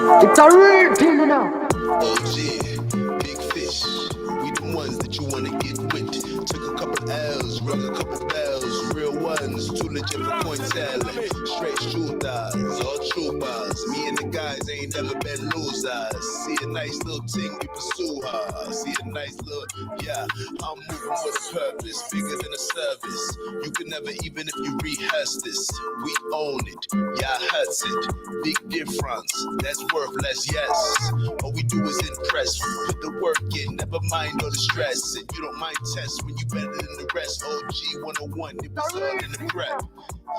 It's a real thing, you know. OG, big fish. We the ones that you wanna get with. Took a couple L's, rung a couple bells. Real ones, too legit for coin telling. Straight shooters, all troopers. Me and the guys ain't never been losers. See a nice little thing, we pursue her. See a nice little, yeah. I'm moving with a purpose, bigger than a service. You can never, even if you rehearse this, we own it. Yeah, hurts it. Big difference, that's worthless, yes. All we do is impress. Put the work in, never mind all the stress. And you don't mind tests when you better than the rest. OG 101, it was all in the prep.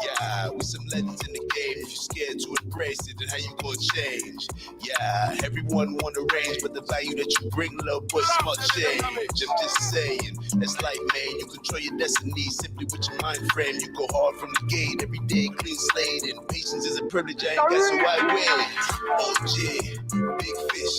Yeah, we some legends in the game. If you're scared to embrace it, then how you gonna change? Yeah, everyone wanna range, but the value that you bring, little boy, smart change. I'm just saying, that's life, man. You control your destiny simply with your mind frame. You go hard from the gate, every day clean slate. And patience is a privilege, I ain't got so I wait. OG, big fish.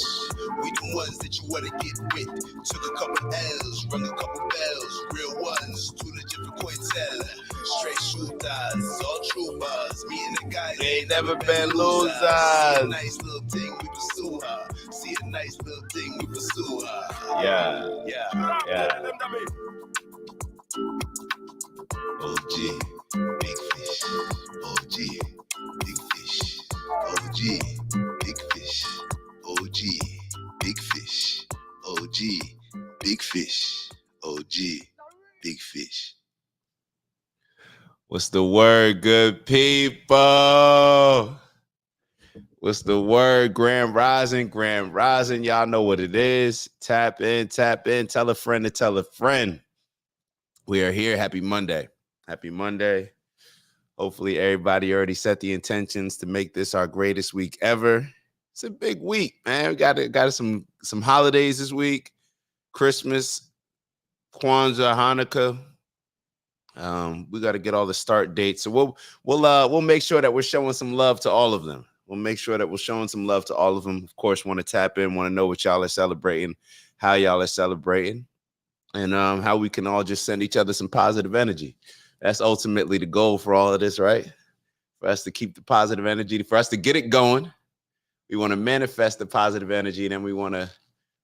We the ones that you wanna get with. Took a couple L's, rung a couple bells. Real ones, too legit for coin teller. Straight shooters, all troopers. Me and the guys ain't never been losers. See a nice little thing, we pursue her. See a nice little thing, we pursue her. Yeah. OG, big fish. OG, big fish. OG, big fish. OG, big fish. OG, big fish. OG, big fish. What's the word, good people? What's the word? Grand Rising, Grand Rising. Y'all know what it is. Tap in, tap in. Tell a friend to tell a friend. We are here. Happy Monday. Happy Monday. Hopefully everybody already set the intentions to make this our greatest week ever. It's a big week, man. We got some holidays this week. Christmas, Kwanzaa, Hanukkah. We got to get all the start dates. So we'll make sure that we're showing some love to all of them. We'll make sure that we're showing some love to all of them. Of course, want to tap in, want to know what y'all are celebrating, how y'all are celebrating, and how we can all just send each other some positive energy. That's ultimately the goal for all of this, right? For us to keep the positive energy, for us to get it going. We want to manifest the positive energy, and then we want to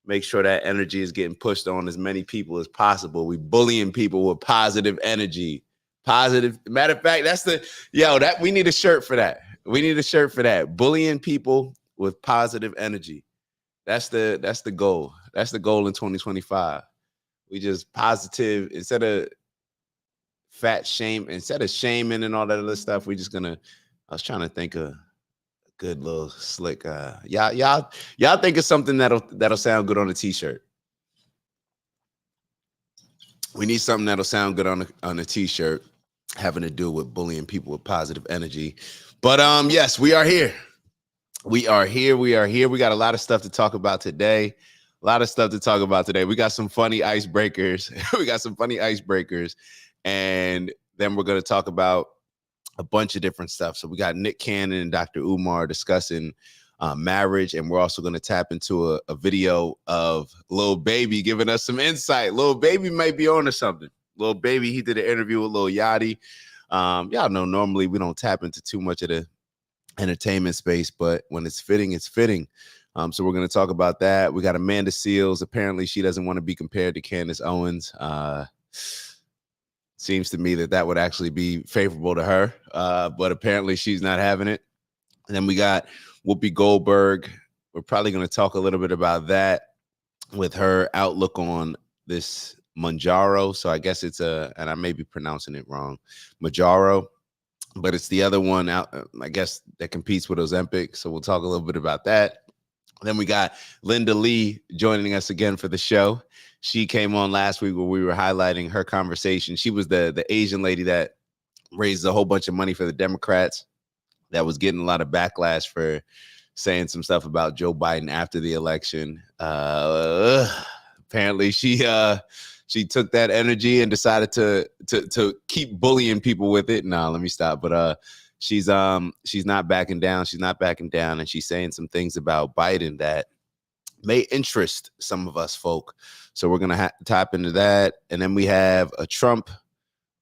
make sure that energy is getting pushed on as many people as possible. We bullying people with positive energy. Positive. Matter of fact, that we need a shirt for that. We need a shirt for that. Bullying people with positive energy. That's the goal. That's the goal in 2025. We just positive instead of instead of shaming and all that other stuff. I was trying to think of good little slick. Y'all think of something that'll sound good on a t-shirt. We need something that'll sound good on a t-shirt having to do with bullying people with positive energy. But yes, we are here. We got a lot of stuff to talk about today. We got some funny icebreakers. And then we're going to talk about a bunch of different stuff. So we got Nick Cannon and Dr. Umar discussing marriage, and we're also going to tap into a video of Lil Baby giving us some insight. Lil Baby might be on to something. Lil Baby, he did an interview with Lil Yachty. Y'all know normally we don't tap into too much of the entertainment space, but when it's fitting, it's fitting. So we're going to talk about that. We got Amanda Seales. Apparently she doesn't want to be compared to Candace Owens. Seems to me that would actually be favorable to her, but apparently she's not having it. And then we got Whoopi Goldberg. We're probably going to talk a little bit about that with her outlook on this Manjaro. So I guess it's and I may be pronouncing it wrong, Manjaro, but it's the other one out, I guess, that competes with Ozempic. So we'll talk a little bit about that. Then we got Linda Lee joining us again for the show. She came on last week where we were highlighting her conversation. She was the Asian lady that raised a whole bunch of money for the Democrats that was getting a lot of backlash for saying some stuff about Joe Biden after the election. Apparently she took that energy and decided to keep bullying people with it. No, let me stop. But she's not backing down. She's not backing down, and she's saying some things about Biden that may interest some of us folk. So we're gonna tap into that, and then we have Trump.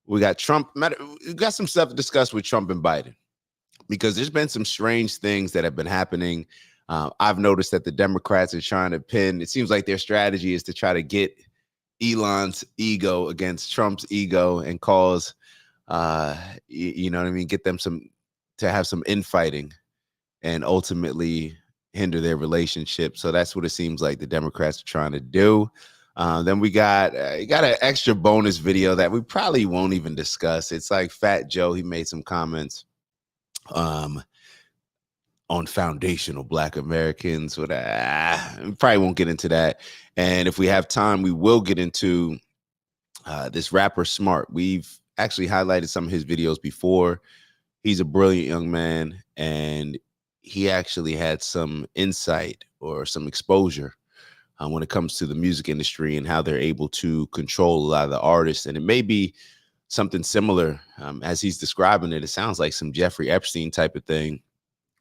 We got Trump. We got some stuff to discuss with Trump and Biden, because there's been some strange things that have been happening I've noticed that the Democrats are trying to pin, it seems like their strategy is to try to get Elon's ego against Trump's ego and cause, you know what I mean, get them to have some infighting and ultimately hinder their relationship. So that's what it seems like the Democrats are trying to do. Then we got an extra bonus video that we probably won't even discuss. It's like Fat Joe. He made some comments on foundational Black Americans. We probably won't get into that. And if we have time, we will get into this rapper Smart. We've actually highlighted some of his videos before. He's a brilliant young man, and he actually had some insight or some exposure when it comes to the music industry and how they're able to control a lot of the artists. And it may be something similar as he's describing it. It sounds like some Jeffrey Epstein type of thing,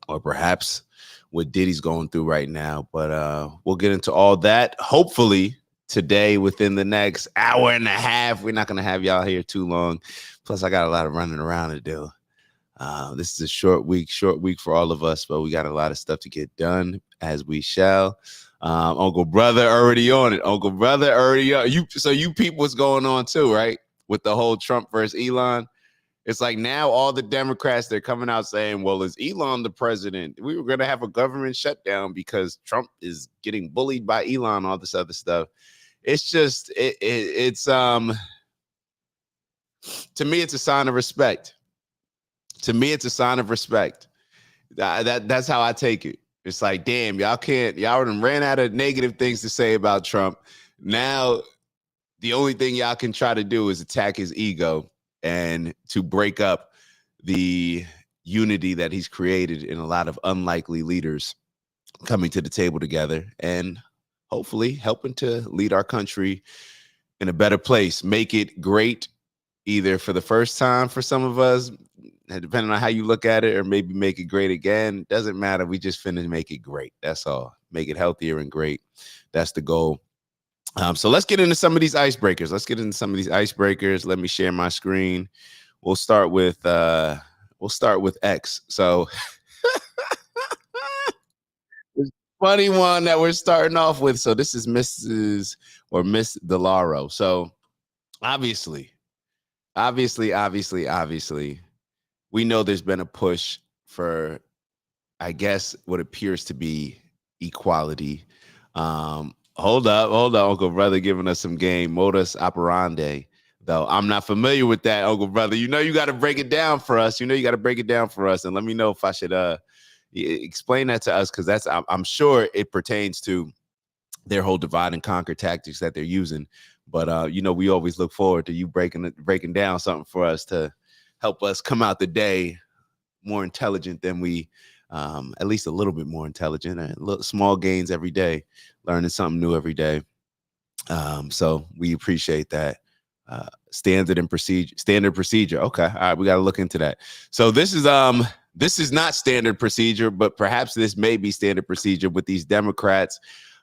or perhaps what Diddy's going through right now. But we'll get into all that hopefully today within the next hour and a half. We're not going to have y'all here too long. Plus, I got a lot of running around to do. This is a short week for all of us, but we got a lot of stuff to get done, as we shall. Uncle Brother already on it. Uncle Brother already on. So you peep what's going on too, right? With the whole Trump versus Elon. It's like now all the Democrats, they're coming out saying, well, is Elon the president? We were going to have a government shutdown because Trump is getting bullied by Elon, all this other stuff. It's just, it's to me, it's a sign of respect. To me, it's a sign of respect. That's how I take it. It's like, damn, y'all done ran out of negative things to say about Trump. Now, the only thing y'all can try to do is attack his ego and to break up the unity that he's created in a lot of unlikely leaders coming to the table together and hopefully helping to lead our country in a better place, make it great, either for the first time for some of us, depending on how you look at it, or maybe make it great again. Doesn't matter. We just finna make it great. That's all. Make it healthier and great. That's the goal. So let's get into some of these icebreakers. Let me share my screen. We'll start with X. So this funny one that we're starting off with. So this is Mrs. or Miss Delaro. So obviously, we know there's been a push for, I guess, what appears to be equality. Hold up, Uncle Brother giving us some game. Modus operandi, though. I'm not familiar with that, Uncle Brother. You know you got to break it down for us. And let me know if I should explain that to us, because I'm sure it pertains to their whole divide and conquer tactics that they're using. But we always look forward to you breaking down something for us to help us come out the day more intelligent than we, at least a little bit more intelligent, and small gains every day, learning something new every day. So we appreciate that. Standard procedure. Okay. All right. We got to look into that. So this is not standard procedure, but perhaps this may be standard procedure with these Democrats.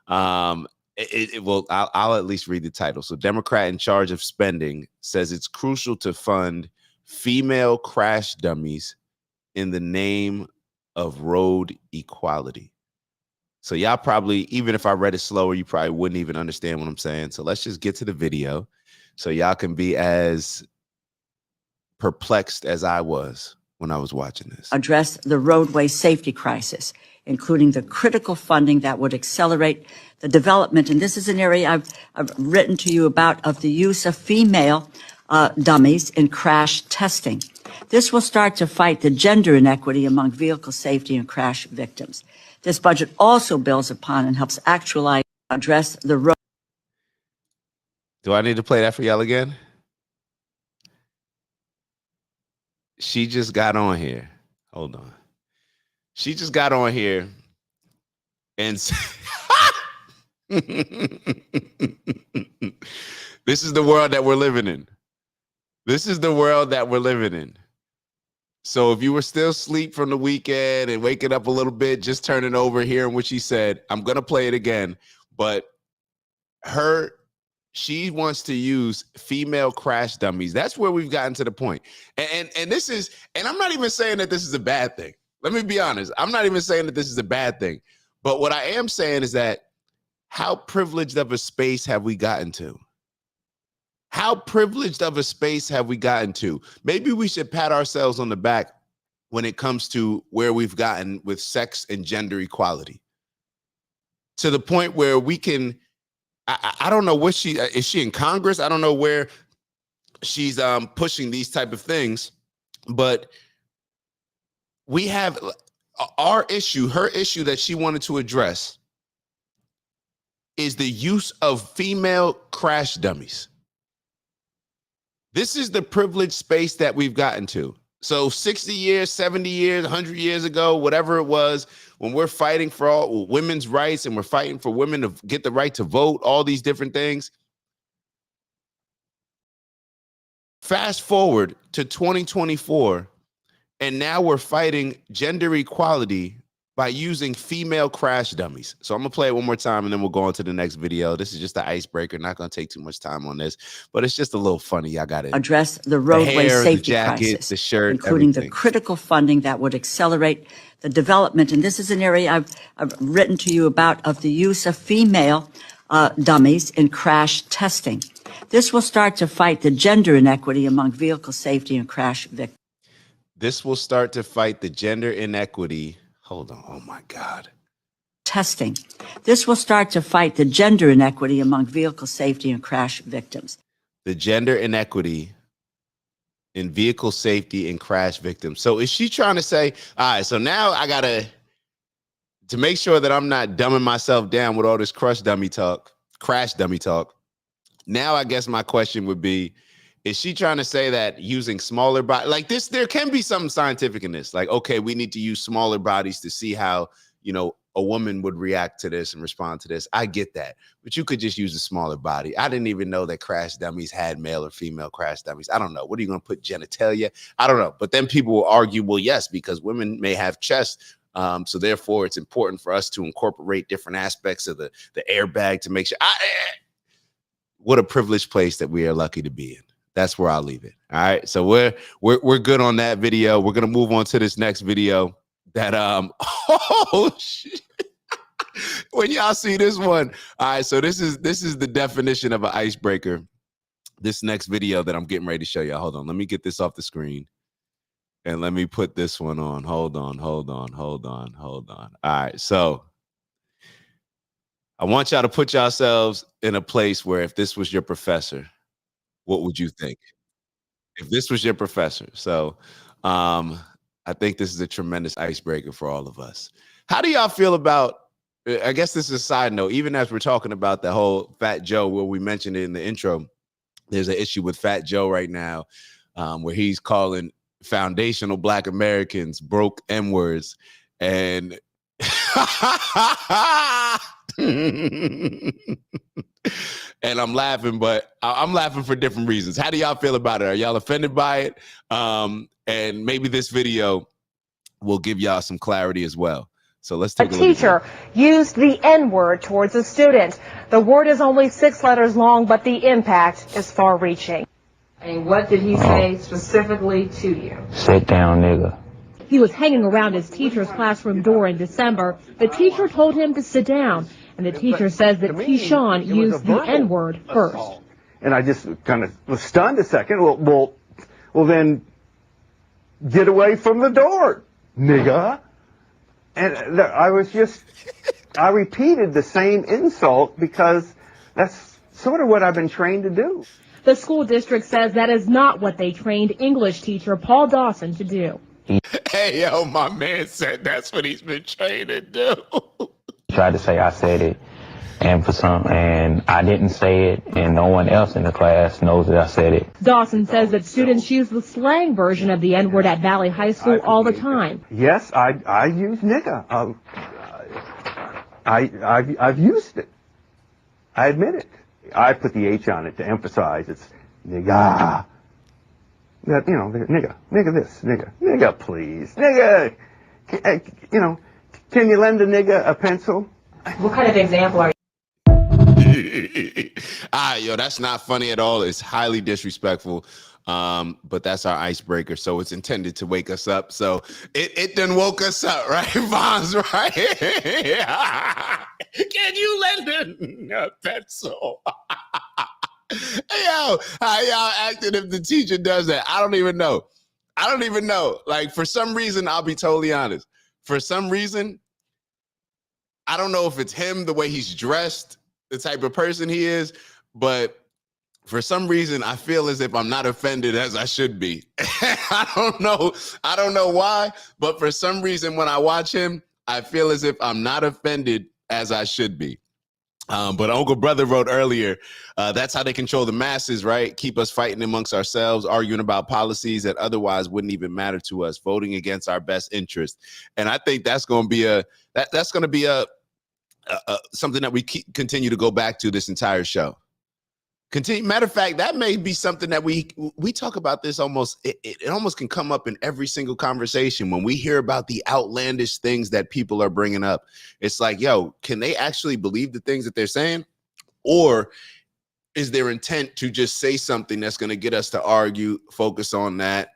I'll at least read the title. So Democrat in charge of spending says it's crucial to fund female crash dummies in the name of road equality. So y'all probably, even if I read it slower, you probably wouldn't even understand what I'm saying. So let's just get to the video so y'all can be as perplexed as I was when I was watching this. Address the roadway safety crisis, including the critical funding that would accelerate the development. And this is an area I've written to you about, of the use of female dummies in crash testing. This will start to fight the gender inequity among vehicle safety and crash victims. This budget also builds upon and helps actualize, address the road. Do I need to play that for y'all again? She just got on here. Hold on. She just got on here and this is the world that we're living in. So if you were still asleep from the weekend and waking up a little bit, just turning over, hearing what she said, I'm going to play it again. But she wants to use female crash dummies. That's where we've gotten to the point. And I'm not even saying that this is a bad thing. Let me be honest. I'm not even saying that this is a bad thing. But what I am saying is that how privileged of a space have we gotten to? How privileged of a space have we gotten to? Maybe we should pat ourselves on the back when it comes to where we've gotten with sex and gender equality, to the point where we can, I don't know what is she in Congress? I don't know where she's pushing these type of things, but we have her issue that she wanted to address is the use of female crash dummies. This is the privileged space that we've gotten to. So 60 years, 70 years, 100 years ago, whatever it was, when we're fighting for all women's rights and we're fighting for women to get the right to vote, all these different things. Fast forward to 2024, and now we're fighting gender equality by using female crash dummies. So I'm gonna play it one more time and then we'll go on to the next video. This is just the icebreaker, not gonna take too much time on this, but it's just a little funny. I got it. Address the roadway safety the jacket, crisis, the shirt, including everything. the critical funding that would accelerate the development. And this is an area I've written to you about, of the use of female dummies in crash testing. This will start to fight the gender inequity among vehicle safety and crash victims. This will start to fight the gender inequity. Hold on. Oh, my God. Testing. This will start to fight the gender inequity among vehicle safety and crash victims. The gender inequity in vehicle safety and crash victims. So is she trying to say, all right, so now I got to make sure that I'm not dumbing myself down with all this crash dummy talk. Now, I guess my question would be, is she trying to say that using smaller bodies like this, there can be something scientific in this? Like, okay, we need to use smaller bodies to see how, a woman would react to this and respond to this. I get that. But you could just use a smaller body. I didn't even know that crash dummies had male or female crash dummies. I don't know. What are you going to put genitalia? I don't know. But then people will argue, well, yes, because women may have chests. So therefore, it's important for us to incorporate different aspects of the airbag to make sure. What a privileged place that we are lucky to be in. That's where I'll leave it. All right. So we're good on that video. We're gonna move on to this next video. That oh shit. When y'all see this one, all right. So this is the definition of an icebreaker. This next video that I'm getting ready to show y'all. Hold on. Let me get this off the screen. And let me put this one on. Hold on. All right. So I want y'all to put yourselves in a place where if this was your professor, what would you think? If this was your professor. So I think this is a tremendous icebreaker for all of us. How do y'all feel about, I guess this is a side note, even as we're talking about the whole Fat Joe, where we mentioned it in the intro, there's an issue with Fat Joe right now where he's calling foundational Black Americans broke N-words. And and I'm laughing, but I'm laughing for different reasons. How do y'all feel about it? Are y'all offended by it? And maybe this video will give y'all some clarity as well. So let's take a look. A teacher used the N-word towards a student. The word is only 6 letters long, but the impact is far-reaching. And what did he say specifically to you? Sit down, nigga. He was hanging around his teacher's classroom door in December. The teacher told him to sit down, and the teacher says that Keyshawn used the N-word first. And I just kind of was stunned a second. Well, then get away from the door, nigga. And I repeated the same insult because that's sort of what I've been trained to do. The school district says that is not what they trained English teacher Paul Dawson to do. Hey, yo, my man said that's what he's been trained to do. Tried to say I said it, and I didn't say it, and no one else in the class knows that I said it. Dawson says that students use the slang version of the N-word at Valley High School all the time. Yes, I use nigga. I've used it. I admit it. I put the H on it to emphasize it's nigga. That, nigga this, nigga please, nigga, can you lend a nigga a pencil? What kind of example are you? Yo, that's not funny at all. It's highly disrespectful. But that's our icebreaker. So it's intended to wake us up. So it done woke us up, right? Von's right. Can you lend a pencil? Yo, how y'all acting if the teacher does that? I don't even know. Like, for some reason, I'll be totally honest. For some reason, I don't know if it's him, the way he's dressed, the type of person he is, but for some reason, I feel as if I'm not offended as I should be. I don't know why, but for some reason, when I watch him, I feel as if I'm not offended as I should be. But Uncle Brother wrote earlier, that's how they control the masses, right? Keep us fighting amongst ourselves, arguing about policies that otherwise wouldn't even matter to us, voting against our best interest. And I think that's going to be something that we continue to go back to this entire show. Matter of fact, that may be something that we talk about this almost, it almost can come up in every single conversation when we hear about the outlandish things that people are bringing up. It's like, yo, can they actually believe the things that they're saying? Or is their intent to just say something that's going to get us to argue, focus on that,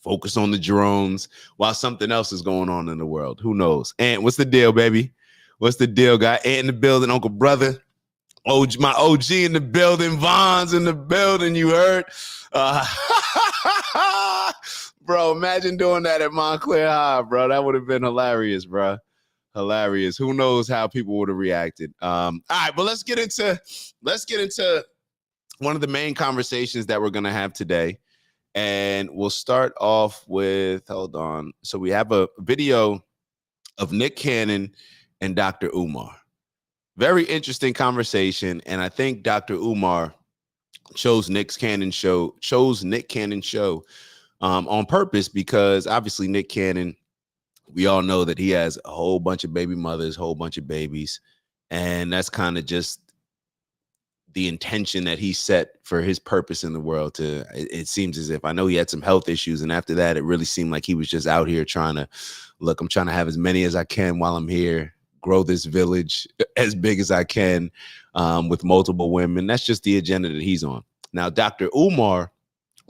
focus on the drones while something else is going on in the world? Who knows? And what's the deal, baby? What's the deal, guy? Ant in the building, Uncle Brother. My OG in the building, Von's in the building, you heard? Bro, imagine doing that at Montclair High, bro. That would have been hilarious, bro. Hilarious. Who knows how people would have reacted. All right, but let's get into one of the main conversations that we're going to have today. And we'll start off with, hold on. So we have a video of Nick Cannon and Dr. Umar. Very interesting conversation, and I think Dr. Umar chose Nick Cannon's show on purpose, because obviously Nick Cannon, we all know that he has a whole bunch of baby mothers, whole bunch of babies, and that's kind of just the intention that he set for his purpose in the world. It seems as if, I know he had some health issues, and after that, it really seemed like he was just out here trying to, look, I'm trying to have as many as I can while I'm here, grow this village as big as I can, with multiple women. That's just the agenda that he's on. Now, Dr. Umar,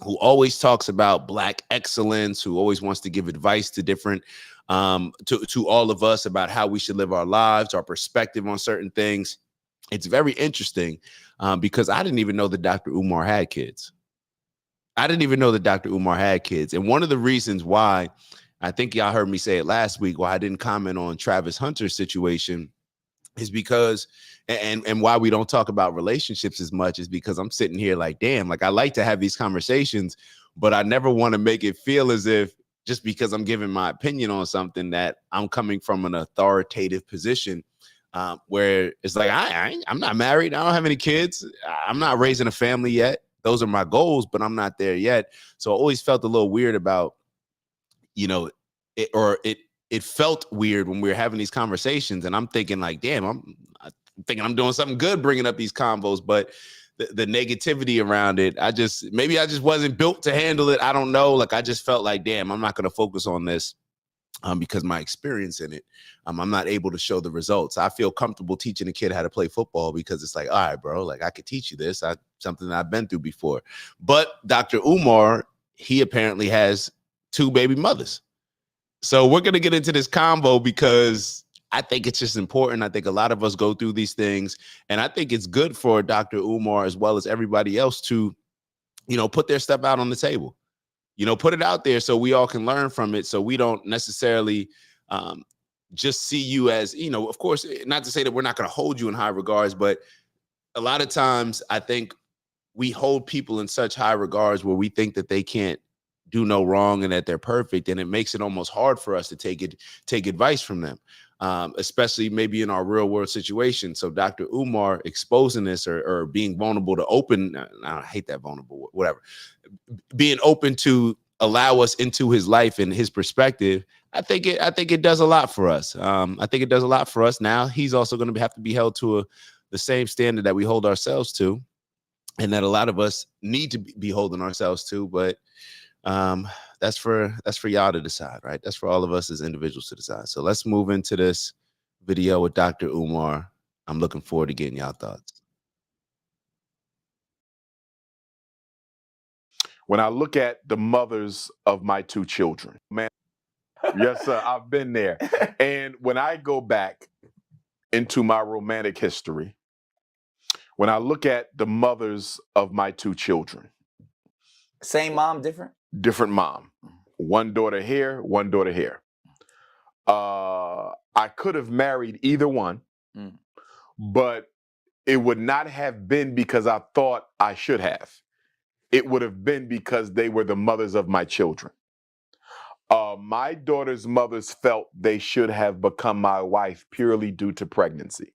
who always talks about Black excellence, who always wants to give advice to different, to all of us about how we should live our lives, our perspective on certain things. It's very interesting, because I didn't even know that Dr. Umar had kids. And one of the reasons why, I think y'all heard me say it last week, why I didn't comment on Travis Hunter's situation, is because, and why we don't talk about relationships as much, is because I'm sitting here like, damn, like, I like to have these conversations, but I never want to make it feel as if just because I'm giving my opinion on something that I'm coming from an authoritative position, where it's like, I'm not married. I don't have any kids. I'm not raising a family yet. Those are my goals, but I'm not there yet. So I always felt a little weird about, it felt weird when we were having these conversations, and I'm thinking like, damn, I'm thinking I'm doing something good bringing up these convos, but the negativity around it, maybe I just wasn't built to handle it. I don't know. Like, I just felt like, damn, I'm not going to focus on this, because my experience in it, I'm not able to show the results. I feel comfortable teaching a kid how to play football because it's like, all right, bro, like, I could teach you this. Something that I've been through before. But Dr. Umar, he apparently has 2 baby mothers. So we're going to get into this combo because I think it's just important. I think a lot of us go through these things, and I think it's good for Dr. Umar as well as everybody else to, put their stuff out on the table, put it out there so we all can learn from it. So we don't necessarily just see you as, of course, not to say that we're not going to hold you in high regards, but a lot of times I think we hold people in such high regards where we think that they can't do no wrong and that they're perfect, and it makes it almost hard for us to take advice from them, especially maybe in our real world situation. So Dr. Umar exposing this, or being vulnerable to open, I hate that vulnerable, whatever, being open to allow us into his life and his perspective, I think it does a lot for us. I think it does a lot for us. Now he's also going to have to be held to the same standard that we hold ourselves to, and that a lot of us need to be holding ourselves to, but that's for y'all to decide, right? That's for all of us as individuals to decide. So let's move into this video with Dr. Umar. I'm looking forward to getting y'all thoughts. When I look at the mothers of my 2 children, man, yes, sir, I've been there. And when I go back into my romantic history, when I look at the mothers of my 2 children, Same mom, different? different mom, one daughter here, one daughter here. I could have married either one, but it would not have been because I thought I should have. It would have been because they were the mothers of my children. My daughter's mothers felt they should have become my wife purely due to pregnancy.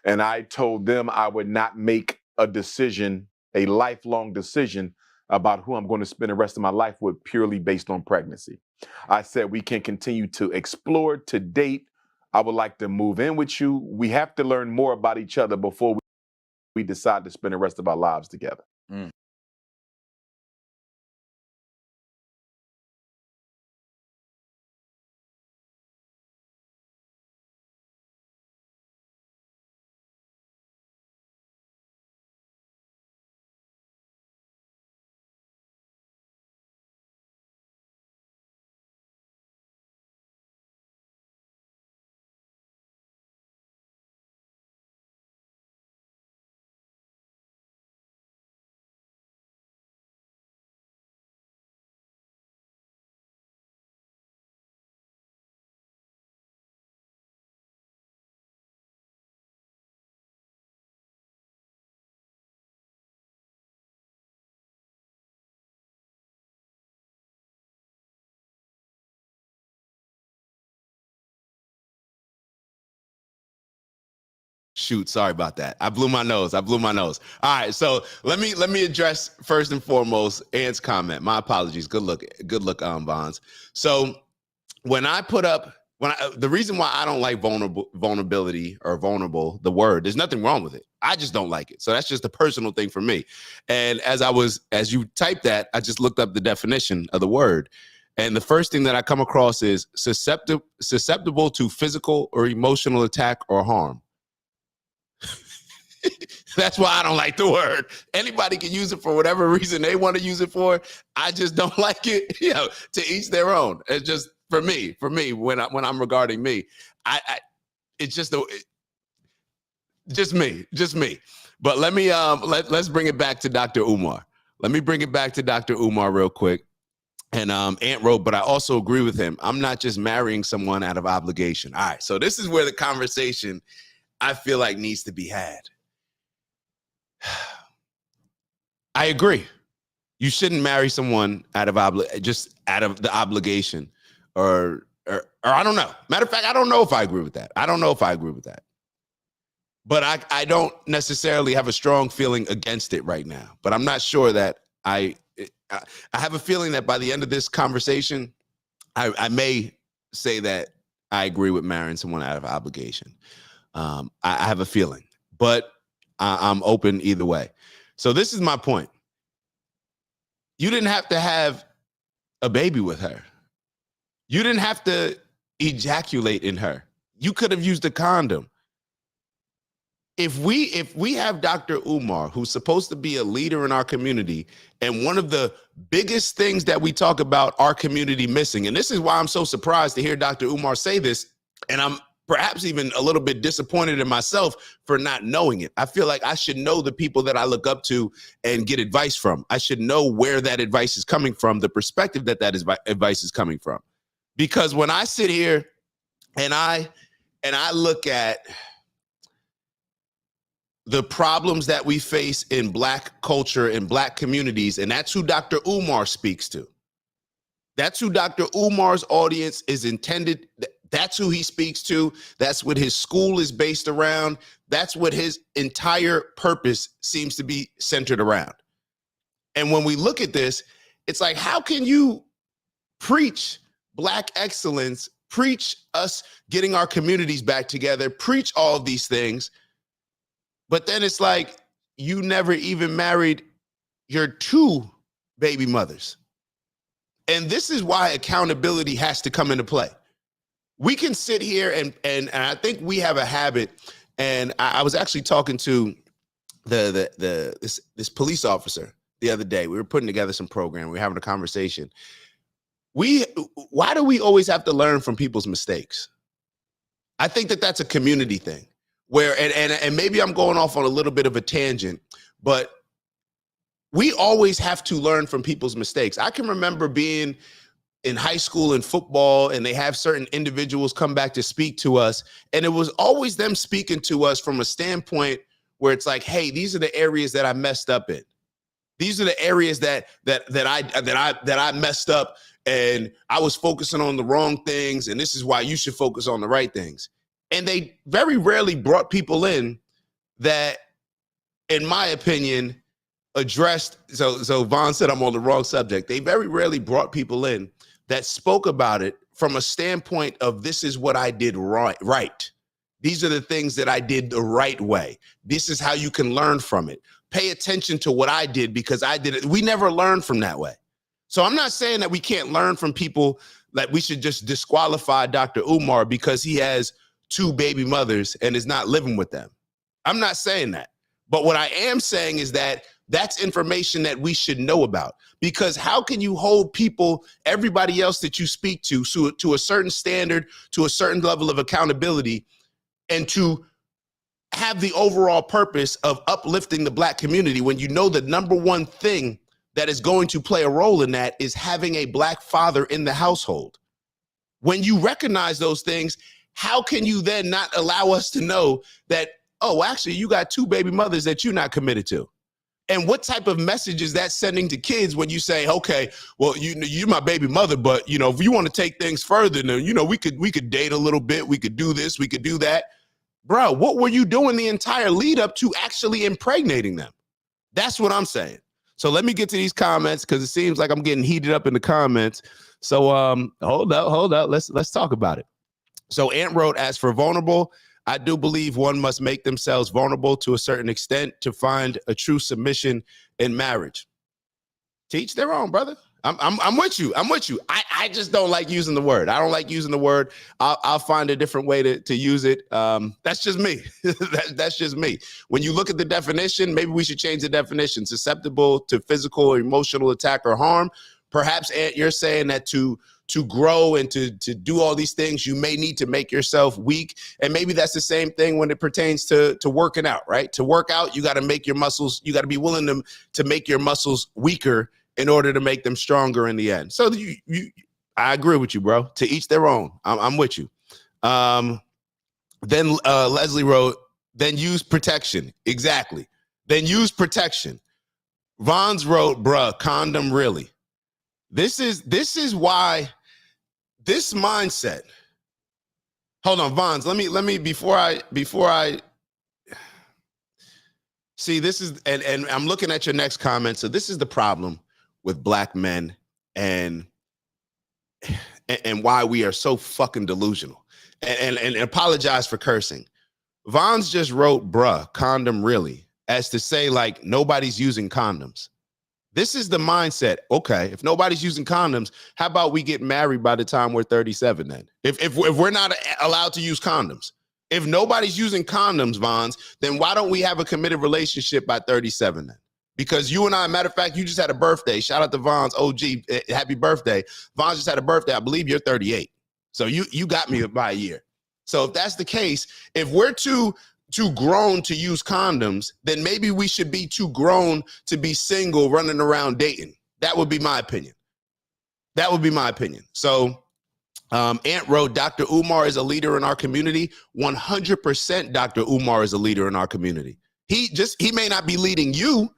And I told them I would not make a decision, a lifelong decision about who I'm going to spend the rest of my life with purely based on pregnancy. I said, we can continue to explore, to date. I would like to move in with you. We have to learn more about each other before we decide to spend the rest of our lives together. Shoot, sorry about that. I blew my nose. All right, so let me address first and foremost Ant's comment. My apologies. Good look, Bonds. So when I put up, the reason why I don't like vulnerability or vulnerable, the word, there's nothing wrong with it. I just don't like it. So that's just a personal thing for me. And as you typed that, I just looked up the definition of the word. And the first thing that I come across is susceptible to physical or emotional attack or harm. That's why I don't like the word. Anybody can use it for whatever reason they want to use it for. I just don't like it. To each their own. It's just for me. When I'm regarding me, it's just me. But let me let's bring it back to Dr. Umar. Let me bring it back to Dr. Umar real quick. And Ant wrote, but I also agree with him. I'm not just marrying someone out of obligation. All right, so this is where the conversation I feel like needs to be had. I agree. You shouldn't marry someone out of the obligation, or I don't know. Matter of fact, I don't know if I agree with that. But I don't necessarily have a strong feeling against it right now. But I'm not sure that I have a feeling that by the end of this conversation, I may say that I agree with marrying someone out of obligation. I have a feeling, but I'm open either way. So this is my point. You didn't have to have a baby with her. You didn't have to ejaculate in her. You could have used a condom. If we have Dr. Umar, who's supposed to be a leader in our community, and one of the biggest things that we talk about our community missing, and this is why I'm so surprised to hear Dr. Umar say this, and I'm perhaps even a little bit disappointed in myself for not knowing it. I feel like I should know the people that I look up to and get advice from. I should know where that advice is coming from, the perspective that advice is coming from. Because when I sit here and I look at the problems that we face in Black culture and Black communities, and that's who Dr. Umar speaks to. That's who Dr. Umar's audience is intended. That's who he speaks to. That's what his school is based around. That's what his entire purpose seems to be centered around. And when we look at this, it's like, how can you preach Black excellence, preach us getting our communities back together, preach all of these things, but then it's like you never even married your 2 baby mothers? And this is why accountability has to come into play. We can sit here and I think we have a habit, and I was actually talking to this police officer the other day. We were putting together some program. We were having a conversation. Why do we always have to learn from people's mistakes? I think that that's a community thing where, and maybe I'm going off on a little bit of a tangent, but we always have to learn from people's mistakes. I can remember being in high school and football, and they have certain individuals come back to speak to us, and it was always them speaking to us from a standpoint where it's like, hey, these are the areas that I messed up in. These are the areas that I messed up, and I was focusing on the wrong things, and this is why you should focus on the right things. And they very rarely brought people in that, in my opinion, addressed. So Vaughn said I'm on the wrong subject. They very rarely brought people in that spoke about it from a standpoint of, this is what I did right. These are the things that I did the right way. This is how you can learn from it. Pay attention to what I did because I did it. We never learned from that way. So I'm not saying that we can't learn from people, that we should just disqualify Dr. Umar because he has 2 baby mothers and is not living with them. I'm not saying that. But what I am saying is that that's information that we should know about, because how can you hold people, everybody else that you speak to a certain standard, to a certain level of accountability, and to have the overall purpose of uplifting the Black community when you know the number one thing that is going to play a role in that is having a Black father in the household? When you recognize those things, how can you then not allow us to know that, oh, actually, you got 2 baby mothers that you're not committed to? And what type of message is that sending to kids when you say, okay, well, you're my baby mother, but, you know, if you want to take things further, then, you know, we could date a little bit. We could do this. We could do that. Bro, what were you doing the entire lead up to actually impregnating them? That's what I'm saying. So let me get to these comments, because it seems like I'm getting heated up in the comments. So hold up. Let's talk about it. So Ant wrote, as for vulnerable, I do believe one must make themselves vulnerable to a certain extent to find a true submission in marriage. Teach their own, brother. I'm with you. I'm with you. I just don't like using the word. I don't like using the word. I'll find a different way to use it. That's just me. That's just me. When you look at the definition, maybe we should change the definition. Susceptible to physical or emotional attack or harm. Perhaps, Ant, you're saying that to grow and to do all these things, you may need to make yourself weak. And maybe that's the same thing when it pertains to working out, right? To work out, you got to make your muscles, you got to be willing to make your muscles weaker in order to make them stronger in the end. So I agree with you, bro. To each their own. I'm with you. Then Leslie wrote, then use protection. Exactly. Then use protection. Vons wrote, bruh, condom really. This is why this mindset. Hold on, Vons. Let me before I see, this is, and I'm looking at your next comment. So this is the problem with Black men and why we are so fucking delusional. And apologize for cursing. Vons just wrote, bruh, condom really, as to say, like, nobody's using condoms. This is the mindset. Okay, if nobody's using condoms, how about we get married by the time we're 37 then? If we're not allowed to use condoms. If nobody's using condoms, Vons, then why don't we have a committed relationship by 37 then? Because you and I, matter of fact, you just had a birthday. Shout out to Vons, OG, happy birthday. Vons just had a birthday. I believe you're 38. So you got me by a year. So if that's the case, if we're too grown to use condoms, then maybe we should be too grown to be single running around dating. That would be my opinion. That would be my opinion. So Ant wrote, Dr. Umar is a leader in our community. 100% Dr. Umar is a leader in our community. He may not be leading you,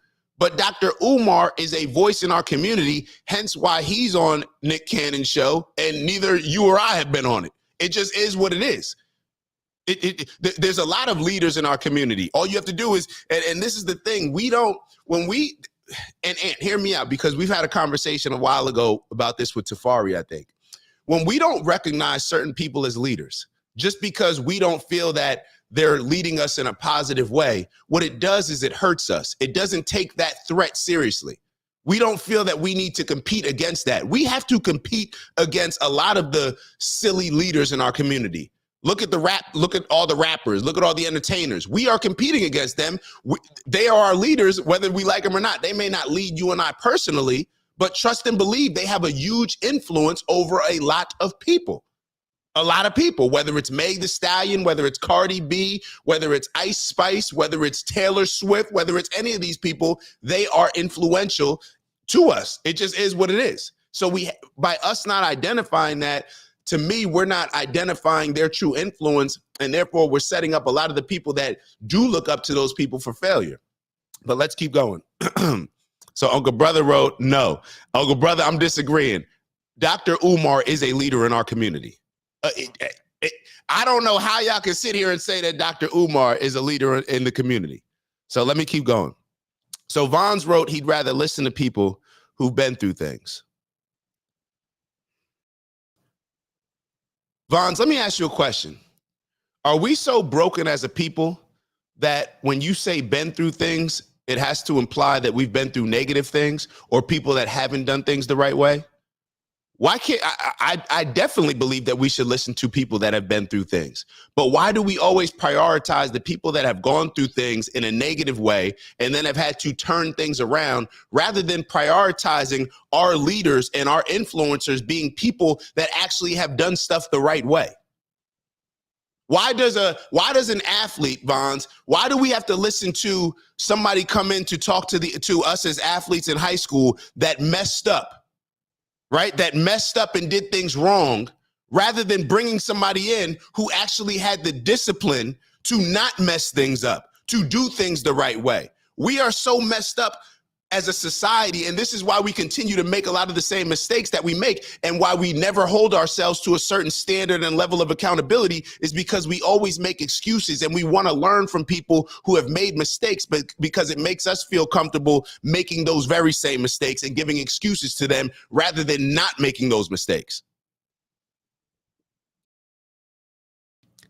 but Dr. Umar is a voice in our community, hence why he's on Nick Cannon's show, and neither you or I have been on it. It just is what it is. There's a lot of leaders in our community. All you have to do is, and this is the thing, and hear me out, because we've had a conversation a while ago about this with Tafari, I think. When we don't recognize certain people as leaders, just because we don't feel that they're leading us in a positive way, what it does is it hurts us. It doesn't take that threat seriously. We don't feel that we need to compete against that. We have to compete against a lot of the silly leaders in our community. Look at look at all the rappers, look at all the entertainers. We are competing against them. They are our leaders, whether we like them or not. They may not lead you and I personally, but trust and believe they have a huge influence over a lot of people. A lot of people, whether it's Meg Thee Stallion, whether it's Cardi B, whether it's Ice Spice, whether it's Taylor Swift, whether it's any of these people, they are influential to us. It just is what it is. So by us not identifying that, to me, we're not identifying their true influence, and therefore we're setting up a lot of the people that do look up to those people for failure. But let's keep going. So Uncle Brother wrote, no. Uncle Brother, I'm disagreeing. Dr. Umar is a leader in our community. I don't know how y'all can sit here and say that Dr. Umar is a leader in the community. So let me keep going. So Vons wrote he'd rather listen to people who've been through things. Vons, let me ask you a question. Are we so broken as a people that when you say been through things, it has to imply that we've been through negative things or people that haven't done things the right way? Why can't I definitely believe that we should listen to people that have been through things. But why do we always prioritize the people that have gone through things in a negative way and then have had to turn things around rather than prioritizing our leaders and our influencers being people that actually have done stuff the right way? Why does an athlete, Vons, why do we have to listen to somebody come in to talk to us as athletes in high school that messed up? Right? That messed up and did things wrong, rather than bringing somebody in who actually had the discipline to not mess things up, to do things the right way. We are so messed up as a society, and this is why we continue to make a lot of the same mistakes that we make, and why we never hold ourselves to a certain standard and level of accountability is because we always make excuses, and we want to learn from people who have made mistakes, but because it makes us feel comfortable making those very same mistakes and giving excuses to them rather than not making those mistakes.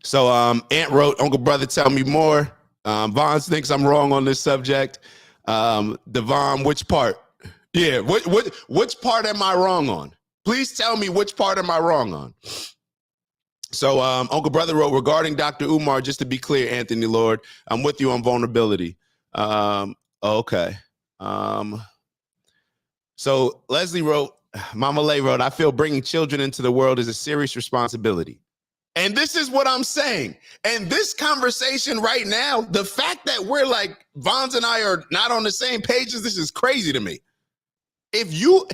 So Aunt wrote, Uncle Brother, tell me more. Vons thinks I'm wrong on this subject. Devon, which part? Yeah, which part am I wrong on? Please tell me which part am I wrong on? So Uncle Brother wrote, regarding Dr. Umar, just to be clear, Anthony Lord, I'm with you on vulnerability. Okay. So Leslie wrote, Mama Lay wrote, I feel bringing children into the world is a serious responsibility. And this is what I'm saying. And this conversation right now, the fact that we're like, Vons and I are not on the same pages, this is crazy to me. If you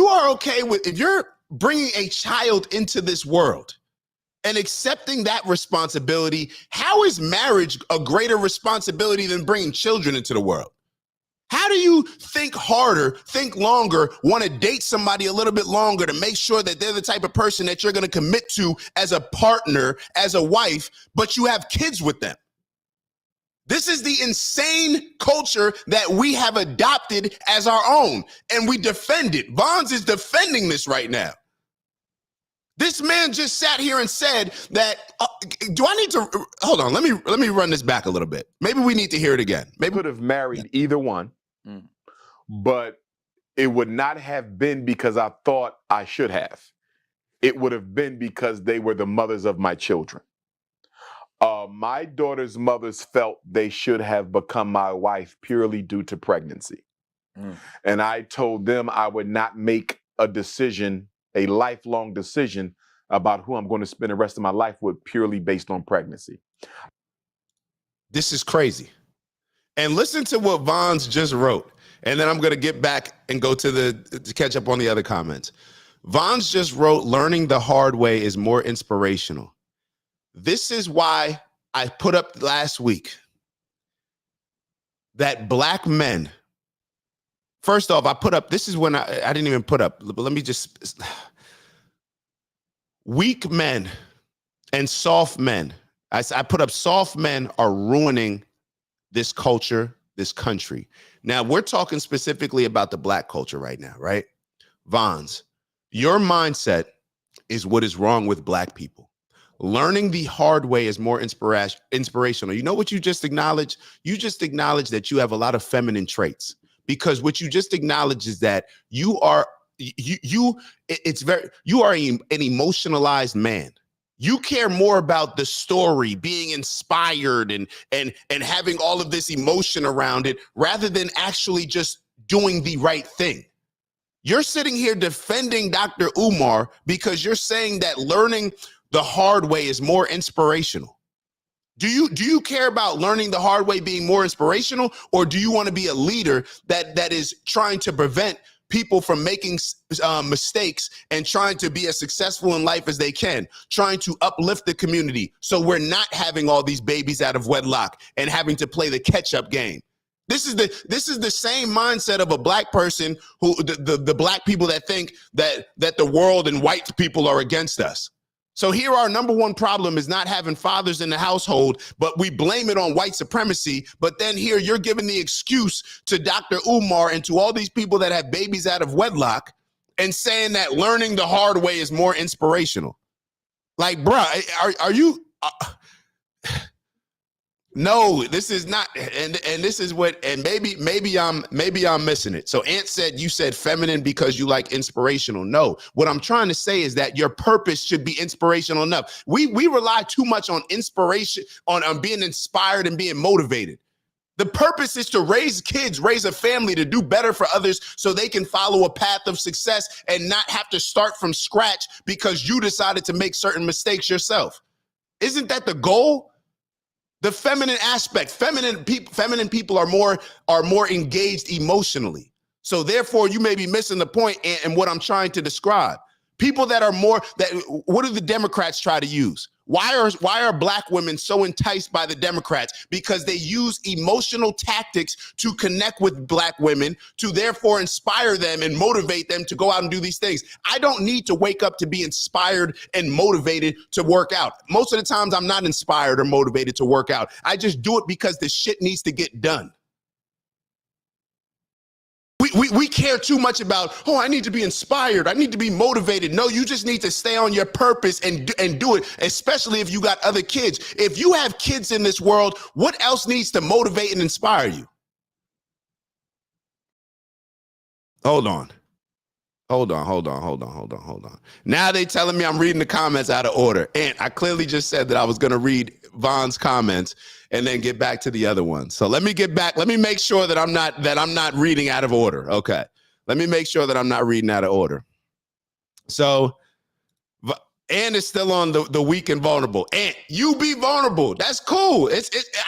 are okay with, if you're bringing a child into this world and accepting that responsibility, how is marriage a greater responsibility than bringing children into the world? How do you think harder, think longer, want to date somebody a little bit longer to make sure that they're the type of person that you're going to commit to as a partner, as a wife, but you have kids with them? This is the insane culture that we have adopted as our own, and we defend it. Vons is defending this right now. This man just sat here and said that, do I need to, hold on, let me run this back a little bit. Maybe we need to hear it again. Maybe could have married either one, but it would not have been because I thought I should have. It would have been because they were the mothers of my children. My daughter's mothers felt they should have become my wife purely due to pregnancy. And I told them I would not make a decision, a lifelong decision about who I'm going to spend the rest of my life with purely based on pregnancy. This is crazy. And listen to what Vons just wrote. And then I'm going to get back and go to catch up on the other comments. Vons just wrote, learning the hard way is more inspirational. This is why I put up last week that black men, first off, I put up, this is when I didn't even put up, but let me just, weak men and soft men. I put up soft men are ruining this culture, this country. Now, we're talking specifically about the black culture right now, right? Vons, your mindset is what is wrong with black people. Learning the hard way is more inspirational. You know what you just acknowledged? You just acknowledged that you have a lot of feminine traits, because what you just acknowledged is that you are an emotionalized man. You care more about the story, being inspired and having all of this emotion around it rather than actually just doing the right thing. You're sitting here defending Dr. Umar because you're saying that learning the hard way is more inspirational. Do you care about learning the hard way being more inspirational, or do you want to be a leader that is trying to prevent people from making mistakes and trying to be as successful in life as they can, trying to uplift the community so we're not having all these babies out of wedlock and having to play the catch-up game? This is the same mindset of a black person who the black people that think that the world and white people are against us. So here our number one problem is not having fathers in the household, but we blame it on white supremacy. But then here you're giving the excuse to Dr. Umar and to all these people that have babies out of wedlock and saying that learning the hard way is more inspirational. Like, bruh, are you... No, this is not, and this is what, and maybe I'm missing it. So Ant said you said feminine because you like inspirational. No, what I'm trying to say is that your purpose should be inspirational enough. We rely too much on inspiration, on being inspired and being motivated. The purpose is to raise kids, raise a family, to do better for others so they can follow a path of success and not have to start from scratch because you decided to make certain mistakes yourself. Isn't that the goal? The feminine aspect, feminine people are more engaged emotionally. So therefore, you may be missing the point and what I'm trying to describe. People that are what do the Democrats try to use? Why are black women so enticed by the Democrats? Because they use emotional tactics to connect with black women, to therefore inspire them and motivate them to go out and do these things. I don't need to wake up to be inspired and motivated to work out. Most of the times I'm not inspired or motivated to work out. I just do it because the shit needs to get done. We care too much about, oh, I need to be inspired. I need to be motivated. No, you just need to stay on your purpose and do it, especially if you got other kids. If you have kids in this world, what else needs to motivate and inspire you? Hold on. Now they telling me I'm reading the comments out of order. And I clearly just said that I was going to read Von's comments and then get back to the other ones. So let me get back. Let me make sure that I'm not reading out of order. Okay. Let me make sure that I'm not reading out of order. So Ann is still on the weak and vulnerable. Ann, you be vulnerable. That's cool.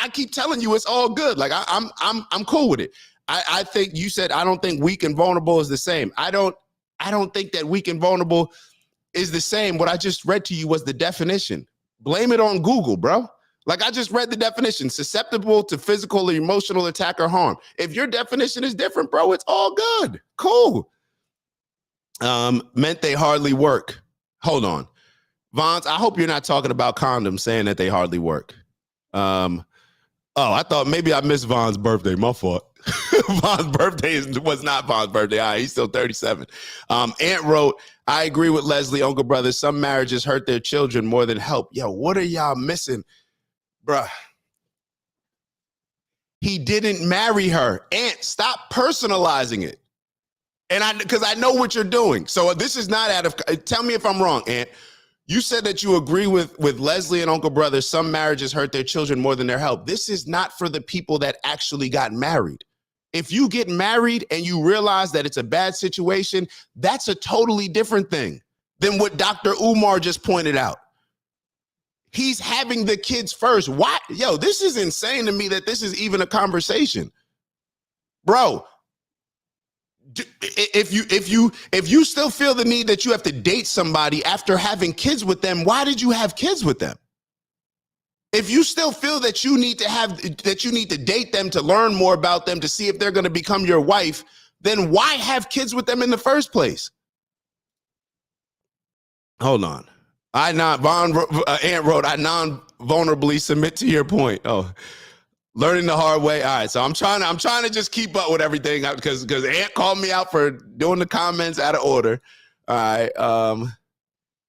I keep telling you it's all good. Like I'm cool with it. I think you said I don't think weak and vulnerable is the same. I don't think that weak and vulnerable is the same. What I just read to you was the definition. Blame it on Google, bro. Like I just read the definition, susceptible to physical or emotional attack or harm. If your definition is different, bro, it's all good. Cool. Meant they hardly work. Hold on. Vons, I hope you're not talking about condoms saying that they hardly work. Oh, I thought maybe I missed Von's birthday. My fault. Von's birthday was not Von's birthday. All right, he's still 37. Ant wrote, I agree with Leslie, Uncle Brother. Some marriages hurt their children more than help. Yo, what are y'all missing? Bruh. He didn't marry her. Ant, stop personalizing it. And because I know what you're doing. So this is not out of, tell me if I'm wrong, Ant. You said that you agree with Leslie and Uncle Brother. Some marriages hurt their children more than their help. This is not for the people that actually got married. If you get married and you realize that it's a bad situation, that's a totally different thing than what Dr. Umar just pointed out. He's having the kids first. Why? Yo, this is insane to me that this is even a conversation. Bro, if you still feel the need that you have to date somebody after having kids with them, why did you have kids with them? If you still feel that you need to date them to learn more about them, to see if they're going to become your wife, then why have kids with them in the first place? Hold on. Ant wrote, I non-vulnerably submit to your point. Oh, learning the hard way. All right, so I'm trying to just keep up with everything because Ant called me out for doing the comments out of order. All right.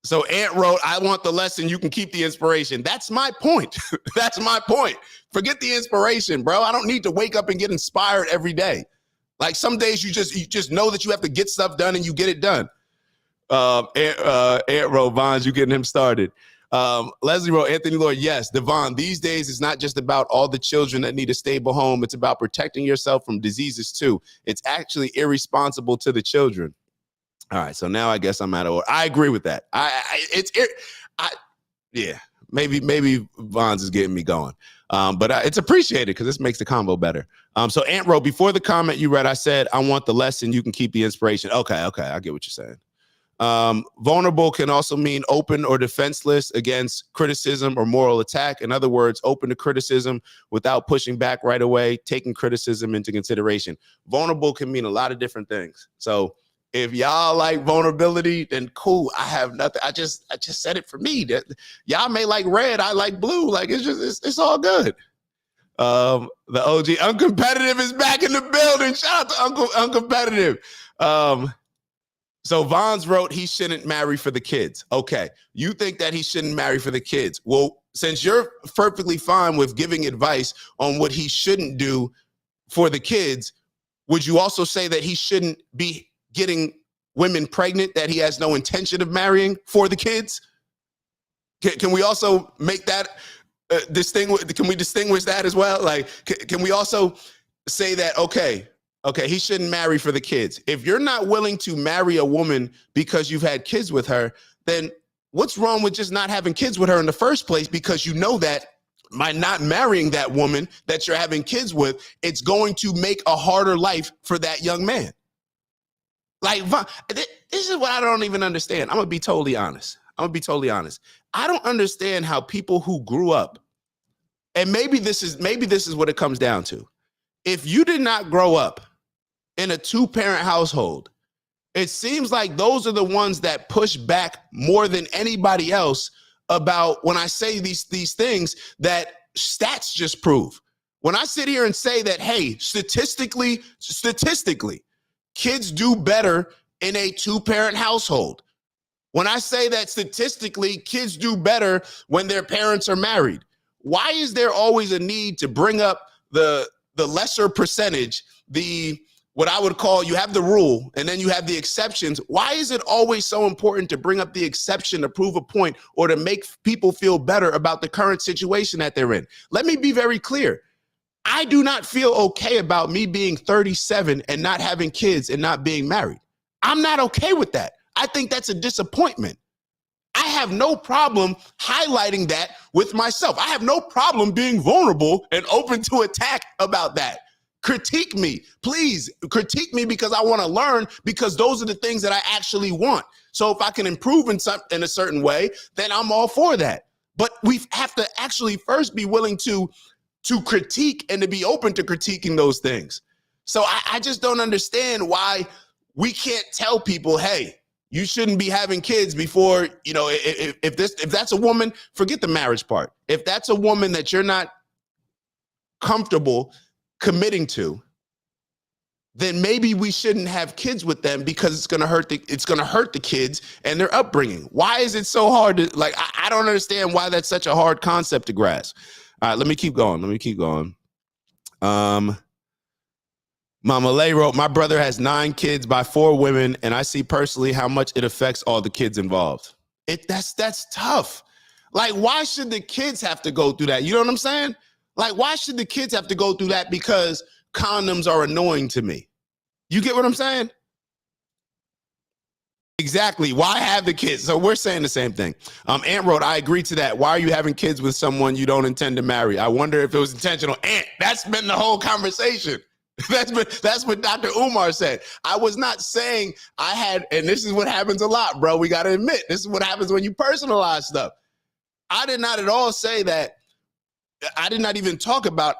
So Ant wrote, I want the lesson. You can keep the inspiration. That's my point. That's my point. Forget the inspiration, bro. I don't need to wake up and get inspired every day. Like some days you just know that you have to get stuff done and you get it done. Ant wrote, Vons, you getting him started. Leslie wrote, Anthony Lord, yes, Devon, these days it's not just about all the children that need a stable home. It's about protecting yourself from diseases too. It's actually irresponsible to the children. All right, so now I guess I'm out of order. I agree with that. Yeah, maybe Vons is getting me going. But it's appreciated because this makes the combo better. So Ant wrote, before the comment you read, I said, I want the lesson. You can keep the inspiration. Okay, I get what you're saying. Vulnerable can also mean open or defenseless against criticism or moral attack. In other words, open to criticism without pushing back right away, taking criticism into consideration. Vulnerable can mean a lot of different things. So if y'all like vulnerability, then cool. I have nothing. I just said it for me. Y'all may like red. I like blue. Like it's all good. The OG Uncompetitive is back in the building. Shout out to Uncompetitive. So Vons wrote he shouldn't marry for the kids. Okay, you think that he shouldn't marry for the kids. Well, since you're perfectly fine with giving advice on what he shouldn't do for the kids, would you also say that he shouldn't be getting women pregnant that he has no intention of marrying for the kids? Can we also make that distinguish? Can we distinguish that as well? Like, can we also say that, okay, he shouldn't marry for the kids. If you're not willing to marry a woman because you've had kids with her, then what's wrong with just not having kids with her in the first place? Because you know that by not marrying that woman that you're having kids with, it's going to make a harder life for that young man. Like, this is what I don't even understand. I'm going to be totally honest. I don't understand how people who grew up, and maybe this is what it comes down to. If you did not grow up in a two-parent household, it seems like those are the ones that push back more than anybody else about when I say these things that stats just prove. When I sit here and say that, hey, statistically, kids do better in a two-parent household. When I say that statistically, kids do better when their parents are married. Why is there always a need to bring up the lesser percentage, what I would call, you have the rule and then you have the exceptions? Why is it always so important to bring up the exception to prove a point or to make people feel better about the current situation that they're in? Let me be very clear. I do not feel okay about me being 37 and not having kids and not being married. I'm not okay with that. I think that's a disappointment. I have no problem highlighting that with myself. I have no problem being vulnerable and open to attack about that. Critique me, please. Critique me because I want to learn, because those are the things that I actually want. So if I can improve in a certain way, then I'm all for that. But we have to actually first be willing to critique and to be open to critiquing those things. So I just don't understand why we can't tell people, hey, you shouldn't be having kids before, if that's a woman, forget the marriage part. If that's a woman that you're not comfortable committing to, then maybe we shouldn't have kids with them because it's going to hurt the kids and their upbringing. Why is it so hard to, like, I don't understand why that's such a hard concept to grasp. All right, let me keep going. Mama Lay wrote, my brother has 9 kids by 4 women, and I see personally how much it affects all the kids involved. That's tough. Like, why should the kids have to go through that? You know what I'm saying? Like, why should the kids have to go through that because condoms are annoying to me? You get what I'm saying? Exactly. Why have the kids? So we're saying the same thing. Ant wrote, I agree to that. Why are you having kids with someone you don't intend to marry? I wonder if it was intentional. Ant, that's been the whole conversation. That's what Dr. Umar said. I was not saying I had, and this is what happens a lot, bro. We got to admit, this is what happens when you personalize stuff. I did not at all say that. I did not even talk about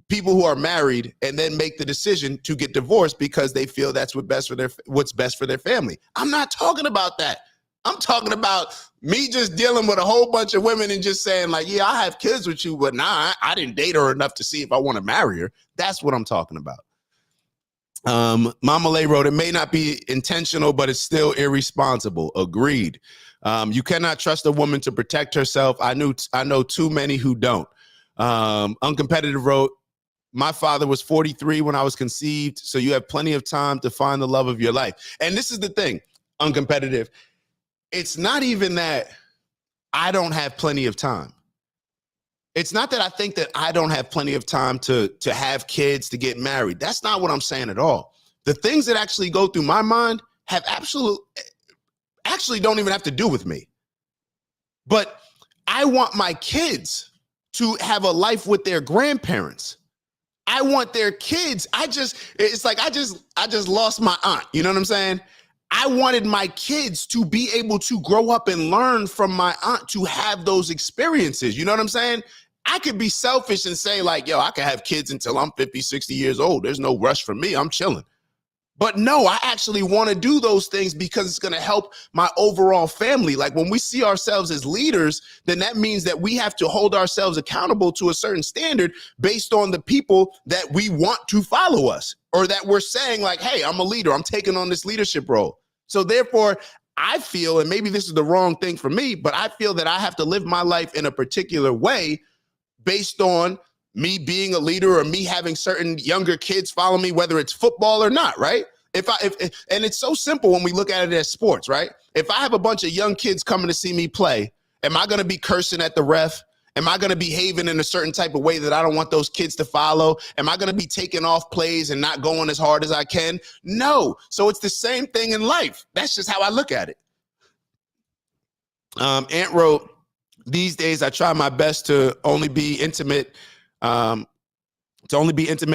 people who are married and then make the decision to get divorced because they feel that's what's best for their family. I'm not talking about that. I'm talking about me just dealing with a whole bunch of women and just saying, like, yeah, I have kids with you, but nah, I didn't date her enough to see if I want to marry her. That's what I'm talking about. Mama Lay wrote, it may not be intentional, but it's still irresponsible. Agreed. You cannot trust a woman to protect herself. I know too many who don't. Uncompetitive wrote, my father was 43 when I was conceived, so you have plenty of time to find the love of your life. And this is the thing, Uncompetitive. It's not even that I don't have plenty of time. It's not that I think that I don't have plenty of time to have kids, to get married. That's not what I'm saying at all. The things that actually go through my mind have actually don't even have to do with me. But I want my kids to have a life with their grandparents. I want their kids. It's like I just lost my aunt. You know what I'm saying? I wanted my kids to be able to grow up and learn from my aunt, to have those experiences. You know what I'm saying? I could be selfish and say like, yo, I could have kids until I'm 50, 60 years old. There's no rush for me. I'm chilling. But no, I actually want to do those things because it's going to help my overall family. Like when we see ourselves as leaders, then that means that we have to hold ourselves accountable to a certain standard based on the people that we want to follow us, or that we're saying like, hey, I'm a leader. I'm taking on this leadership role. So therefore, I feel, and maybe this is the wrong thing for me, but I feel that I have to live my life in a particular way based on me being a leader or me having certain younger kids follow me, whether it's football or not, right? And it's so simple when we look at it as sports, right? If I have a bunch of young kids coming to see me play, am I going to be cursing at the ref? Am I going to be behaving in a certain type of way that I don't want those kids to follow? Am I going to be taking off plays and not going as hard as I can? No. So it's the same thing in life. That's just how I look at it. Ant wrote, these days I try my best to only be intimate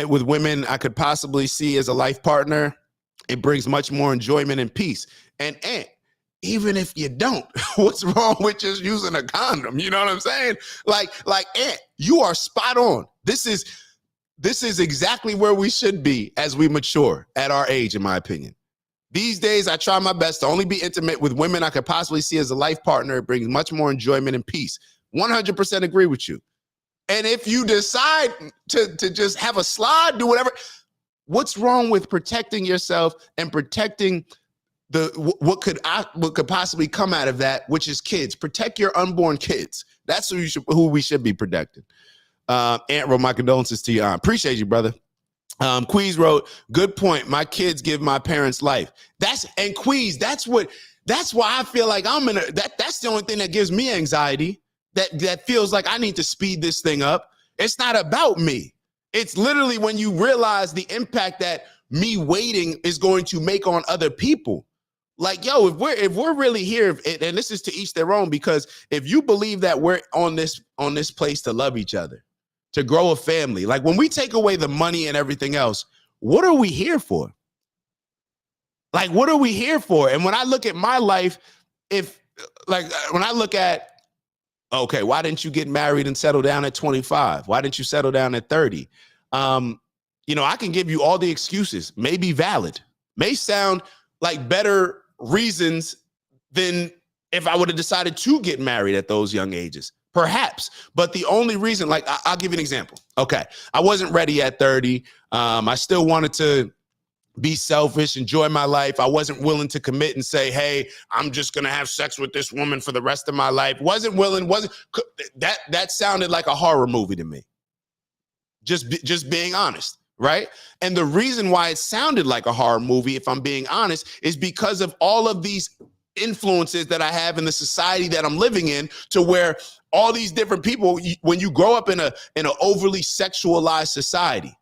with women I could possibly see as a life partner. It brings much more enjoyment and peace. And Ant, even if you don't, what's wrong with just using a condom? You know what I'm saying? Like Ant, you are spot on. This is exactly where we should be as we mature at our age, in my opinion. These days, I try my best to only be intimate with women I could possibly see as a life partner. It brings much more enjoyment and peace. 100% agree with you. And if you decide to just have a slide, do whatever, what's wrong with protecting yourself and protecting what could possibly come out of that, which is kids? Protect your unborn kids. That's who we should be protecting. Aunt wrote, my condolences to you. Appreciate you, brother. Queez wrote, good point. My kids give my parents life. Queez, that's why I feel like that's the only thing that gives me anxiety, that feels like I need to speed this thing up. It's not about me. It's literally when you realize the impact that me waiting is going to make on other people. Like, yo, if we're really here, and this is to each their own, because if you believe that we're on this place to love each other, to grow a family, like when we take away the money and everything else, what are we here for? Like, what are we here for? And when I look at my life, when I look at, okay, why didn't you get married and settle down at 25? Why didn't you settle down at 30? I can give you all the excuses, may be valid, may sound like better reasons than if I would have decided to get married at those young ages. Perhaps, but the only reason, like, I'll give you an example. Okay, I wasn't ready at 30. I still wanted to be selfish, enjoy my life. I wasn't willing to commit and say, hey, I'm just going to have sex with this woman for the rest of my life. That sounded like a horror movie to me. Just being honest, right? And the reason why it sounded like a horror movie, if I'm being honest, is because of all of these influences that I have in the society that I'm living in, to where all these different people, when you grow up in an overly sexualized society,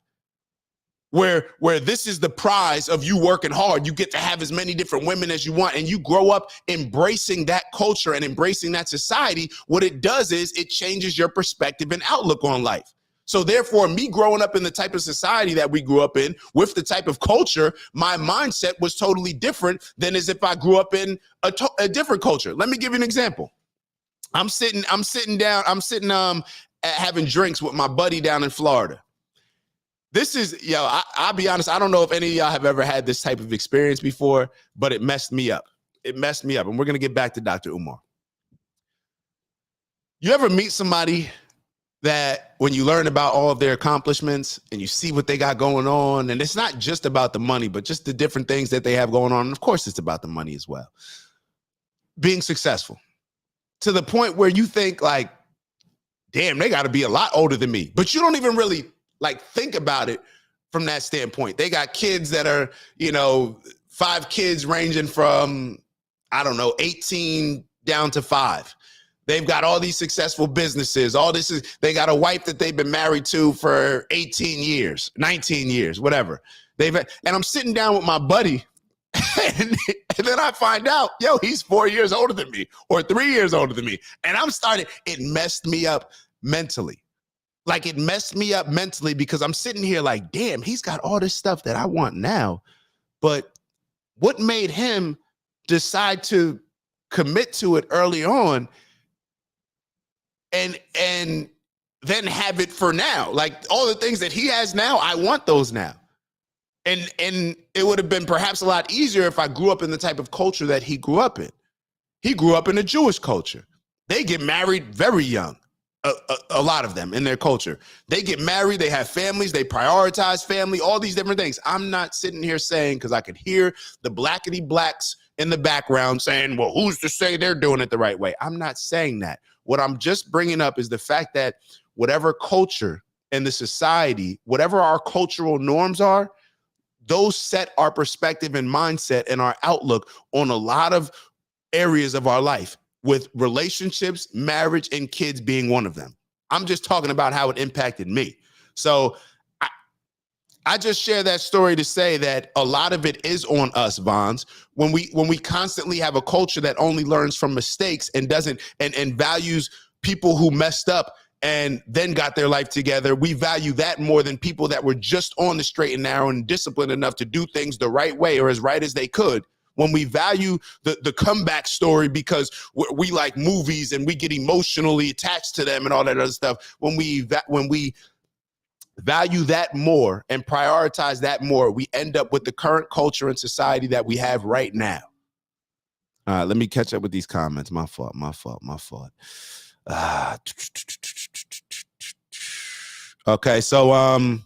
where this is the prize of you working hard, you get to have as many different women as you want, and you grow up embracing that culture and embracing that society, what it does is it changes your perspective and outlook on life. So therefore, me growing up in the type of society that we grew up in, with the type of culture, my mindset was totally different than as if I grew up in a different culture. Let me give you an example. I'm sitting having drinks with my buddy down in Florida. This is, I'll be honest, I don't know if any of y'all have ever had this type of experience before, but it messed me up. It messed me up. And we're going to get back to Dr. Umar. You ever meet somebody that when you learn about all of their accomplishments and you see what they got going on, and it's not just about the money, but just the different things that they have going on. And of course, it's about the money as well. Being successful to the point where you think like, damn, they got to be a lot older than me, but you don't even really think about it from that standpoint. They got kids that are, 5 kids ranging from, 18 down to 5. They've got all these successful businesses. They got a wife that they've been married to for 18 years, 19 years, whatever. And I'm sitting down with my buddy, and then I find out, yo, he's 4 years older than me or 3 years older than me. And it messed me up mentally. Like, it messed me up mentally because I'm sitting here like, damn, he's got all this stuff that I want now. But what made him decide to commit to it early on and then have it for now? Like, all the things that he has now, I want those now. And it would have been perhaps a lot easier if I grew up in the type of culture that he grew up in. He grew up in a Jewish culture. They get married very young. A lot of them in their culture. They get married, they have families, they prioritize family, all these different things. I'm not sitting here saying, because I could hear the blackity blacks in the background saying, well, who's to say they're doing it the right way? I'm not saying that. What I'm just bringing up is the fact that whatever culture and the society, whatever our cultural norms are, those set our perspective and mindset and our outlook on a lot of areas of our life, with relationships, marriage, and kids being one of them. I'm just talking about how it impacted me. So I just share that story to say that a lot of it is on us, Vons. When we constantly have a culture that only learns from mistakes and doesn't and values people who messed up and then got their life together, we value that more than people that were just on the straight and narrow and disciplined enough to do things the right way or as right as they could. When we value the comeback story because we like movies and we get emotionally attached to them and all that other stuff, when we value that more and prioritize that more, we end up with the current culture and society that we have right now. All right, let me catch up with these comments. My fault. Okay, so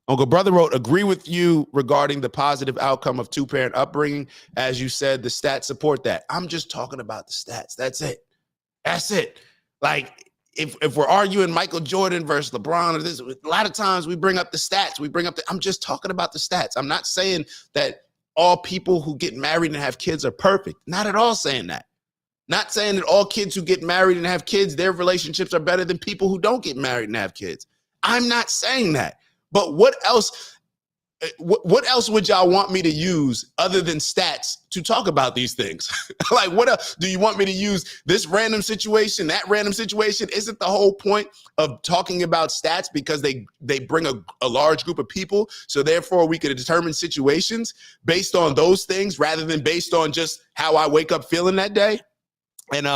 Uncle Brother wrote, agree with you regarding the positive outcome of two-parent upbringing. As you said, the stats support that. I'm just talking about the stats. That's it. Like, if we're arguing Michael Jordan versus LeBron or this, a lot of times we bring up the stats. I'm just talking about the stats. I'm not saying that all people who get married and have kids are perfect. Not at all saying that. Not saying that all kids who get married and have kids, their relationships are better than people who don't get married and have kids. I'm not saying that. But what else would y'all want me to use other than stats to talk about these things? Like, what else? Do you want me to use this random situation, that random situation? Isn't the whole point of talking about stats because they bring a large group of people, so therefore we could determine situations based on those things rather than based on just how I wake up feeling that day? And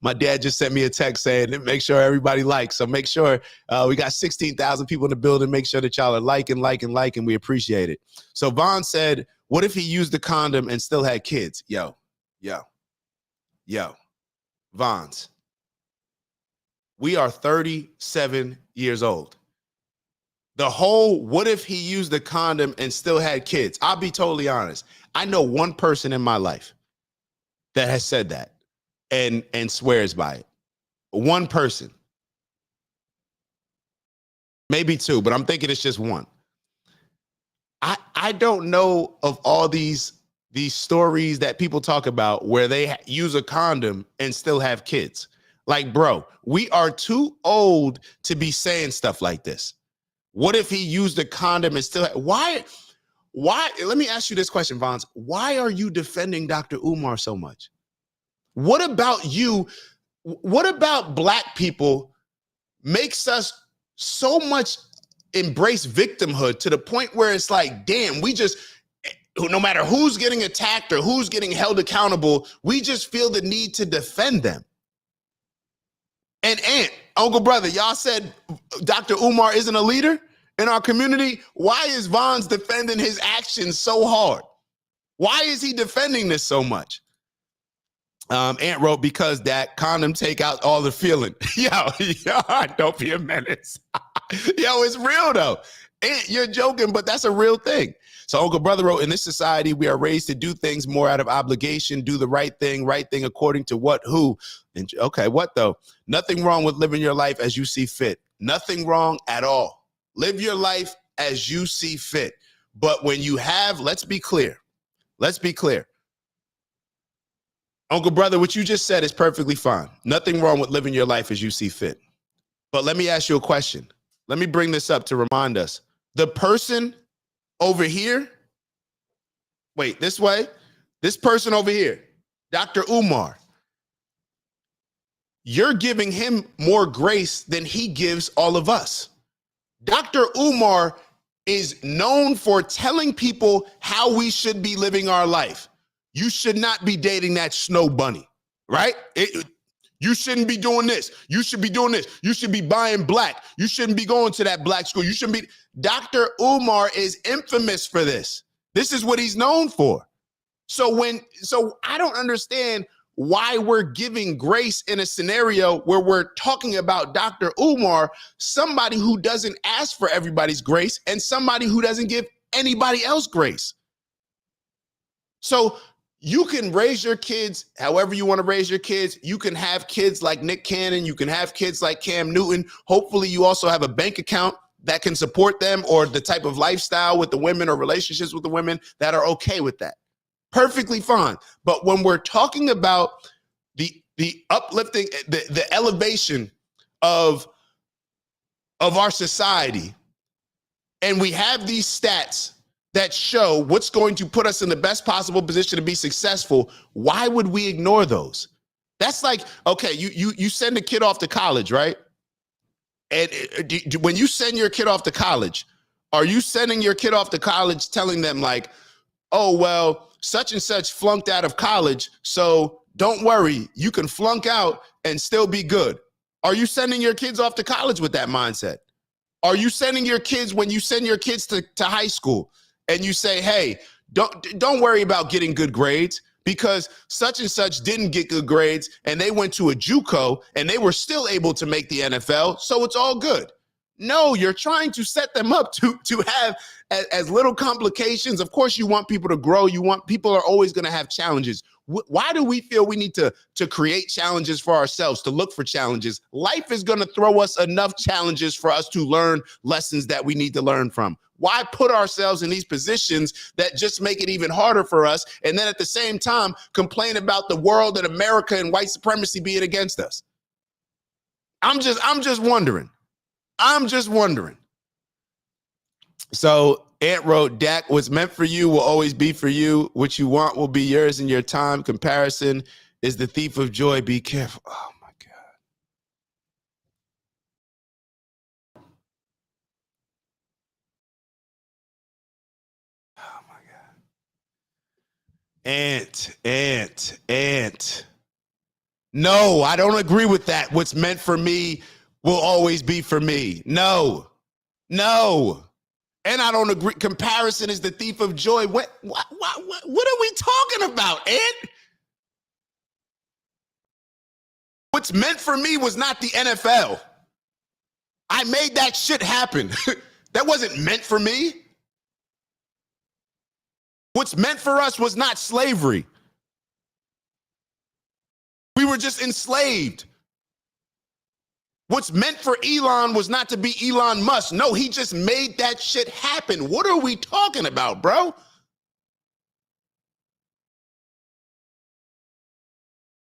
my dad just sent me a text saying, make sure everybody likes. So make sure we got 16,000 people in the building. Make sure that y'all are liking. We appreciate it. So Vaughn said, what if he used the condom and still had kids? Yo, Vaughns, we are 37 years old. The whole, what if he used the condom and still had kids? I'll be totally honest. I know one person in my life that has said that. And swears by it. One person. Maybe two, but I'm thinking it's just one. I don't know of all these stories that people talk about where they use a condom and still have kids. Like, bro, we are too old to be saying stuff like this. What if he used a condom and still why? Let me ask you this question, Vons. Why are you defending Dr. Umar so much? What about you? What about black people makes us so much embrace victimhood to the point where it's like, damn, we just, no matter who's getting attacked or who's getting held accountable, we just feel the need to defend them. And Aunt, Uncle Brother, y'all said Dr. Umar isn't a leader in our community. Why is Vons defending his actions so hard? Why is he defending this so much? Aunt wrote, because that condom take out all the feeling. Yo, don't be a menace. Yo, it's real though. Aunt, you're joking, but that's a real thing. So Uncle Brother wrote, in this society, we are raised to do things more out of obligation, do the right thing according to what, who. And okay, what though? Nothing wrong with living your life as you see fit. Nothing wrong at all. Live your life as you see fit. But when you have, let's be clear. Uncle Brother, what you just said is perfectly fine. Nothing wrong with living your life as you see fit. But let me ask you a question. Let me bring this up to remind us. The person over here, wait, this way, this person over here, Dr. Umar, you're giving him more grace than he gives all of us. Dr. Umar is known for telling people how we should be living our life. You should not be dating that snow bunny, right? You shouldn't be doing this. You should be doing this. You should be buying black. You shouldn't be going to that black school. You shouldn't be. Dr. Umar is infamous for this. This is what he's known for. So I don't understand why we're giving grace in a scenario where we're talking about Dr. Umar, somebody who doesn't ask for everybody's grace and somebody who doesn't give anybody else grace. So you can raise your kids however you want to raise your kids. You can have kids like Nick Cannon. You can have kids like Cam Newton. Hopefully you also have a bank account that can support them, or the type of lifestyle with the women or relationships with the women that are okay with that. Perfectly fine. But when we're talking about the uplifting, the elevation of our society, and we have these stats that show what's going to put us in the best possible position to be successful, why would we ignore those? That's like, okay, you send a kid off to college, right? And when you send your kid off to college, are you sending your kid off to college telling them like, oh, well, such and such flunked out of college, so don't worry, you can flunk out and still be good? Are you sending your kids off to college with that mindset? Are you sending your kids, when you send your kids to high school and you say, hey, don't worry about getting good grades because such and such didn't get good grades and they went to a JUCO and they were still able to make the NFL, so it's all good? No, you're trying to set them up to have as little complications. Of course, you want people to grow. People are always going to have challenges. Why do we feel we need to create challenges for ourselves, to look for challenges? Life is going to throw us enough challenges for us to learn lessons that we need to learn from. Why put ourselves in these positions that just make it even harder for us, and then at the same time complain about the world and America and white supremacy being against us? I'm just wondering. So Ant wrote, Dak, what's meant for you will always be for you. What you want will be yours in your time. Comparison is the thief of joy. Be careful. Oh my God. Oh my God. Ant. No, I don't agree with that. What's meant for me will always be for me. No. And I don't agree. Comparison is the thief of joy. What are we talking about, Ed? What's meant for me was not the NFL. I made that shit happen. That wasn't meant for me. What's meant for us was not slavery. We were just enslaved. What's meant for Elon was not to be Elon Musk. No, he just made that shit happen. What are we talking about, bro?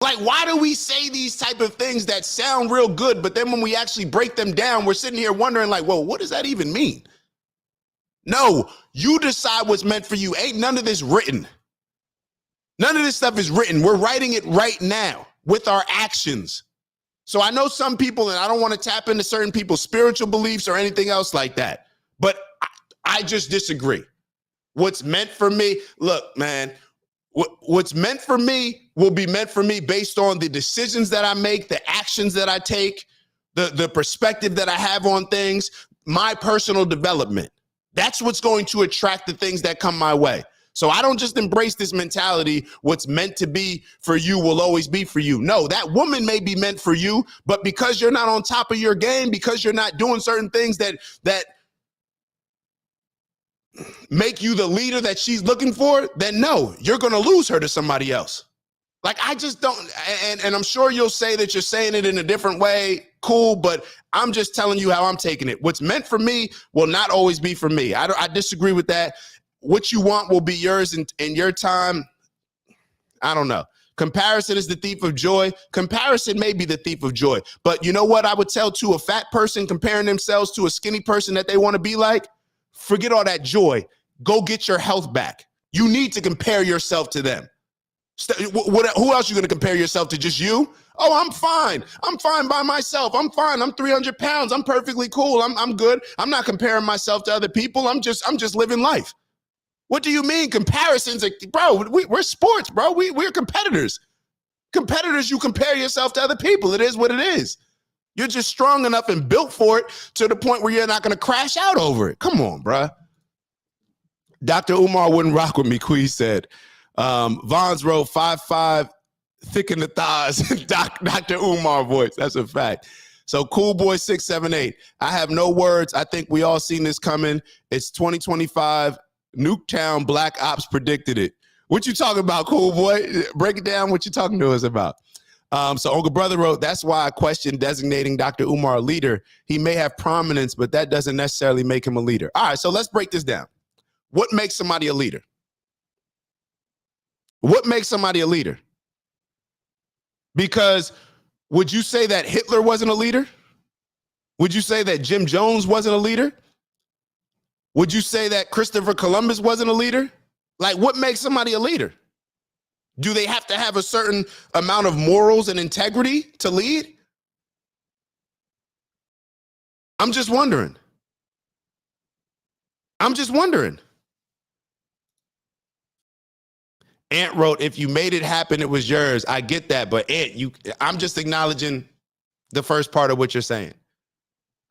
Like, why do we say these type of things that sound real good, but then when we actually break them down, we're sitting here wondering like, well, what does that even mean? No, you decide what's meant for you. Ain't none of this written. None of this stuff is written. We're writing it right now with our actions. So I know some people, and I don't want to tap into certain people's spiritual beliefs or anything else like that, but I just disagree. What's meant for me, look, man, what's meant for me will be meant for me based on the decisions that I make, the actions that I take, the perspective that I have on things, my personal development. That's what's going to attract the things that come my way. So I don't just embrace this mentality, what's meant to be for you will always be for you. No, that woman may be meant for you, but because you're not on top of your game, because you're not doing certain things that make you the leader that she's looking for, then no, you're going to lose her to somebody else. Like, I just don't, and I'm sure you'll say that you're saying it in a different way. Cool, but I'm just telling you how I'm taking it. What's meant for me will not always be for me. I disagree with that. What you want will be yours in your time. I don't know. Comparison is the thief of joy. Comparison may be the thief of joy. But you know what I would tell to a fat person comparing themselves to a skinny person that they want to be like? Forget all that joy. Go get your health back. You need to compare yourself to them. Who else are you going to compare yourself to? Just you? Oh, I'm fine. I'm fine by myself. I'm fine. I'm 300 pounds. I'm perfectly cool. I'm good. I'm not comparing myself to other people. I'm just living life. What do you mean? Comparisons, bro, we're sports, bro. We're competitors. Competitors, you compare yourself to other people. It is what it is. You're just strong enough and built for it to the point where you're not going to crash out over it. Come on, bro. Dr. Umar wouldn't rock with me, Quee said. Vons wrote 5'5", thick in the thighs. Dr. Umar voice. That's a fact. So Cool Boy 678. I have no words. I think we all seen this coming. It's 2025. Nuketown Black Ops predicted it. What you talking about, Cool Boy? Break it down. What you talking to us about? So Uncle Brother wrote, that's why I question designating Dr. Umar a leader. He may have prominence, but that doesn't necessarily make him a leader. All right, so let's break this down. What makes somebody a leader? What makes somebody a leader? Because would you say that Hitler wasn't a leader? Would you say that Jim Jones wasn't a leader? Would you say that Christopher Columbus wasn't a leader? Like, what makes somebody a leader? Do they have to have a certain amount of morals and integrity to lead? I'm just wondering. Ant wrote, if you made it happen, it was yours. I get that, but Ant, I'm just acknowledging the first part of what you're saying.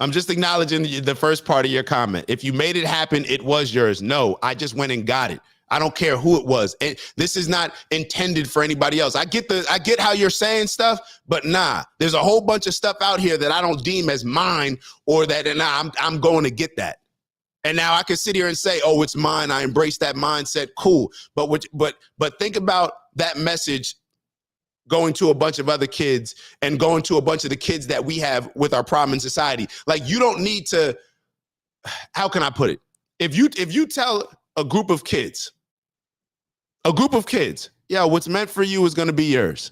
I'm just acknowledging the first part of your comment. If you made it happen, it was yours. No, I just went and got it. I don't care who it was. And this is not intended for anybody else. I get how you're saying stuff, but nah, there's a whole bunch of stuff out here that I don't deem as mine, or that I'm going to get that. And now I can sit here and say, oh, it's mine. I embrace that mindset. Cool. But think about that message going to a bunch of other kids and going to a bunch of the kids that we have with our problem in society. Like, you don't need to, how can I put it? If you tell a group of kids, yeah, what's meant for you is going to be yours.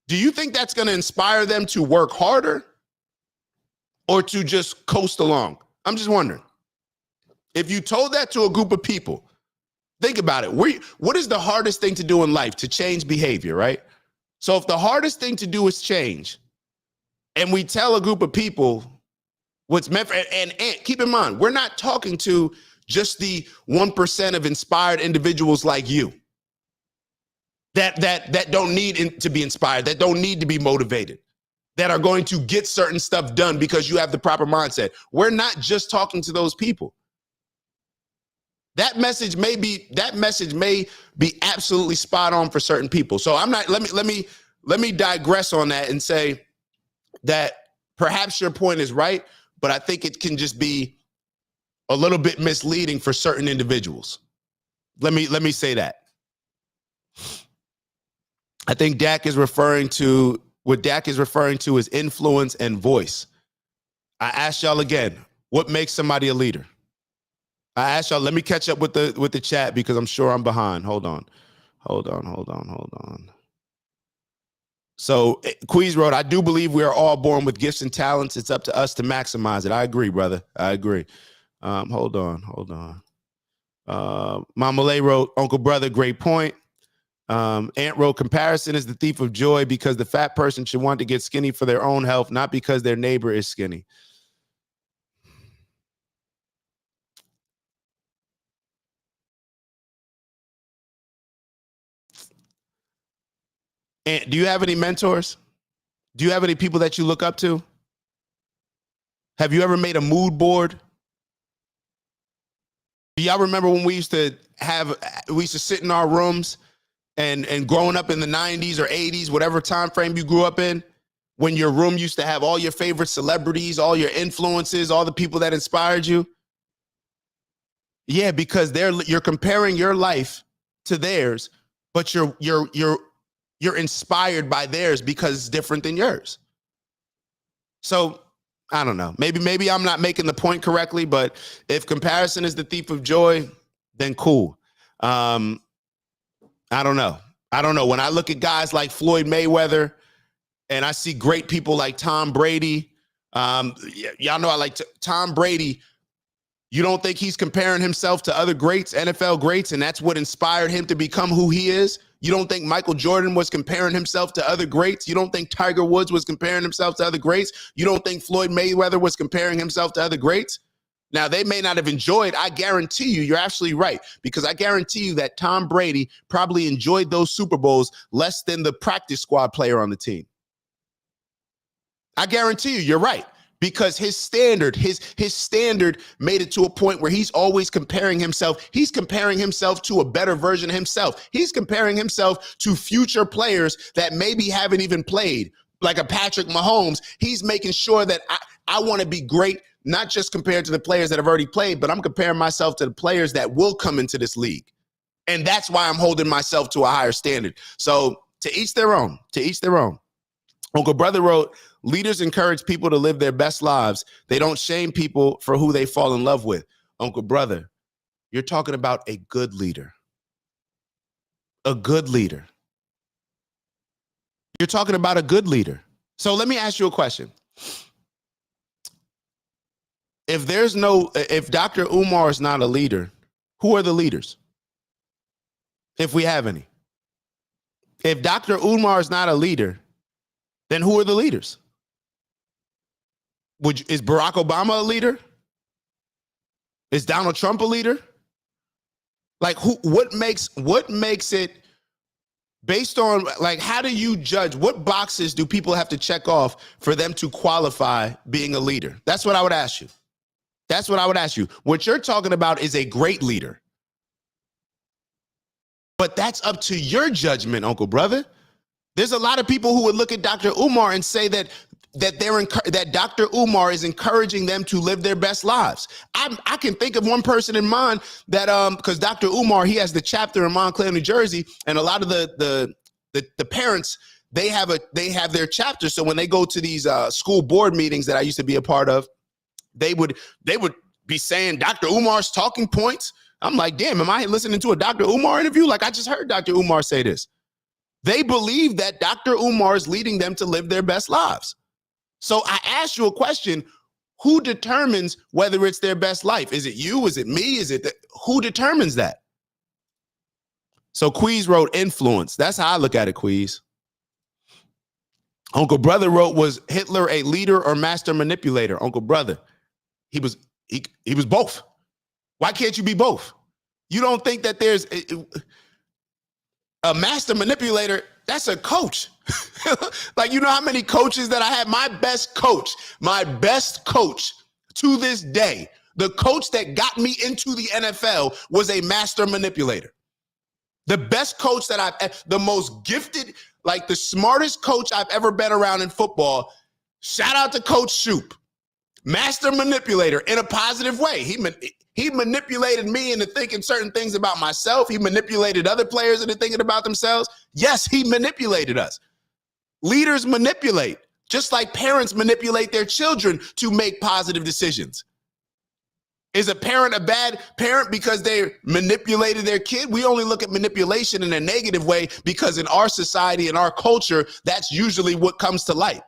Do you think that's going to inspire them to work harder or to just coast along? I'm just wondering. If you told that to a group of people, think about it. What is the hardest thing to do in life? To change behavior, right? So if the hardest thing to do is change, and we tell a group of people what's meant for, and keep in mind, we're not talking to just the 1% of inspired individuals like you that don't need to be inspired, that don't need to be motivated, that are going to get certain stuff done because you have the proper mindset. We're not just talking to those people. That message may be absolutely spot on for certain people. So I'm not, let me digress on that and say that perhaps your point is right, but I think it can just be a little bit misleading for certain individuals. Let me say that. I think Dak is referring to is influence and voice. I asked y'all again, what makes somebody a leader? I asked y'all, let me catch up with the chat because I'm sure I'm behind. Hold on. So Queez wrote, I do believe we are all born with gifts and talents. It's up to us to maximize it. I agree, brother. I agree. Hold on. Mama Lay wrote, Uncle Brother, great point. Ant wrote, comparison is the thief of joy because the fat person should want to get skinny for their own health, not because their neighbor is skinny. And do you have any mentors? Do you have any people that you look up to? Have you ever made a mood board? Do y'all remember when we used to sit in our rooms and growing up in the 90s or 80s, whatever time frame you grew up in, when your room used to have all your favorite celebrities, all your influences, all the people that inspired you? Yeah, because you're comparing your life to theirs, but you're inspired by theirs because it's different than yours. So I don't know. Maybe I'm not making the point correctly, but if comparison is the thief of joy, then cool. I don't know. I don't know. When I look at guys like Floyd Mayweather and I see great people like Tom Brady, y'all know I like Tom Brady. You don't think he's comparing himself to other greats, NFL greats, and that's what inspired him to become who he is? You don't think Michael Jordan was comparing himself to other greats? You don't think Tiger Woods was comparing himself to other greats? You don't think Floyd Mayweather was comparing himself to other greats? Now, they may not have enjoyed, I guarantee you're absolutely right, because I guarantee you that Tom Brady probably enjoyed those Super Bowls less than the practice squad player on the team. I guarantee you're right, because his standard made it to a point where he's always comparing himself. He's comparing himself to a better version of himself. He's comparing himself to future players that maybe haven't even played, like a Patrick Mahomes. He's making sure that I want to be great, not just compared to the players that have already played, but I'm comparing myself to the players that will come into this league. And that's why I'm holding myself to a higher standard. So to each their own, to each their own. Uncle Brother wrote, leaders encourage people to live their best lives. They don't shame people for who they fall in love with. Uncle Brother, you're talking about a good leader. A good leader. You're talking about a good leader. So let me ask you a question. If Dr. Umar is not a leader, who are the leaders? If we have any. If Dr. Umar is not a leader, then who are the leaders? Is Barack Obama a leader? Is Donald Trump a leader? Like what makes it based on, like, how do you judge? What boxes do people have to check off for them to qualify being a leader? That's what I would ask you. That's what I would ask you. What you're talking about is a great leader. But that's up to your judgment, Uncle Brother. There's a lot of people who would look at Dr. Umar and say that Dr. Umar is encouraging them to live their best lives. I can think of one person in mind that because Dr. Umar, he has the chapter in Montclair, New Jersey, and a lot of the parents, they have their chapter. So when they go to these school board meetings that I used to be a part of, they would be saying Dr. Umar's talking points. I'm like, damn, am I listening to a Dr. Umar interview? Like, I just heard Dr. Umar say this. They believe that Dr. Umar is leading them to live their best lives. So I asked you a question: who determines whether it's their best life? Is it you? Is it me? Who determines that? So Queez wrote influence. That's how I look at it, Queez. Uncle Brother wrote, was Hitler a leader or master manipulator? Uncle Brother, he was both. Why can't you be both? You don't think that there's a master manipulator? That's a coach. Like, you know how many coaches that I had? My best coach to this day, the coach that got me into the NFL was a master manipulator. The best coach the most gifted, like the smartest coach I've ever been around in football. Shout out to Coach Shoop. Master manipulator in a positive way. He manipulated me into thinking certain things about myself. He manipulated other players into thinking about themselves. Yes, he manipulated us. Leaders manipulate, just like parents manipulate their children to make positive decisions. Is a parent a bad parent because they manipulated their kid? We only look at manipulation in a negative way because in our society, in our culture, that's usually what comes to light.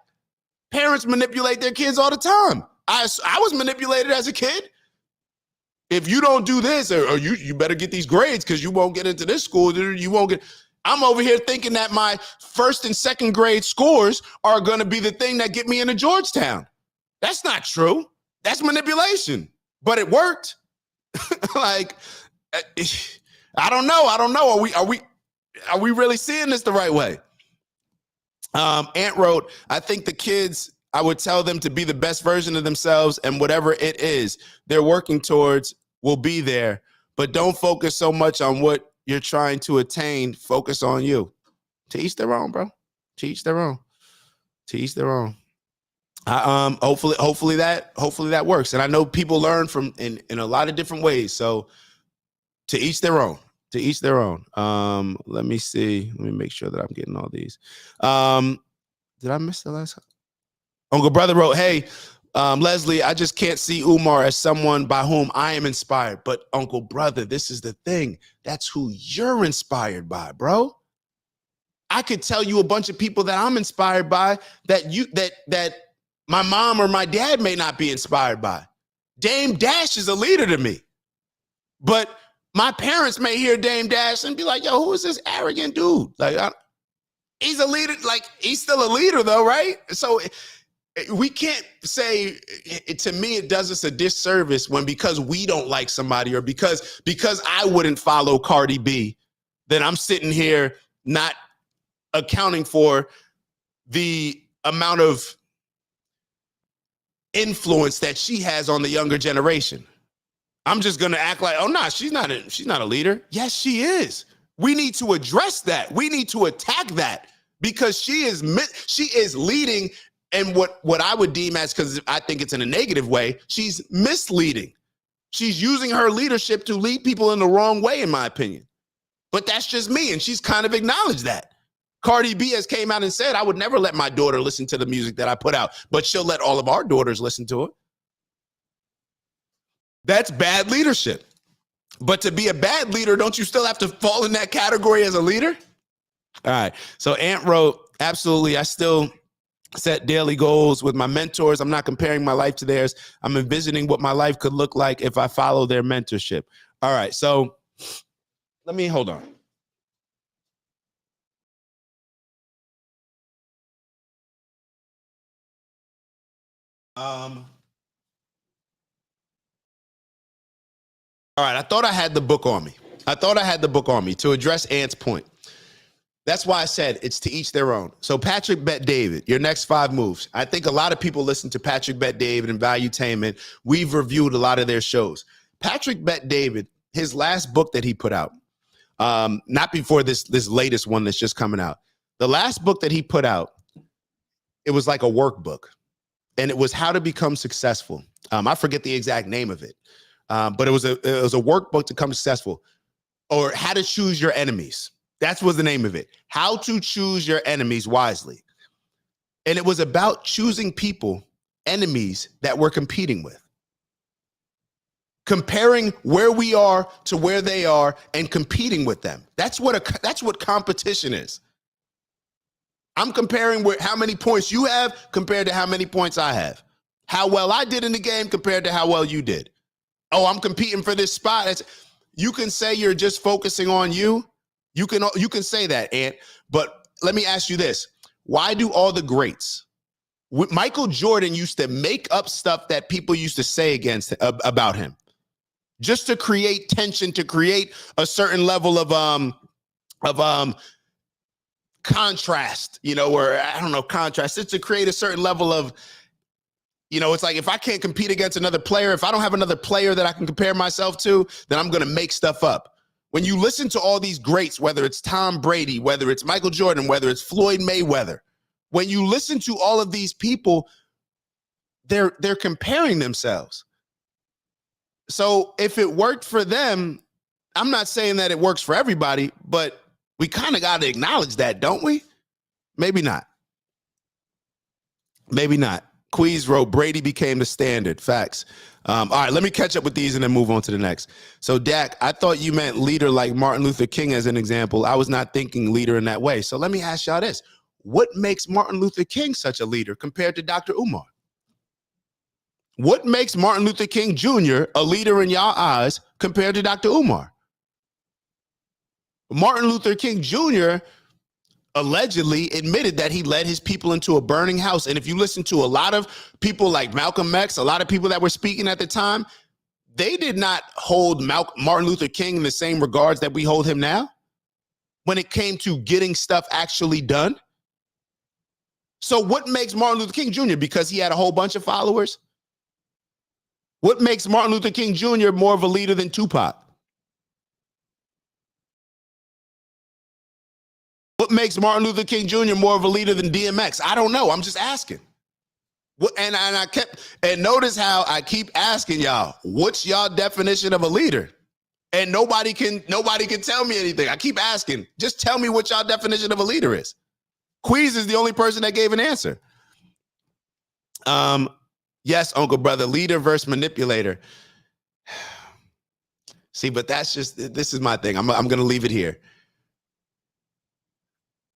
Parents manipulate their kids all the time. I was manipulated as a kid. If you don't do this, or you better get these grades because you won't get into this school. You won't get. I'm over here thinking that my first and second grade scores are going to be the thing that get me into Georgetown. That's not true. That's manipulation. But it worked. Like, I don't know. Are we really seeing this the right way? Ant wrote, I think the kids, I would tell them to be the best version of themselves, and whatever it is they're working towards will be there. But don't focus so much on what you're trying to attain. Focus on you. To each their own, bro. To each their own. To each their own. Hopefully that works. And I know people learn from in a lot of different ways. So to each their own. To each their own. Let me see. Let me make sure that I'm getting all these. Did I miss the last? Uncle Brother wrote, hey, Leslie, I just can't see Umar as someone by whom I am inspired. But Uncle Brother, this is the thing. That's who you're inspired by, bro. I could tell you a bunch of people that I'm inspired by that my mom or my dad may not be inspired by. Dame Dash is a leader to me. But my parents may hear Dame Dash and be like, yo, who is this arrogant dude? Like, he's a leader. Like, he's still a leader though, right? So we can't say, to me, it does us a disservice when because we don't like somebody or because I wouldn't follow Cardi B, then I'm sitting here not accounting for the amount of influence that she has on the younger generation. I'm just going to act like, oh, no, she's not a leader. Yes, she is. We need to address that. We need to attack that because she is leading in what I would deem as, because I think it's in a negative way, she's misleading. She's using her leadership to lead people in the wrong way, in my opinion. But that's just me, and she's kind of acknowledged that. Cardi B has came out and said, I would never let my daughter listen to the music that I put out, but she'll let all of our daughters listen to it. That's bad leadership. But to be a bad leader, don't you still have to fall in that category as a leader? All right. So Ant wrote, absolutely. I still set daily goals with my mentors. I'm not comparing my life to theirs. I'm envisioning what my life could look like if I follow their mentorship. All right. So let me hold on. All right, I thought I had the book on me. To address Ant's point. That's why I said it's to each their own. So Patrick Bet David, your next 5 moves. I think a lot of people listen to Patrick Bet David and Valuetainment. We've reviewed a lot of their shows. Patrick Bet David, his last book that he put out, not before this latest one that's just coming out. The last book that he put out, it was like a workbook, and it was how to become successful. I forget the exact name of it. But it was a workbook to become successful, or how to choose your enemies. That was the name of it. How to choose your enemies wisely. And it was about choosing people, enemies that we're competing with. Comparing where we are to where they are and competing with them. That's what competition is. I'm comparing how many points you have compared to how many points I have. How well I did in the game compared to how well you did. Oh, I'm competing for this spot. You can say you're just focusing on you. You can say that, Ant. But let me ask you this. Why do all the greats? Michael Jordan used to make up stuff that people used to say about him, just to create tension, to create a certain level of contrast, or I don't know, contrast. It's to create a certain level of, it's like if I can't compete against another player, if I don't have another player that I can compare myself to, then I'm going to make stuff up. When you listen to all these greats, whether it's Tom Brady, whether it's Michael Jordan, whether it's Floyd Mayweather, when you listen to all of these people, they're comparing themselves. So if it worked for them, I'm not saying that it works for everybody, but we kind of got to acknowledge that, don't we? Maybe not. Maybe not. Queez wrote, Brady became the standard. Facts. All right, let me catch up with these and then move on to the next. So, Dak, I thought you meant leader like Martin Luther King as an example. I was not thinking leader in that way. So let me ask y'all this. What makes Martin Luther King such a leader compared to Dr. Umar? What makes Martin Luther King Jr. a leader in y'all eyes compared to Dr. Umar? Martin Luther King Jr. allegedly admitted that he led his people into a burning house. And if you listen to a lot of people like Malcolm X, a lot of people that were speaking at the time, they did not hold Martin Luther King in the same regards that we hold him now when it came to getting stuff actually done. So what makes Martin Luther King Jr., because he had a whole bunch of followers? What makes Martin Luther King Jr. more of a leader than Tupac? What makes Martin Luther King Jr. more of a leader than DMX? I don't know. I'm just asking. And notice how I keep asking y'all, what's y'all definition of a leader? And nobody can tell me anything. I keep asking, just tell me what y'all definition of a leader is. Queez is the only person that gave an answer. Yes, Uncle Brother, leader versus manipulator. See, but this is my thing. I'm going to leave it here.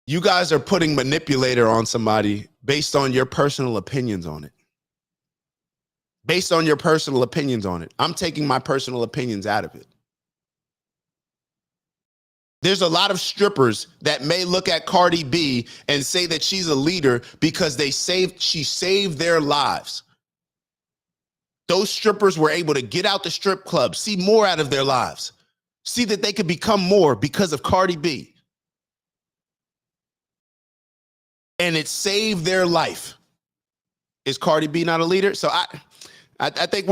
You guys are putting manipulator on somebody based on your personal opinions on it. Based on your personal opinions on it. I'm taking my personal opinions out of it. There's a lot of strippers that may look at Cardi B and say that she's a leader because she saved their lives. Those strippers were able to get out the strip club, see more out of their lives, see that they could become more because of Cardi B. And it saved their life. Is Cardi B not a leader? So I think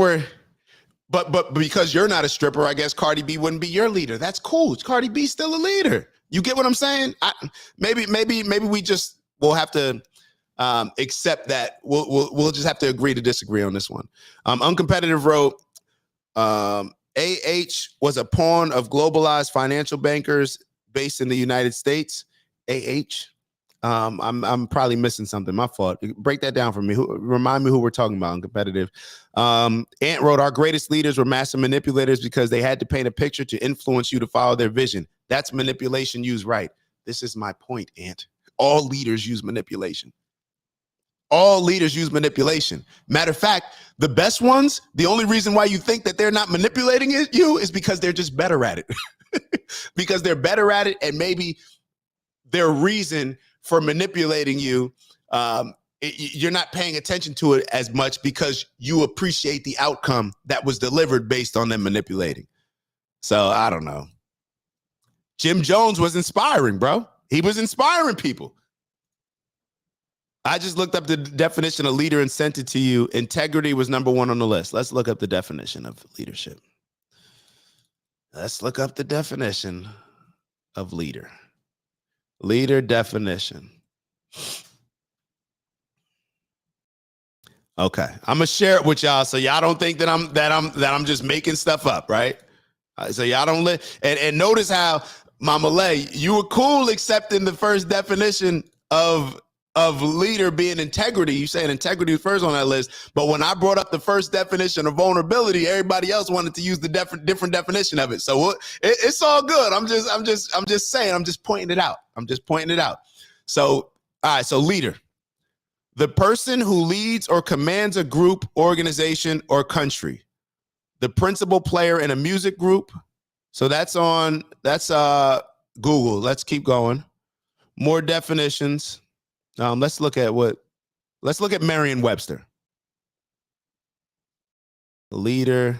but because you're not a stripper, I guess Cardi B wouldn't be your leader. That's cool. Cardi B's still a leader. You get what I'm saying? Maybe we'll have to accept that. We'll just have to agree to disagree on this one. Uncompetitive wrote, AH was a pawn of globalized financial bankers based in the United States. AH. I'm probably missing something. My fault. Break that down for me. Remind me who we're talking about. Uncompetitive. Ant wrote, our greatest leaders were master manipulators because they had to paint a picture to influence you to follow their vision. That's manipulation used right. This is my point, Ant. All leaders use manipulation. All leaders use manipulation. Matter of fact, the best ones, the only reason why you think that they're not manipulating you is because they're just better at it. Because they're better at it, and maybe their reason for manipulating you, you're not paying attention to it as much because you appreciate the outcome that was delivered based on them manipulating. So I don't know. Jim Jones was inspiring, bro. He was inspiring people. I just looked up the definition of leader and sent it to you. Integrity was number 1 on the list. Let's look up the definition of leadership. Let's look up the definition of leader. Leader definition. Okay, I'm gonna share it with y'all so y'all don't think that I'm just making stuff up, right? So y'all don't and notice how Mama Lay, you were cool accepting the first definition of leader being integrity. You saying integrity was first on that list, but when I brought up the first definition of vulnerability, everybody else wanted to use the different definition of it. So it's all good. I'm just saying. I'm just pointing it out. So all right. So leader, the person who leads or commands a group, organization, or country. The principal player in a music group. So that's Google. Let's keep going. More definitions. Let's look at Merriam-Webster. Leader.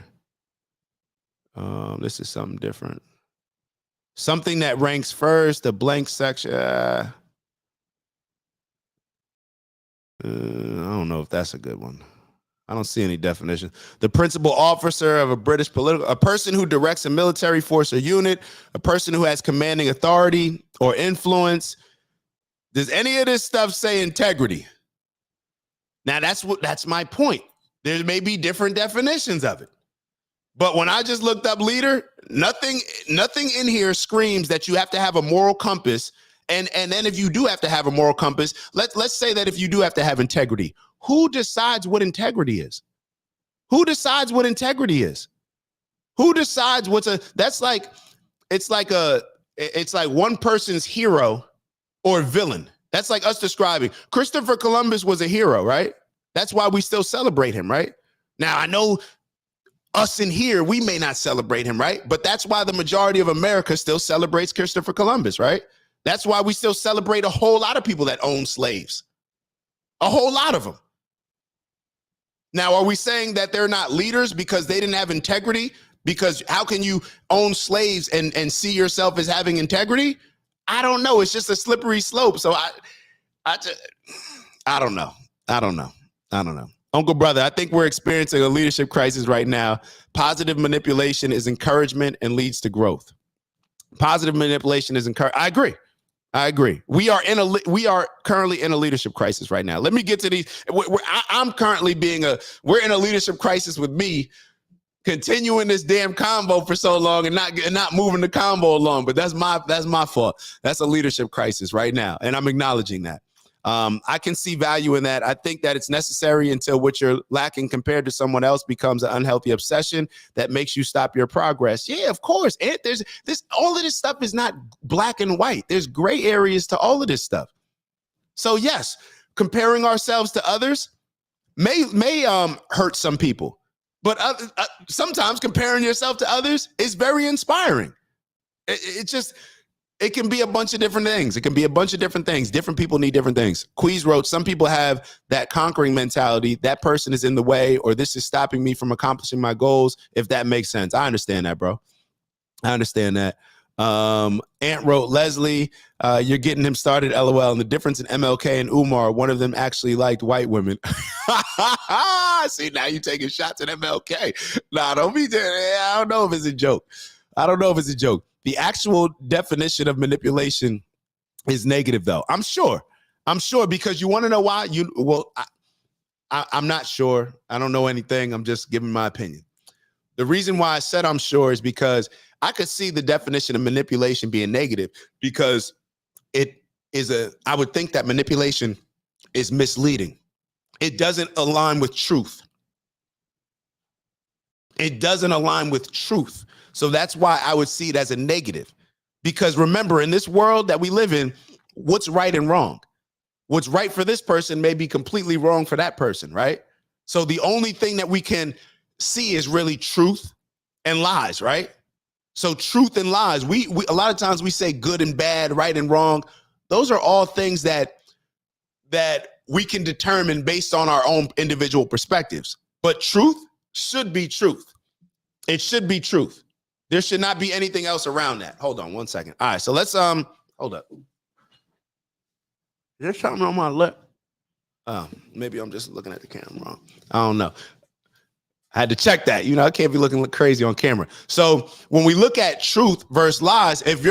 This is something different. Something that ranks first, the blank section. I don't know if that's a good one. I don't see any definition. The principal officer of a British a person who directs a military force or unit, a person who has commanding authority or influence. Does any of this stuff say integrity? Now that's my point. There may be different definitions of it. But when I just looked up leader, nothing in here screams that you have to have a moral compass. And then if you do have to have a moral compass, let's say that if you do have to have integrity, who decides what integrity is? Who decides what integrity is? Who decides it's like one person's hero or villain. That's like us describing Christopher Columbus was a hero, right? That's why we still celebrate him, right? Now, I know us in here, we may not celebrate him, right? But that's why the majority of America still celebrates Christopher Columbus, right? That's why we still celebrate a whole lot of people that own slaves. A whole lot of them. Now, are we saying that they're not leaders because they didn't have integrity? Because how can you own slaves and see yourself as having integrity? I don't know. It's just a slippery slope. So I don't know. Uncle Brother, I think we're experiencing a leadership crisis right now. Positive manipulation is encouragement and leads to growth. Positive manipulation is encouragement. I agree. We are currently in a leadership crisis right now. Let me get to these. We're in a leadership crisis with me continuing this damn convo for so long and not moving the convo along. But that's my fault. That's a leadership crisis right now, and I'm acknowledging that. I can see value in that. I think that it's necessary until what you're lacking compared to someone else becomes an unhealthy obsession that makes you stop your progress. Yeah, of course. And there's this, all of this stuff is not black and white. There's gray areas to all of this stuff. So yes, comparing ourselves to others may hurt some people, but sometimes comparing yourself to others is very inspiring. It can be a bunch of different things. It can be a bunch of different things. Different people need different things. Queez wrote, some people have that conquering mentality. That person is in the way, or this is stopping me from accomplishing my goals, if that makes sense. I understand that, bro. I understand that. Ant wrote, Leslie, you're getting him started, LOL. And the difference in MLK and Umar, one of them actually liked white women. See, now you're taking shots at MLK. Nah, don't be doing it. I don't know if it's a joke. The actual definition of manipulation is negative, though. I'm sure, because you want to know why? I'm not sure. I don't know anything. I'm just giving my opinion. The reason why I said I'm sure is because I could see the definition of manipulation being negative, because I would think that manipulation is misleading. It doesn't align with truth. So that's why I would see it as a negative. Because remember, in this world that we live in, what's right and wrong? What's right for this person may be completely wrong for that person, right? So the only thing that we can see is really truth and lies, right? So truth and lies, we a lot of times we say good and bad, right and wrong. Those are all things that we can determine based on our own individual perspectives. But truth should be truth. It should be truth. There should not be anything else around that. Hold on 1 second. All right, so let's hold up. Is there something on my lip? Maybe I'm just looking at the camera wrong. I don't know. I had to check that. I can't be looking crazy on camera. So when we look at truth versus lies, if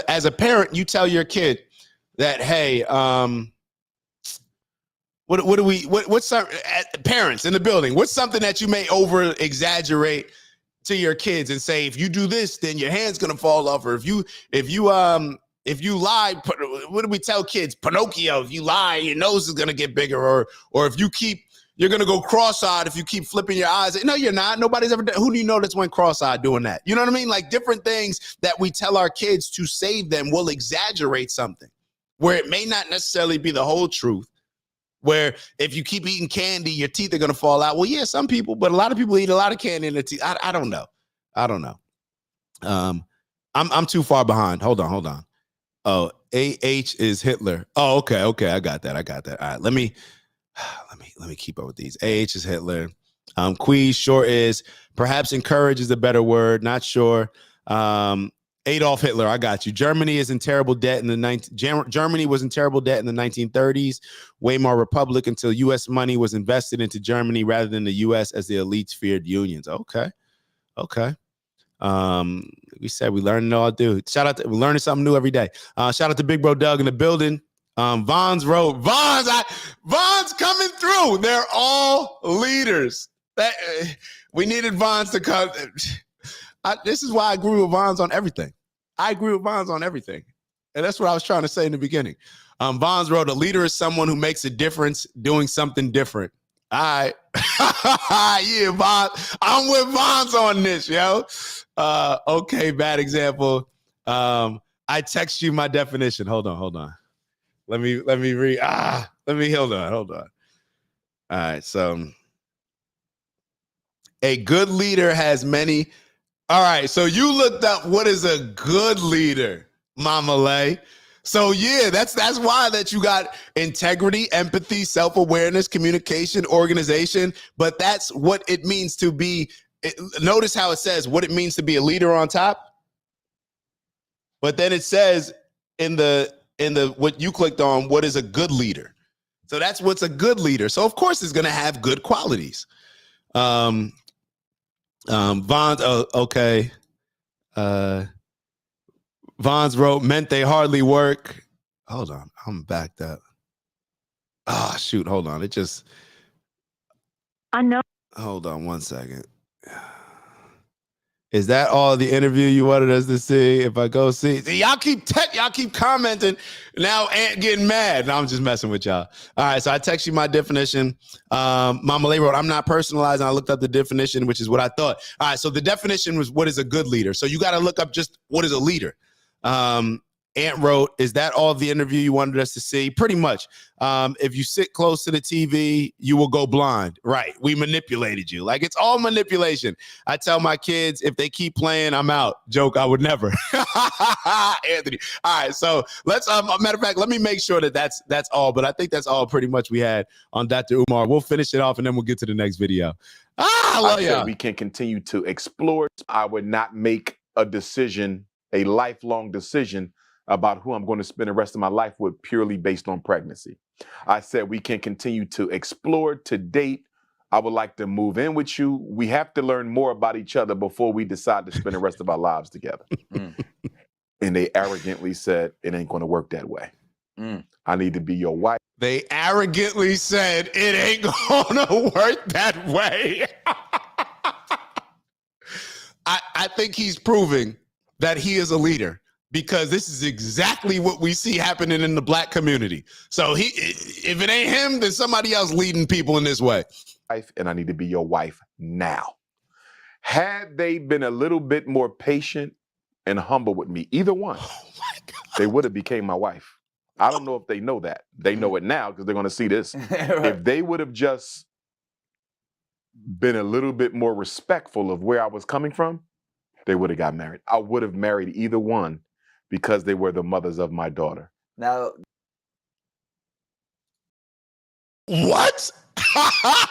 as a parent you tell your kid that, hey, what's some parents in the building? What's something that you may over exaggerate to your kids and say, if you do this, then your hand's gonna fall off, or if you lie, what do we tell kids? Pinocchio, if you lie, your nose is gonna get bigger, or if you're gonna go cross-eyed if you keep flipping your eyes. No, you're not. Nobody's ever done. Who do you know that's went cross-eyed doing that? You know what I mean? Like different things that we tell our kids to save them will exaggerate something where it may not necessarily be the whole truth. Where if you keep eating candy, your teeth are going to fall out. Well, yeah, some people, but a lot of people eat a lot of candy in their teeth. I don't know. I'm too far behind. Hold on. Oh, AH is Hitler. Oh, okay. I got that. All right, let me keep up with these. AH is Hitler. Queez, sure is. Perhaps encourage is a better word. Not sure. Adolf Hitler, I got you. Germany was in terrible debt in the 1930s. Weimar Republic until U.S. money was invested into Germany rather than the U.S. as the elites feared unions. Okay. We said we learn it all, dude. Shout out, we're learning something new every day. Shout out to Big Bro Doug in the building. Vons wrote, Vons coming through. They're all leaders. We needed Vons to come. This is why I agree with Vons on everything. And that's what I was trying to say in the beginning. Vons wrote, a leader is someone who makes a difference doing something different. All right. Yeah, Vons. I'm with Vons on this, yo. Okay, bad example. I text you my definition. Hold on. Let me read. Hold on. All right, so a good leader has many. All right, so you looked up what is a good leader, Mama Lay. So yeah, that's why that you got integrity, empathy, self-awareness, communication, organization, but that's what it means to be. Notice how it says what it means to be a leader on top. But then it says in the what you clicked on, what is a good leader? So that's what's a good leader. So of course it's going to have good qualities. Vons, okay. Vons wrote, meant they hardly work. Hold on, I'm backed up. Oh, shoot, hold on. I know. Hold on 1 second. Is that all the interview you wanted us to see? If I go see y'all keep commenting now and getting mad. No, I'm just messing with y'all. All right, so I text you my definition. Mama Lay wrote, I'm not personalized. And I looked up the definition, which is what I thought. All right, so the definition was what is a good leader. So you got to look up just what is a leader. Ant wrote, is that all the interview you wanted us to see? Pretty much. If you sit close to the TV, you will go blind. Right. We manipulated you. Like, it's all manipulation. I tell my kids, if they keep playing, I'm out. Joke, I would never. Anthony. All right. So let's, matter of fact, let me make sure that that's all. But I think that's all pretty much we had on Dr. Umar. We'll finish it off and then we'll get to the next video. I love y'all. We can continue to explore. I would not make a decision, a lifelong decision, about who I'm going to spend the rest of my life with purely based on pregnancy. I said we can continue to explore, to date. I would like to move in with you. We have to learn more about each other before we decide to spend the rest of our lives together. And they arrogantly said, it ain't going to work that way. I need to be your wife. They arrogantly said, it ain't going to work that way. I think he's proving that he is a leader, because this is exactly what we see happening in the black community. So if it ain't him, then somebody else leading people in this way. And I need to be your wife now. Had they been a little bit more patient and humble with me, either one, they would have became my wife. I don't know if they know that. They know it now because they're going to see this. Right. If they would have just been a little bit more respectful of where I was coming from, they would have got married. I would have married either one, because they were the mothers of my daughter. Now, what?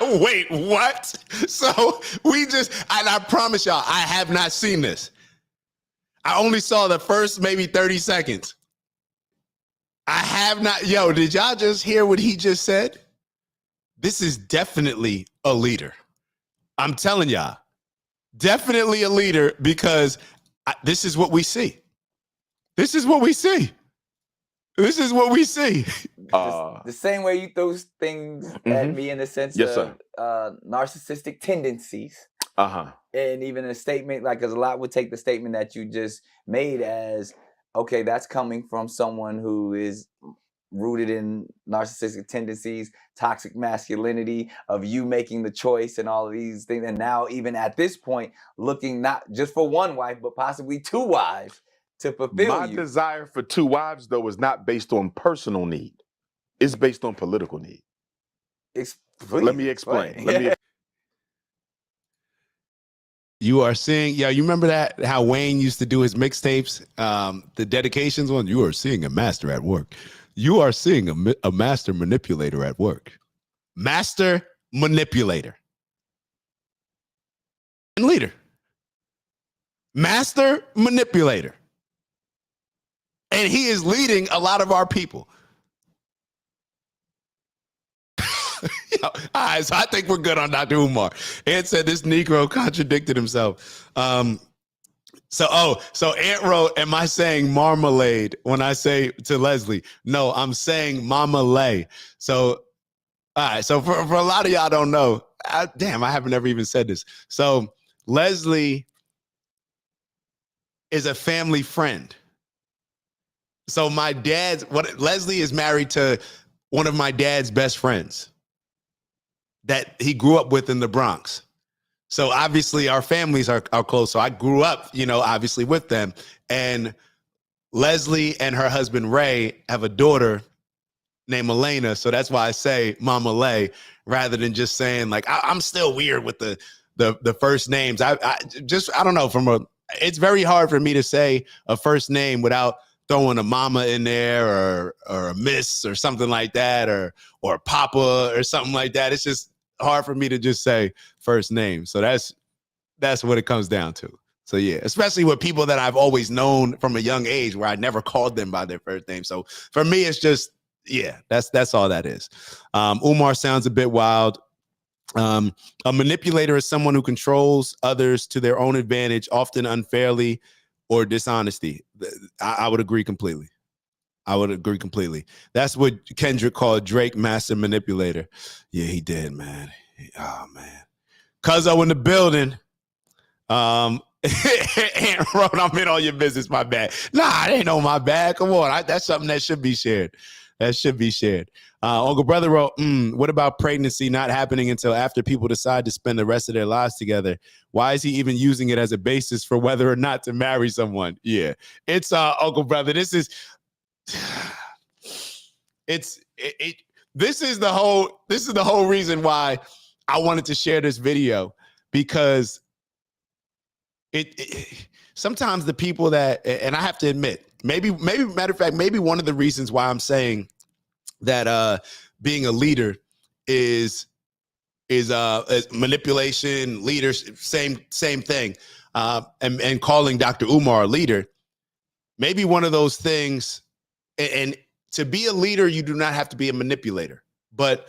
Wait, what? So and I promise y'all, I have not seen this. I only saw the first maybe 30 seconds. I have not. Yo, did y'all just hear what he just said? This is definitely a leader. I'm telling y'all, definitely a leader, because this is what we see. This is what we see. This is what we see. The same way you throw things at me in the sense of narcissistic tendencies. And even a statement, like, because a lot would take the statement that you just made as, okay, that's coming from someone who is rooted in narcissistic tendencies, toxic masculinity, of you making the choice and all of these things. And now, even at this point, looking not just for one wife, but possibly two wives to fulfill my desire for two wives, though, is not based on personal need. It's based on political need. Let me explain. You are seeing, you remember that, how Wayne used to do his mixtapes, the dedications one? You are seeing a master at work. You are seeing a master manipulator at work. Master manipulator. And leader. Master manipulator. And he is leading a lot of our people. All right, so I think we're good on Dr. Umar. Ant said this Negro contradicted himself. So Ant wrote, am I saying marmalade when I say to Leslie? No, I'm saying Mama Lay. So, all right, so for a lot of y'all don't know, I haven't ever even said this. So Leslie is a family friend. So Leslie is married to one of my dad's best friends that he grew up with in the Bronx. So obviously our families are close. So I grew up, obviously with them. And Leslie and her husband Ray have a daughter named Elena. So that's why I say Mama Lay rather than just saying, like, I'm still weird with the first names. I don't know, it's very hard for me to say a first name without throwing a mama in there or a miss or something like that, or papa or something like that. It's just hard for me to just say first name. So that's what it comes down to. So yeah, especially with people that I've always known from a young age where I never called them by their first name. So for me, it's just, that's all that is. Umar sounds a bit wild. A manipulator is someone who controls others to their own advantage, often unfairly or dishonesty. I would agree completely. That's what Kendrick called Drake master manipulator. Yeah, he did, man. Oh, man. Cuzzo in the building. Aunt wrote, I'm in on your business, my bad. Nah, it ain't on my bad. Come on. That's something that should be shared. That should be shared. Uncle Brother wrote, what about pregnancy not happening until after people decide to spend the rest of their lives together? Why is he even using it as a basis for whether or not to marry someone? Yeah, it's Uncle Brother. This is this is the whole reason why I wanted to share this video, because it sometimes the people that, and I have to admit, maybe matter of fact, maybe one of the reasons why I'm saying that being a leader is manipulation, leadership, same thing, and calling Dr. Umar a leader, maybe one of those things. And to be a leader, you do not have to be a manipulator, but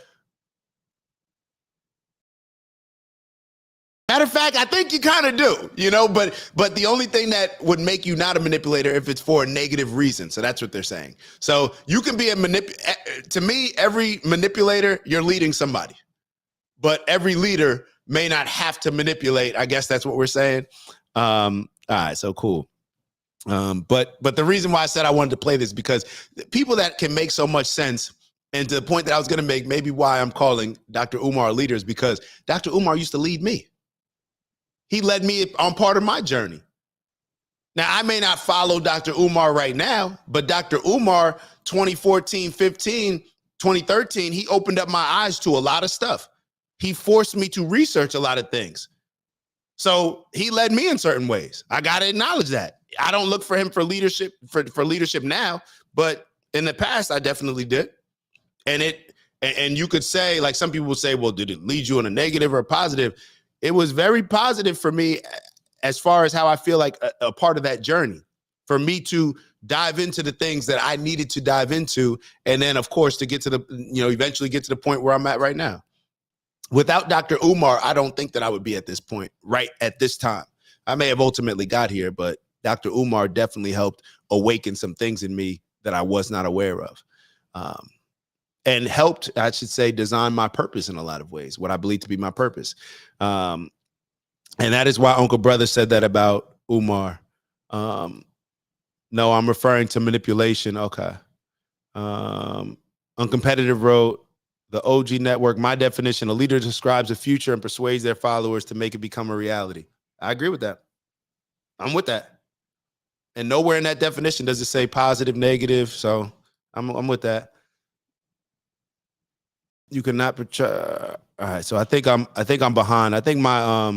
matter of fact, I think you kind of do, but the only thing that would make you not a manipulator if it's for a negative reason. So that's what they're saying. So you can be to me, every manipulator, you're leading somebody, but every leader may not have to manipulate. I guess that's what we're saying. All right. So cool. But the reason why I said I wanted to play this, because people that can make so much sense, and to the point that I was going to make, maybe why I'm calling Dr. Umar a leader is because Dr. Umar used to lead me. He led me on part of my journey. Now, I may not follow Dr. Umar right now, but Dr. Umar, 2014, 15, 2013, he opened up my eyes to a lot of stuff. He forced me to research a lot of things. So he led me in certain ways. I got to acknowledge that. I don't look for him for leadership, for leadership now, but in the past, I definitely did. And you could say, like some people will say, well, did it lead you in a negative or a positive? It was very positive for me as far as how I feel like a part of that journey, for me to dive into the things that I needed to dive into. And then, of course, to get to eventually get to the point where I'm at right now. Without Dr. Umar, I don't think that I would be at this point right at this time. I may have ultimately got here, but Dr. Umar definitely helped awaken some things in me that I was not aware of. And helped, I should say, design my purpose in a lot of ways, what I believe to be my purpose. And that is why Uncle Brother said that about Umar. No, I'm referring to manipulation. Okay. Uncompetitive wrote, the OG network, my definition, a leader describes a future and persuades their followers to make it become a reality. I agree with that. I'm with that. And nowhere in that definition does it say positive, negative. So I'm with that. You cannot portray. All right, so I think I'm behind. I think my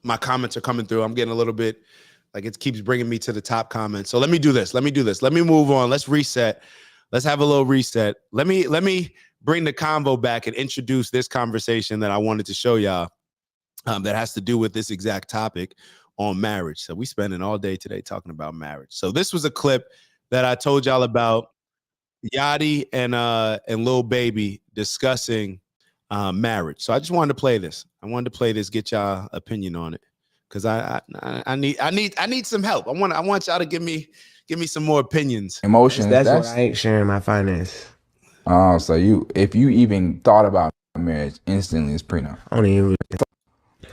my comments are coming through. I'm getting a little bit like it keeps bringing me to the top comments. So let me do this. Let me move on. Let's reset. Let's have a little reset. Let me bring the convo back and introduce this conversation that I wanted to show y'all that has to do with this exact topic on marriage. So we spending all day today talking about marriage. So this was a clip that I told y'all about. Yachty and Lil Baby discussing marriage. So I just wanted to play this. Get y'all opinion on it, because I need some help. I want y'all to give me some more opinions. Emotions. That's what I ain't sharing my finance. Oh, so if you even thought about marriage, instantly it's prenup. I don't even.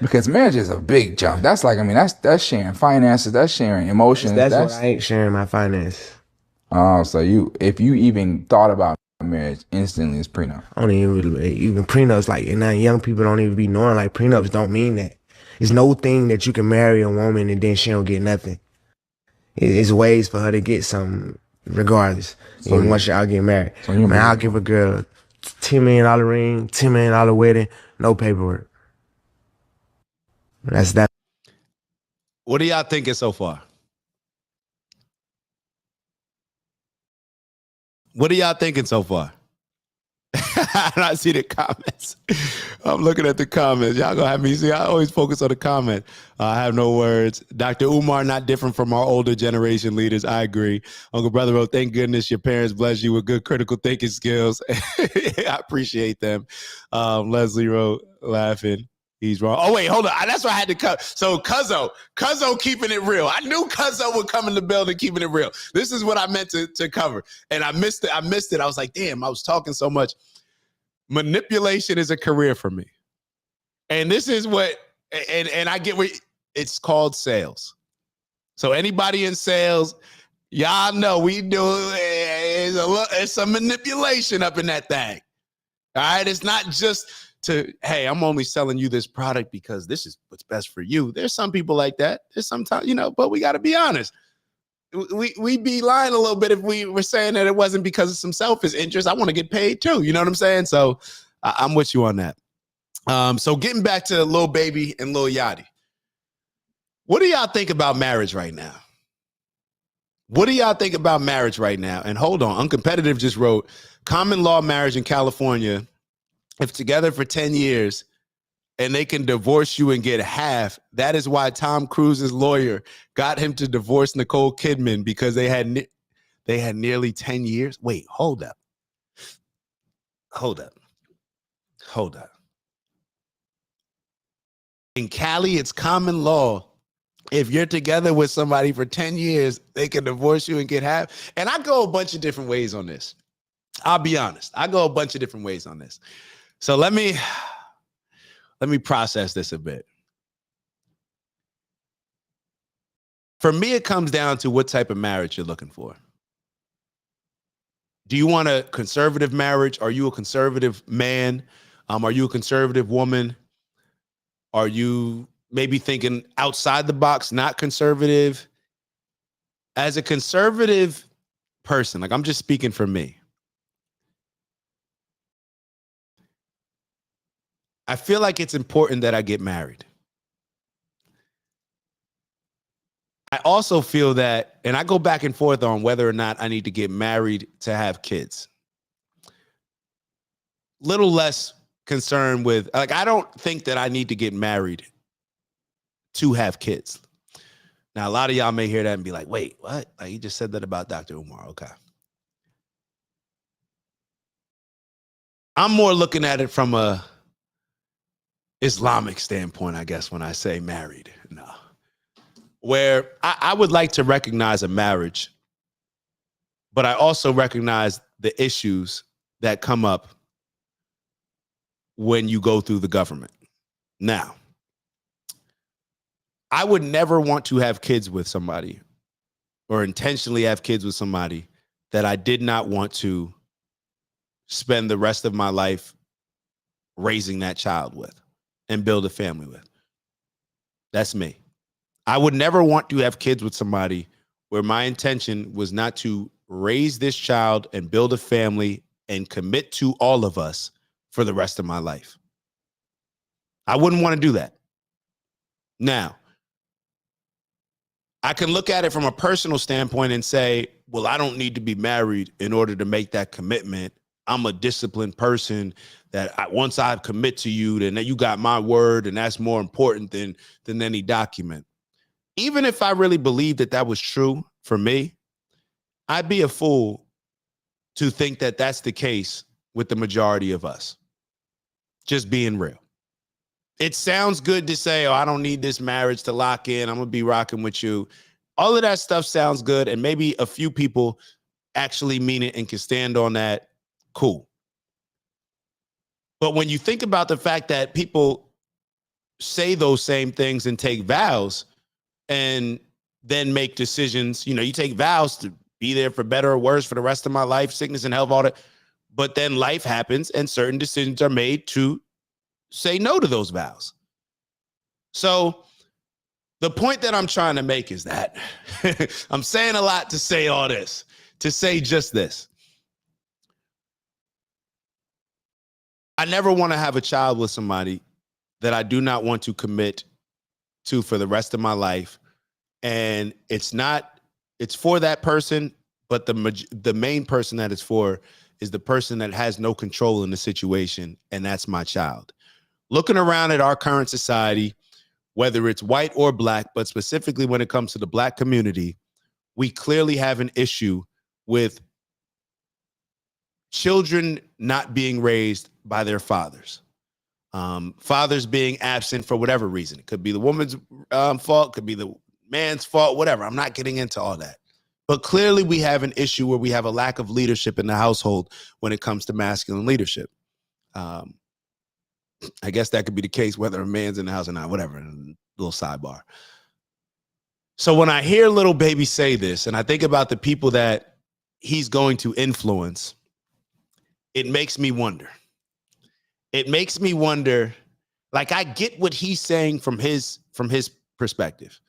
Because marriage is a big jump. That's like, that's sharing finances. That's sharing emotions. That's what I ain't sharing my finance. Oh, so if you even thought about marriage, instantly it's prenup. I don't even prenups, like, and now young people don't even be knowing, like, prenups don't mean that. It's no thing that you can marry a woman and then she don't get nothing. It's ways for her to get something regardless. So even once y'all get married. So I'll give a girl a $10 million ring, $10 million wedding, no paperwork. That's that. What are y'all thinking so far? What are y'all thinking so far? I see the comments. I'm looking at the comments. Y'all gonna have me see. I always focus on the comment. I have no words. Dr. Umar, not different from our older generation leaders. I agree. Uncle Brother wrote, thank goodness your parents blessed you with good critical thinking skills. I appreciate them. Leslie wrote, laughing. He's wrong. Oh, wait, hold on. That's why I had to cut. So Cuzzo keeping it real. I knew Cuzzo would come in the building keeping it real. This is what I meant to cover. And I missed it. I was like, damn, I was talking so much. Manipulation is a career for me. And this is what, And I get what it's called sales. So anybody in sales, y'all know we do it's some manipulation up in that thing. All right, it's not just hey, I'm only selling you this product because this is what's best for you. There's some people like that. There's sometimes, but we got to be honest. We'd be lying a little bit if we were saying that it wasn't because of some selfish interest. I want to get paid too. You know what I'm saying? So I'm with you on that. So getting back to Lil Baby and Lil Yachty. What do y'all think about marriage right now? What do y'all think about marriage right now? And hold on, Uncompetitive just wrote, common law marriage in California, if together for 10 years and they can divorce you and get half, that is why Tom Cruise's lawyer got him to divorce Nicole Kidman, because they had nearly 10 years. Wait, hold up. In Cali, it's common law. If you're together with somebody for 10 years, they can divorce you and get half. And I go a bunch of different ways on this. I'll be honest. I go a bunch of different ways on this. So let me process this a bit. For me, it comes down to what type of marriage you're looking for. Do you want a conservative marriage? Are you a conservative man? Are you a conservative woman? Are you maybe thinking outside the box, not conservative? As a conservative person, like I'm just speaking for me, I feel like it's important that I get married. I also feel that, and I go back and forth on whether or not I need to get married to have kids. Little less concerned with, like, I don't think that I need to get married to have kids. Now, a lot of y'all may hear that and be like, wait, what? Like, you just said that about Dr. Umar. Okay. I'm more looking at it from a Islamic standpoint, I guess, when I say married. No. Where I would like to recognize a marriage, but I also recognize the issues that come up when you go through the government. Now, I would never want to have kids with somebody or intentionally have kids with somebody that I did not want to spend the rest of my life raising that child with and build a family with. That's me. I would never want to have kids with somebody where my intention was not to raise this child and build a family and commit to all of us for the rest of my life. I wouldn't want to do that. Now, I can look at it from a personal standpoint and say, well, I don't need to be married in order to make that commitment. I'm a disciplined person that once I commit to you, then you got my word, and that's more important than any document. Even if I really believed that was true for me, I'd be a fool to think that that's the case with the majority of us. Just being real. It sounds good to say, oh, I don't need this marriage to lock in. I'm going to be rocking with you. All of that stuff sounds good. And maybe a few people actually mean it and can stand on that. Cool. But when you think about the fact that people say those same things and take vows and then make decisions, you take vows to be there for better or worse for the rest of my life, sickness and health, all that. But then life happens and certain decisions are made to say no to those vows. So the point that I'm trying to make is that I'm saying a lot to say all this, to say just this. I never want to have a child with somebody that I do not want to commit to for the rest of my life. And it's for that person, but the main person that it's for is the person that has no control in the situation, and that's my child. Looking around at our current society, whether it's white or black, but specifically when it comes to the black community, we clearly have an issue with children not being raised by their fathers. Fathers being absent for whatever reason. It could be the woman's fault, could be the man's fault, whatever. I'm not getting into all that. But clearly we have an issue where we have a lack of leadership in the household when it comes to masculine leadership. I guess that could be the case whether a man's in the house or not, whatever, little sidebar. So when I hear Lil Baby say this, and I think about the people that he's going to influence, it makes me wonder. It makes me wonder, like, I get what he's saying from his perspective,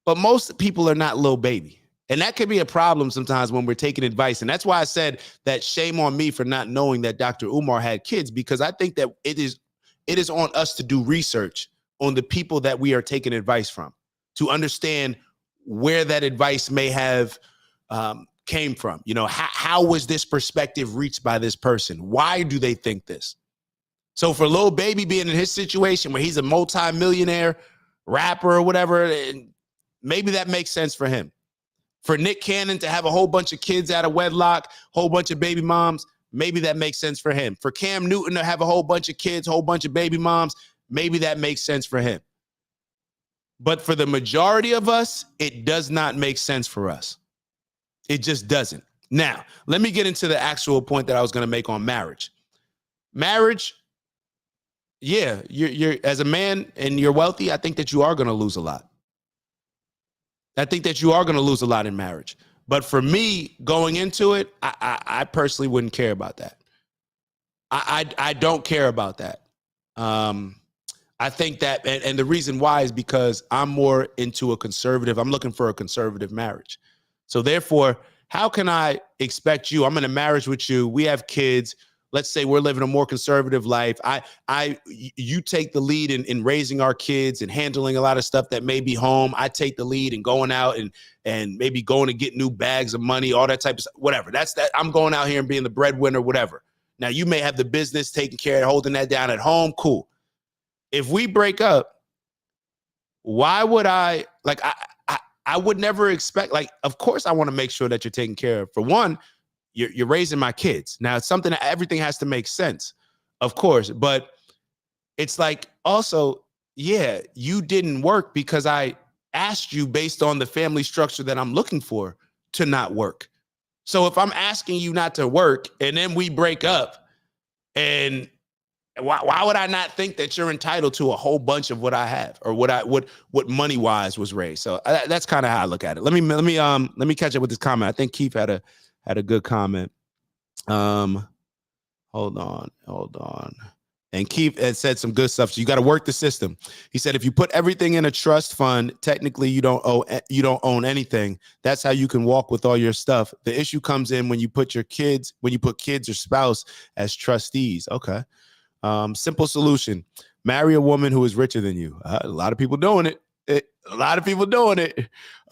but most people are not Lil Baby. And that could be a problem sometimes when we're taking advice. And that's why I said that shame on me for not knowing that Dr. Umar had kids, because I think that it is on us to do research on the people that we are taking advice from, to understand where that advice may have came from. You know, how was this perspective reached by this person? Why do they think this? So for Lil Baby being in his situation where he's a multi-millionaire rapper or whatever, maybe that makes sense for him. For Nick Cannon to have a whole bunch of kids out of wedlock, whole bunch of baby moms, maybe that makes sense for him. For Cam Newton to have a whole bunch of kids, whole bunch of baby moms, maybe that makes sense for him. But for the majority of us, it does not make sense for us. It just doesn't. Now, let me get into the actual point that I was going to make on marriage. Marriage, yeah, you're as a man and you're wealthy, I think that you are going to lose a lot. I think that you are going to lose a lot in marriage. But for me, going into it, I personally wouldn't care about that. I don't care about that. I think that, and the reason why is because I'm more into I'm looking for a conservative marriage. So therefore, how can I expect you? I'm in a marriage with you. We have kids. Let's say we're living a more conservative life. You take the lead in raising our kids and handling a lot of stuff that may be home. I take the lead in going out and maybe going to get new bags of money, all that type of stuff, whatever. That's that. I'm going out here and being the breadwinner, whatever. Now you may have the business taking care of holding that down at home. Cool. If we break up, why would I would never expect, like, of course I want to make sure that you're taken care of. For one, you're raising my kids. Now it's something that everything has to make sense, of course, but it's like also, yeah, you didn't work because I asked you based on the family structure that I'm looking for to not work. So if I'm asking you not to work and then we break up, and why would I not think that you're entitled to a whole bunch of what I have or what money wise was raised? So that's kind of how I look at it. Let me catch up with this comment. I think Keith had a good comment. Hold on. And Keith had said some good stuff. So you got to work the system. He said, if you put everything in a trust fund, technically you don't own anything. That's how you can walk with all your stuff. The issue comes in when you put kids or spouse as trustees. Okay. Simple solution. Marry a woman who is richer than you. A lot of people doing it.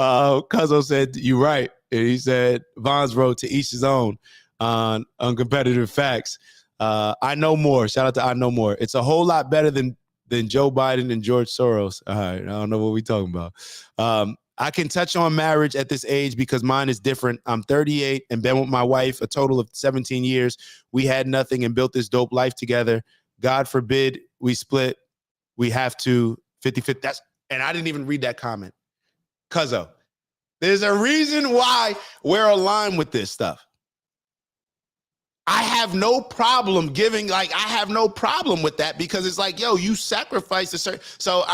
Cuzzo said, you're right. And he said, Vons wrote, to each his own on competitive facts. I know more. Shout out to I know more. It's a whole lot better than Joe Biden and George Soros. All right. I don't know what we're talking about. I can touch on marriage at this age because mine is different. I'm 38 and been with my wife a total of 17 years. We had nothing and built this dope life together. God forbid we split. We have to 50-50. And I didn't even read that comment. Cuzzo, there's a reason why we're aligned with this stuff. I have no problem I have no problem with that because it's like, yo, you sacrifice a certain. So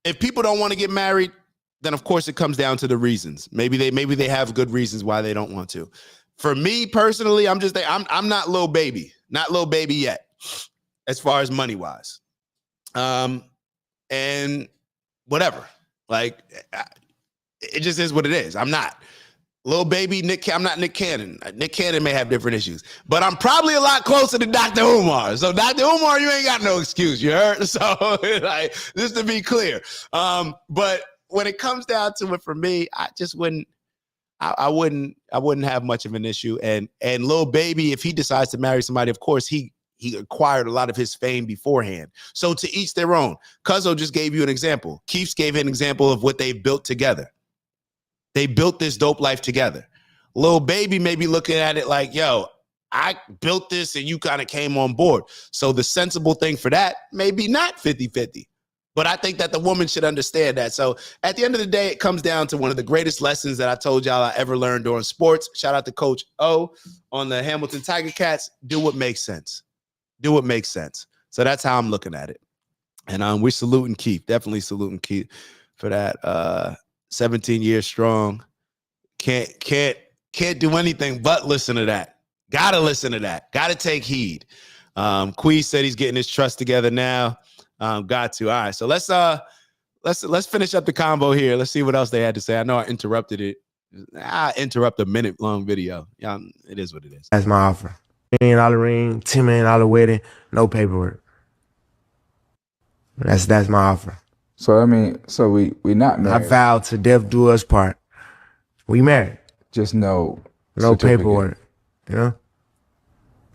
if people don't want to get married, then of course it comes down to the reasons. Maybe they have good reasons why they don't want to. For me personally, I'm not Lil Baby, not Lil Baby yet, as far as money wise. And whatever, like it just is what it is. I'm not Lil Baby. I'm not Nick Cannon. Nick Cannon may have different issues, but I'm probably a lot closer to Dr. Umar. So Dr. Umar, you ain't got no excuse. You heard? So like, just to be clear. But when it comes down to it, for me, I just wouldn't. I wouldn't have much of an issue. And Lil Baby, if he decides to marry somebody, of course he acquired a lot of his fame beforehand. So to each their own. Cuzzo just gave you an example. Keith's gave an example of what they've built together. They built this dope life together. Lil Baby may be looking at it like, yo, I built this and you kind of came on board. So the sensible thing for that may be not 50-50. But I think that the woman should understand that. So at the end of the day, it comes down to one of the greatest lessons that I told y'all I ever learned during sports. Shout out to Coach O on the Hamilton Tiger Cats. Do what makes sense. do what makes sense. So that's how I'm looking at it. And we're saluting Keith, definitely saluting Keith for that. 17 years strong. Can't do anything but listen to that. Gotta listen to that. Gotta take heed. Quee said he's getting his trust together now. Got to. All right, so let's finish up the combo here. Let's see what else they had to say. I know I interrupted it. I interrupt a minute-long video. Yeah, it is what it is. That's my offer. $1 million ring, $10 million wedding, no paperwork. That's my offer. So I mean, so we not married. I vowed to death do us part. We married. Just no paperwork. You know?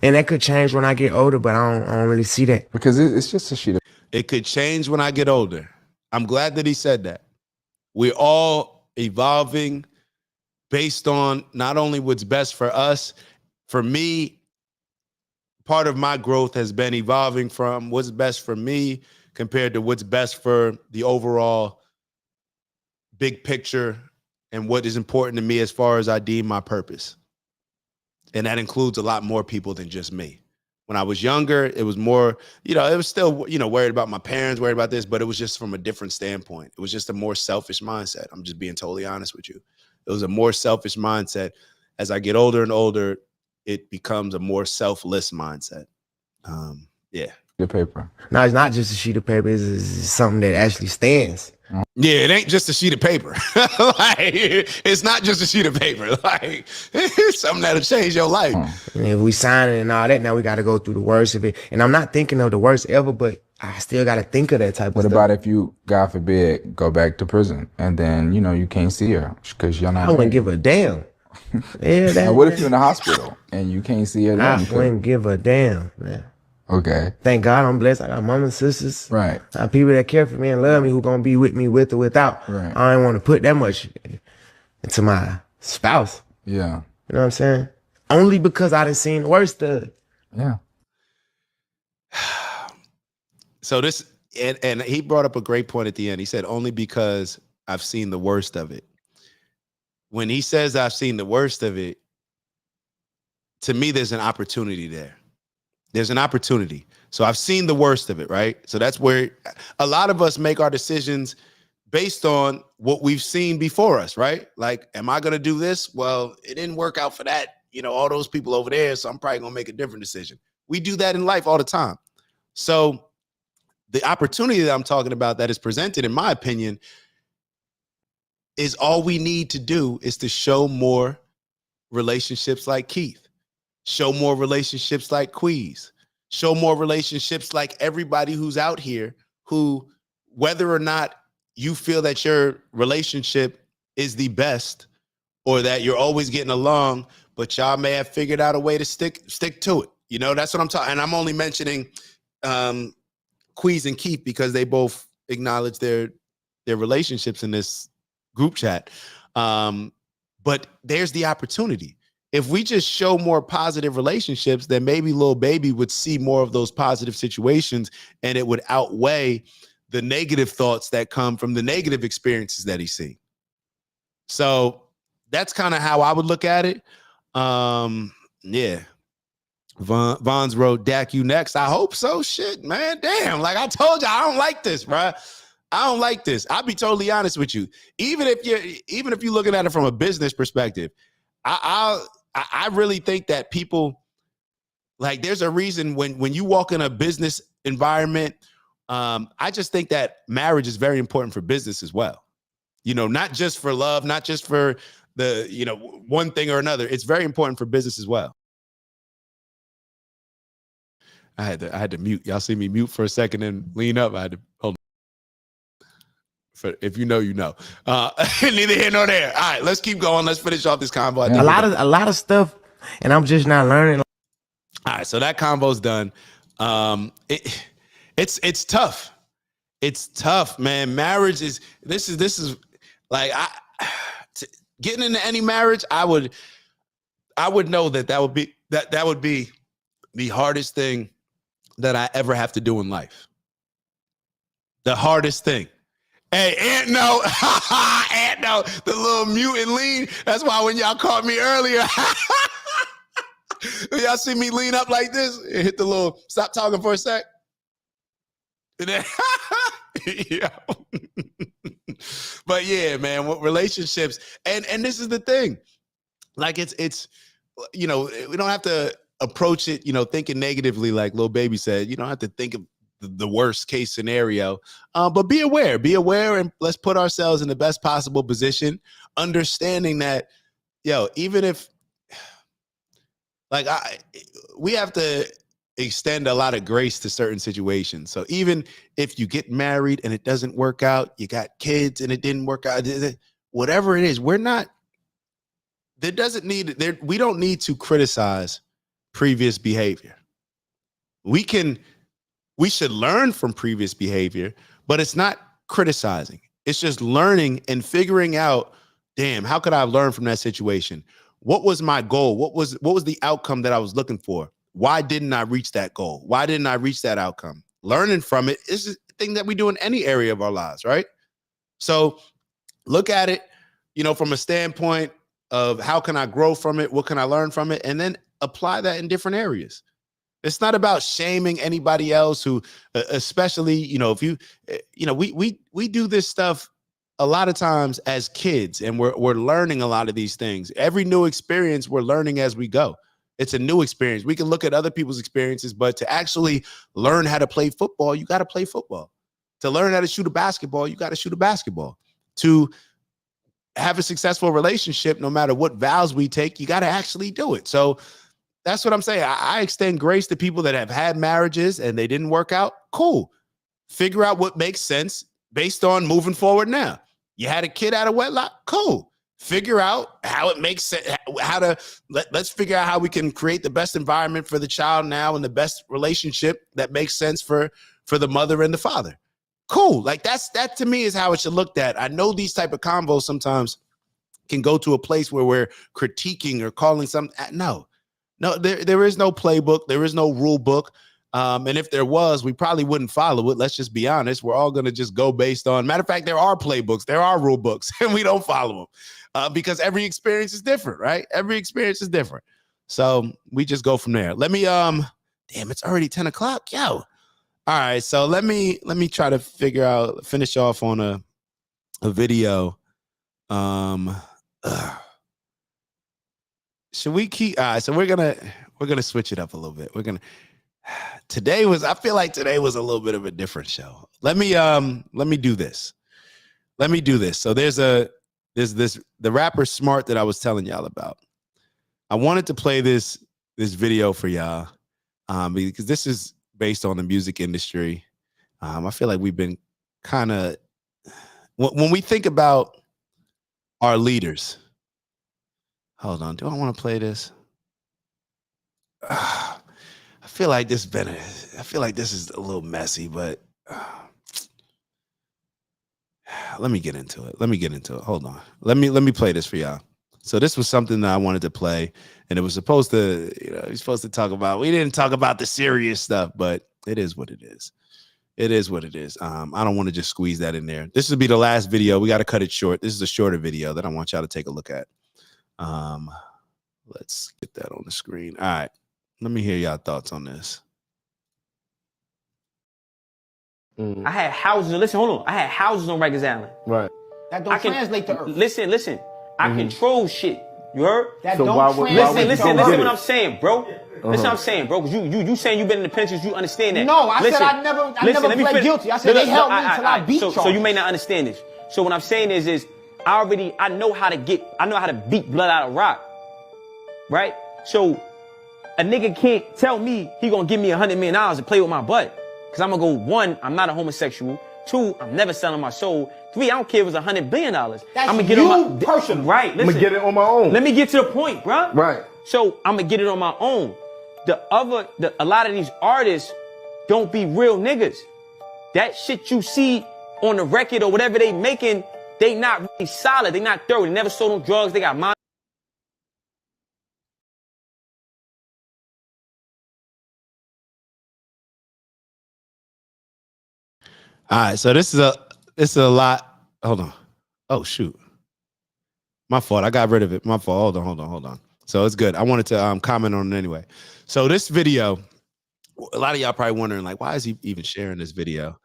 And that could change when I get older, but I don't really see that. Because it's just a sheet of... It could change when I get older. I'm glad that he said that. We're all evolving based on not only what's best for us. For me, part of my growth has been evolving from what's best for me compared to what's best for the overall big picture and what is important to me as far as I deem my purpose. And that includes a lot more people than just me. When I was younger, it was more, it was still, worried about my parents, worried about this, but it was just from a different standpoint. It was just a more selfish mindset. I'm just being totally honest with you. It was a more selfish mindset. As I get older and older, it becomes a more selfless mindset. Yeah. The paper. No, it's not just a sheet of paper. It's something that actually stands. Yeah, it ain't just a sheet of paper. It's not just a sheet of paper. It's something that'll change your life. And if we sign it and all that, now we got to go through the worst of it. And I'm not thinking of the worst ever, but I still got to think of that type of stuff. What about if you, God forbid, go back to prison and then, you can't see her because you're not... I wouldn't give a damn. Now, what if you're in the hospital and you can't see her? I wouldn't give a damn, man. Okay. Thank God I'm blessed. I got mama and sisters. Right. I have people that care for me and love me who gonna be with me with or without. Right. I don't want to put that much into my spouse. Yeah. You know what I'm saying? Only because I done seen the worst of it. Yeah. So this, and he brought up a great point at the end. He said, only because I've seen the worst of it. When he says I've seen the worst of it, to me, there's an opportunity there. There's an opportunity. So I've seen the worst of it, right? So that's where a lot of us make our decisions based on what we've seen before us, right? Like, am I going to do this? Well, it didn't work out for that, all those people over there, so I'm probably going to make a different decision. We do that in life all the time. So the opportunity that I'm talking about that is presented, in my opinion, is all we need to do is to show more relationships like Keith. Show more relationships like Queez. Show more relationships like everybody who's out here who, whether or not you feel that your relationship is the best or that you're always getting along, but y'all may have figured out a way to stick to it. That's what I'm talking. And I'm only mentioning Queez and Keith because they both acknowledge their relationships in this group chat. But there's the opportunity. If we just show more positive relationships, then maybe Lil Baby would see more of those positive situations and it would outweigh the negative thoughts that come from the negative experiences that he's seen. So that's kind of how I would look at it. Yeah. Vons wrote, Dak, you next. I hope so. Shit, man. Damn. Like I told you, I don't like this, bro. I don't like this. I'll be totally honest with you. Even if you're looking at it from a business perspective, I really think that people, like, there's a reason when you walk in a business environment, I just think that marriage is very important for business as well. Not just for love, not just for the, one thing or another. It's very important for business as well. I had to mute. Y'all see me mute for a second and lean up. I had to hold on. If you know, you know. Neither here nor there. All right, let's keep going. Let's finish off this convo. A lot of stuff, and I'm just not learning. All right, so that convo's done. It's tough. It's tough, man. Marriage is this is like getting into any marriage. I would know that would be the hardest thing that I ever have to do in life. The hardest thing. Hey, Ant no, Ant no, the little mute and lean. That's why when y'all caught me earlier, Y'all see me lean up like this and hit the little stop talking for a sec? And then, yeah. But yeah, man, what relationships and this is the thing. Like it's we don't have to approach it, thinking negatively, like Lil Baby said. You don't have to think of the worst case scenario, but be aware, and let's put ourselves in the best possible position, understanding that, even if, we have to extend a lot of grace to certain situations. So even if you get married and it doesn't work out, you got kids and it didn't work out, whatever it is, we don't need to criticize previous behavior. We should learn from previous behavior, but it's not criticizing. It's just learning and figuring out, damn, how could I have learned from that situation? What was my goal? What was the outcome that I was looking for? Why didn't I reach that goal? Why didn't I reach that outcome? Learning from it is a thing that we do in any area of our lives, right? So look at it, from a standpoint of how can I grow from it? What can I learn from it? And then apply that in different areas. It's not about shaming anybody else who, especially, if you, we do this stuff a lot of times as kids, and we're learning a lot of these things. Every new experience, we're learning as we go. It's a new experience. We can look at other people's experiences, but to actually learn how to play football, you got to play football. To learn how to shoot a basketball, you got to shoot a basketball. To have a successful relationship, no matter what vows we take, you got to actually do it. So that's what I'm saying. I extend grace to people that have had marriages and they didn't work out. Cool. Figure out what makes sense based on moving forward now. You had a kid out of wedlock? Cool. Figure out how it makes sense, let's figure out how we can create the best environment for the child now and the best relationship that makes sense for the mother and the father. Cool. Like that to me is how it should look at. I know these type of combos sometimes can go to a place where we're critiquing or calling something. No, there is no playbook. There is no rule book. And if there was, we probably wouldn't follow it. Let's just be honest. We're all going to just go based on, matter of fact, there are playbooks, there are rule books, and we don't follow them because every experience is different, right? Every experience is different. So we just go from there. Let me, damn, it's already 10 o'clock. Yo. All right. So let me try to finish off on a video. Should we keep, all right. So we're going to switch it up a little bit. I feel like today was a little bit of a different show. Let me do this. So there's the rapper Smart that I was telling y'all about. I wanted to play this video for y'all because this is based on the music industry. I feel like we've been kind of, when we think about our leaders. Hold on, do I want to play this? I feel like this is a little messy, but let me get into it. Hold on. Let me play this for y'all. So this was something that I wanted to play, and it was supposed to, he's supposed to talk about. We didn't talk about the serious stuff, but it is what it is. It is what it is. I don't want to just squeeze that in there. This will be the last video. We got to cut it short. This is a shorter video that I want y'all to take a look at. Let's get that on the screen. All right. Let me hear y'all thoughts on this. I had houses. Listen, hold on. I had houses on Rikers Island. Right. That don't translate to Earth. Listen. I control shit. You heard? That so don't translate. Listen what I'm saying, bro. Listen what I'm saying, bro. Because you saying you've been in the penitentiary, you understand that. No, I said I never pled guilty. I said they held me until I beat charges. So you may not understand this. So what I'm saying is I know how to beat blood out of rock. Right? So a nigga can't tell me he gonna give me $100 million to play with my butt. Cause I'm gonna go, 1, I'm not a homosexual. 2, I'm never selling my soul. 3, I don't care if it's $100 billion. I'm gonna get on my personal. Right. Listen, I'm gonna get it on my own. Let me get to the point, bro. Right. So I'm gonna get it on my own. A lot of these artists don't be real niggas. That shit you see on the record or whatever they making, they not really solid. They not thorough. They never sold no drugs. They got mind. All right, so this is a lot. Hold on. Oh shoot, my fault. I got rid of it. My fault. Hold on. So it's good. I wanted to comment on it anyway. So this video, a lot of y'all probably wondering, like, why is he even sharing this video?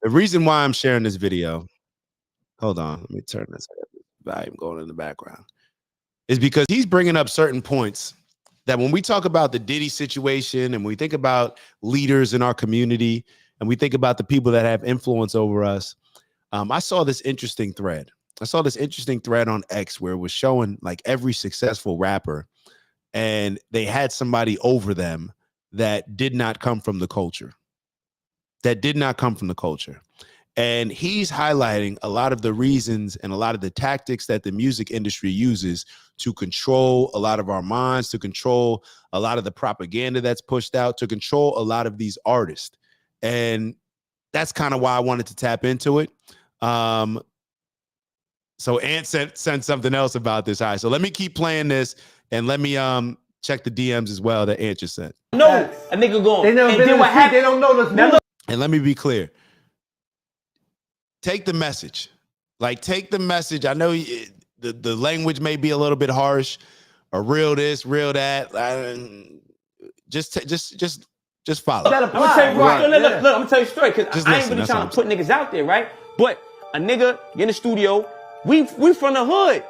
The reason why I'm sharing this video, hold on, let me turn this volume going in the background, is because he's bringing up certain points that when we talk about the Diddy situation and we think about leaders in our community and we think about the people that have influence over us, I saw this interesting thread. I saw this interesting thread on X where it was showing like every successful rapper, and they had somebody over them that did not come from the culture. And he's highlighting a lot of the reasons and a lot of the tactics that the music industry uses to control a lot of our minds, to control a lot of the propaganda that's pushed out, to control a lot of these artists. And that's kind of why I wanted to tap into it. So Ant sent something else about this. All right, so let me keep playing this and let me check the DMs as well that Ant just sent. No, a nigga going. They never been in the street. They don't know this. And let me be clear. Take the message. Like, take the message. I know the language may be a little bit harsh, or real this, real that. Just follow. I'm gonna tell you, look, I'm gonna tell you straight, because I ain't really trying to put niggas out there, right? But a nigga in the studio, we from the hood.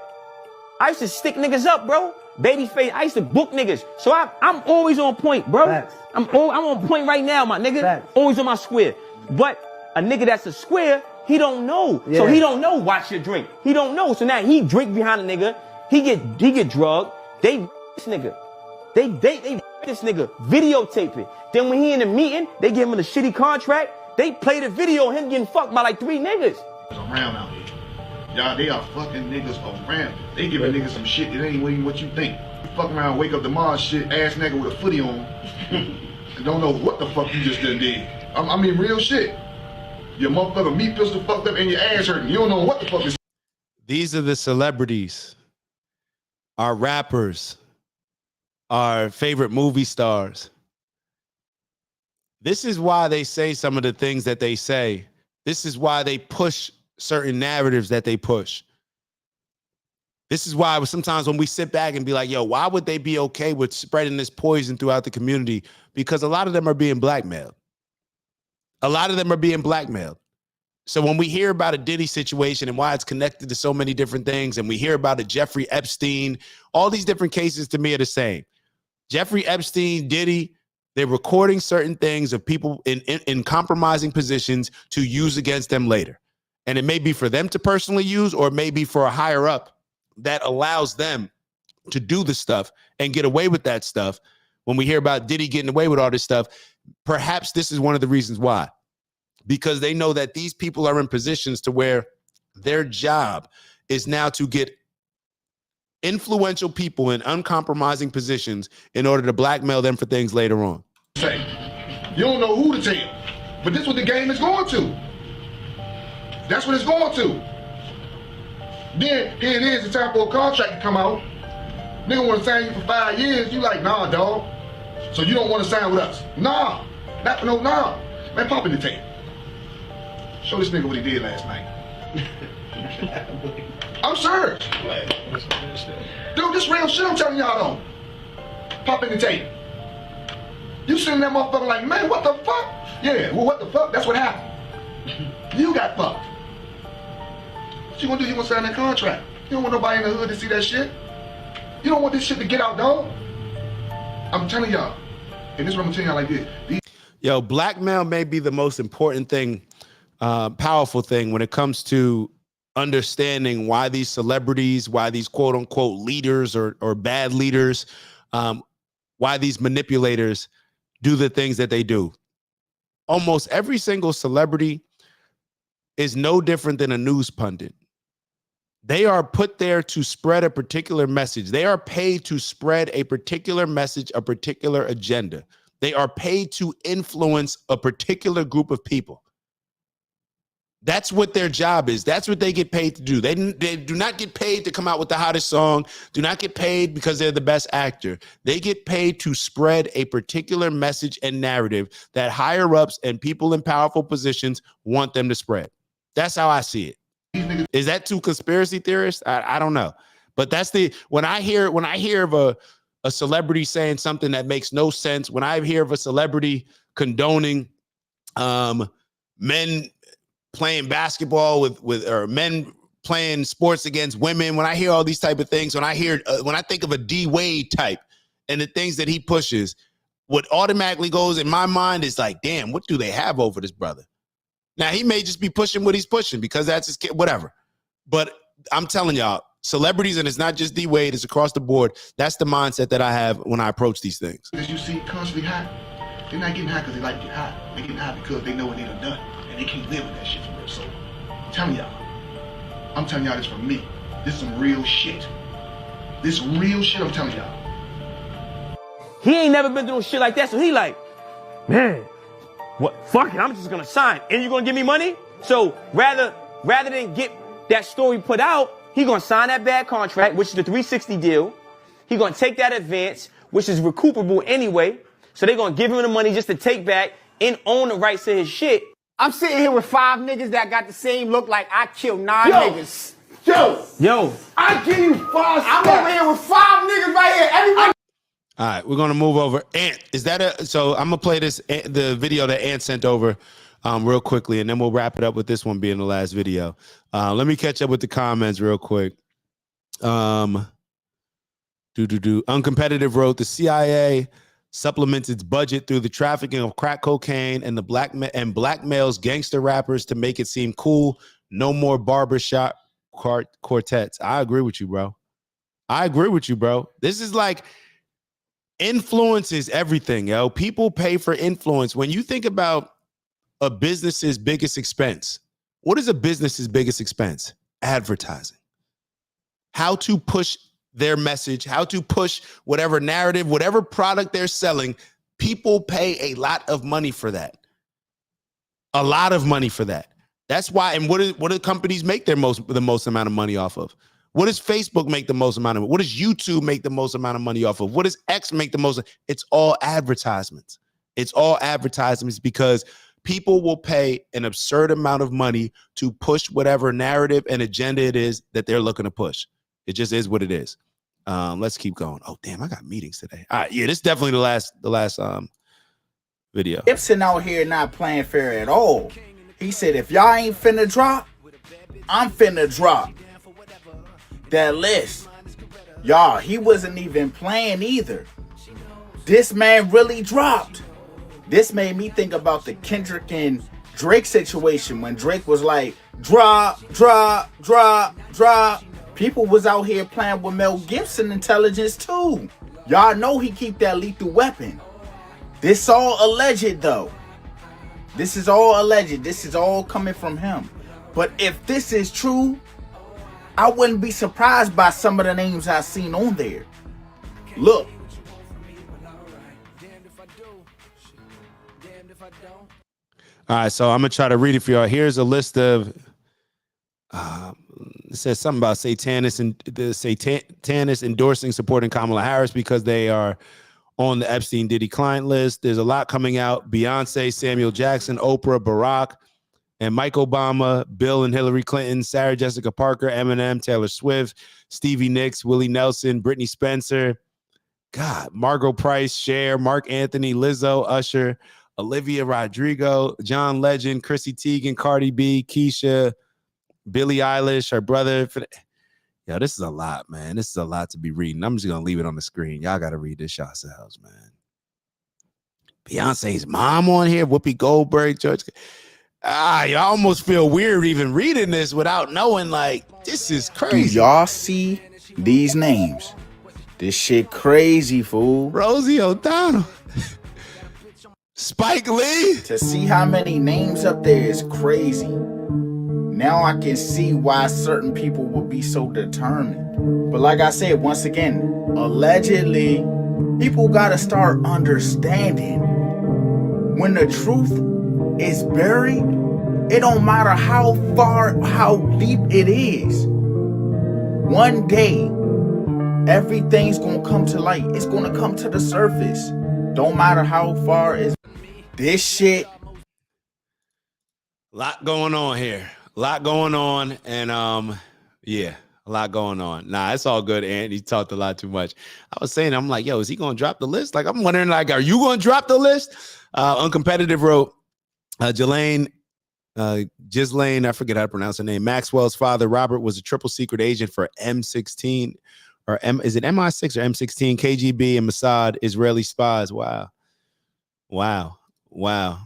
I used to stick niggas up, bro. Babyface, I used to book niggas. So I'm always on point, bro. Facts. I'm on point right now, my nigga. Facts. Always on my square. But a nigga that's a square, he don't know. Yeah. So he don't know watch your drink. He don't know. So now he drink behind a nigga. He get drugged. They this nigga. They this nigga. Videotape it. Then when he in the meeting, they give him a shitty contract. They play the video of him getting fucked by like 3 niggas. Around out here. Y'all, they are fucking niggas around. They giving niggas some shit that ain't even what you think. You fuck around, wake up tomorrow, shit, ass nigga with a footy on. You don't know what the fuck you just done did. I mean, real shit. Your motherfucker meat pistol fucked up and your ass hurting. You don't know what the fuck is. These are the celebrities, our rappers, our favorite movie stars. This is why they say some of the things that they say. This is why they push certain narratives that they push. This is why sometimes when we sit back and be like, yo, why would they be okay with spreading this poison throughout the community? Because a lot of them are being blackmailed. So when we hear about a Diddy situation and why it's connected to so many different things, and we hear about a Jeffrey Epstein, all these different cases to me are the same. Jeffrey Epstein, Diddy, they're recording certain things of people in compromising positions to use against them later. And it may be for them to personally use, or it may be for a higher up that allows them to do the stuff and get away with that stuff. When we hear about Diddy getting away with all this stuff, perhaps this is one of the reasons why. Because they know that these people are in positions to where their job is now to get influential people in uncompromising positions in order to blackmail them for things later on. Say, you don't know who to tell, but this is what the game is going to. That's what it's going to. Then here it is, it's time for a contract to come out. Nigga want to sign you for 5 years. You like, nah, dog. So you don't want to sign with us? Nah. Nah. Man, pop in the tape. Show this nigga what he did last night. I'm serious. Dude, this real shit I'm telling y'all though. Pop in the tape. You sitting that motherfucker like, man, what the fuck? Yeah, well, what the fuck? That's what happened. You got fucked. What you gonna do? You gonna sign that contract? You don't want nobody in the hood to see that shit. You don't want this shit to get out, dog. I'm telling y'all, and this is what I'm telling y'all like this. Yo, blackmail may be the most important thing, powerful thing when it comes to understanding why these celebrities, why these quote unquote leaders or bad leaders, why these manipulators do the things that they do. Almost every single celebrity is no different than a news pundit. They are put there to spread a particular message. They are paid to spread a particular message, a particular agenda. They are paid to influence a particular group of people. That's what their job is. That's what they get paid to do. They do not get paid to come out with the hottest song, do not get paid because they're the best actor. They get paid to spread a particular message and narrative that higher ups and people in powerful positions want them to spread. That's how I see it. Is that too conspiracy theorist? I don't know. But that's when I hear of a celebrity saying something that makes no sense, when I hear of a celebrity condoning men playing basketball with or men playing sports against women, when I hear all these type of things, when I think of a D Wade type and the things that he pushes, what automatically goes in my mind is like, damn, what do they have over this brother? Now, he may just be pushing what he's pushing because that's his kid, whatever. But I'm telling y'all, celebrities, and it's not just D Wade, it's across the board. That's the mindset that I have when I approach these things. As you see constantly hot, they're not getting hot because they like to get hot. They're getting hot because they know what they done, and they can't live with that shit for real. So, I'm telling y'all this from me. This is some real shit. This real shit I'm telling y'all. He ain't never been doing shit like that, so he like, man, what? Fuck it, I'm just gonna sign. And you gonna give me money? So rather than get that story put out, he gonna sign that bad contract, which is the 360 deal. He gonna take that advance, which is recoupable anyway. So they gonna give him the money just to take back and own the rights to his shit. I'm sitting here with 5 niggas that got the same look like I killed 9 niggas. Yo. I give you 5 I'm over here with 5 niggas right here. Everybody. All right, we're gonna move over. Ant, so I'm gonna play the video that Ant sent over real quickly, and then we'll wrap it up with this one being the last video. Let me catch up with the comments real quick. Uncompetitive wrote, the CIA supplements its budget through the trafficking of crack cocaine and blackmails gangster rappers to make it seem cool. No more barbershop quartets. I agree with you, bro. This is like, influence is everything, yo. People pay for influence. When you think about a business's biggest expense, what is a business's biggest expense? Advertising. How to push their message, how to push whatever narrative, whatever product they're selling. People pay a lot of money for that. A lot of money for that. That's why. And what do companies make the most amount of money off of? What does Facebook make the most amount of? What does YouTube make the most amount of money off of? What does X make the most? It's all advertisements. It's all advertisements because people will pay an absurd amount of money to push whatever narrative and agenda it is that they're looking to push. It just is what it is. Let's keep going. Oh, damn, I got meetings today. All right, yeah, this is definitely the last video. Gibson out here not playing fair at all. He said, if y'all ain't finna drop, I'm finna drop that list. Y'all, he wasn't even playing either. This man really dropped. This made me think about the Kendrick and Drake situation when Drake was like, drop. People was out here playing with Mel Gibson intelligence too. Y'all know he keep that lethal weapon. This all alleged though. This is all alleged. This is all coming from him. But if this is true, I wouldn't be surprised by some of the names I've seen on there. Look. All right, so I'm going to try to read it for y'all. Here's a list of, it says something about Satanists and the Satanists endorsing, supporting Kamala Harris because they are on the Epstein Diddy client list. There's a lot coming out. Beyonce, Samuel Jackson, Oprah, Barack, and Mike Obama, Bill and Hillary Clinton, Sarah Jessica Parker, Eminem, Taylor Swift, Stevie Nicks, Willie Nelson, Britney Spencer, Margot Price, Cher, Mark Anthony, Lizzo, Usher, Olivia Rodrigo, John Legend, Chrissy Teigen, Cardi B, Keisha, Billie Eilish, her brother. Yo, this is a lot, man. This is a lot to be reading. I'm just going to leave it on the screen. Y'all got to read this yourselves, man. Beyonce's mom on here, Whoopi Goldberg, George. You almost feel weird even reading this without knowing, like, this is crazy. Do y'all see these names? This shit crazy, fool. Rosie O'Donnell. Spike Lee. To see how many names up there is crazy. Now I can see why certain people would be so determined. But like I said, once again, allegedly, people gotta start understanding. When the truth is buried, it don't matter how far, how deep it is. One day, everything's gonna come to light. It's gonna come to the surface. Don't matter how far it's... This shit. Lot going on here. A lot going on. And yeah, A lot going on. Nah, it's all good, Ant. He talked a lot too much. I was saying, I'm like, yo, is he going to drop the list? Like, I'm wondering, like, are you going to drop the list? Uncompetitive wrote, Ghislaine, I forget how to pronounce her name. Maxwell's father, Robert, was a triple secret agent for M16, or is it MI6 or M16, KGB, and Mossad, Israeli spies. Wow.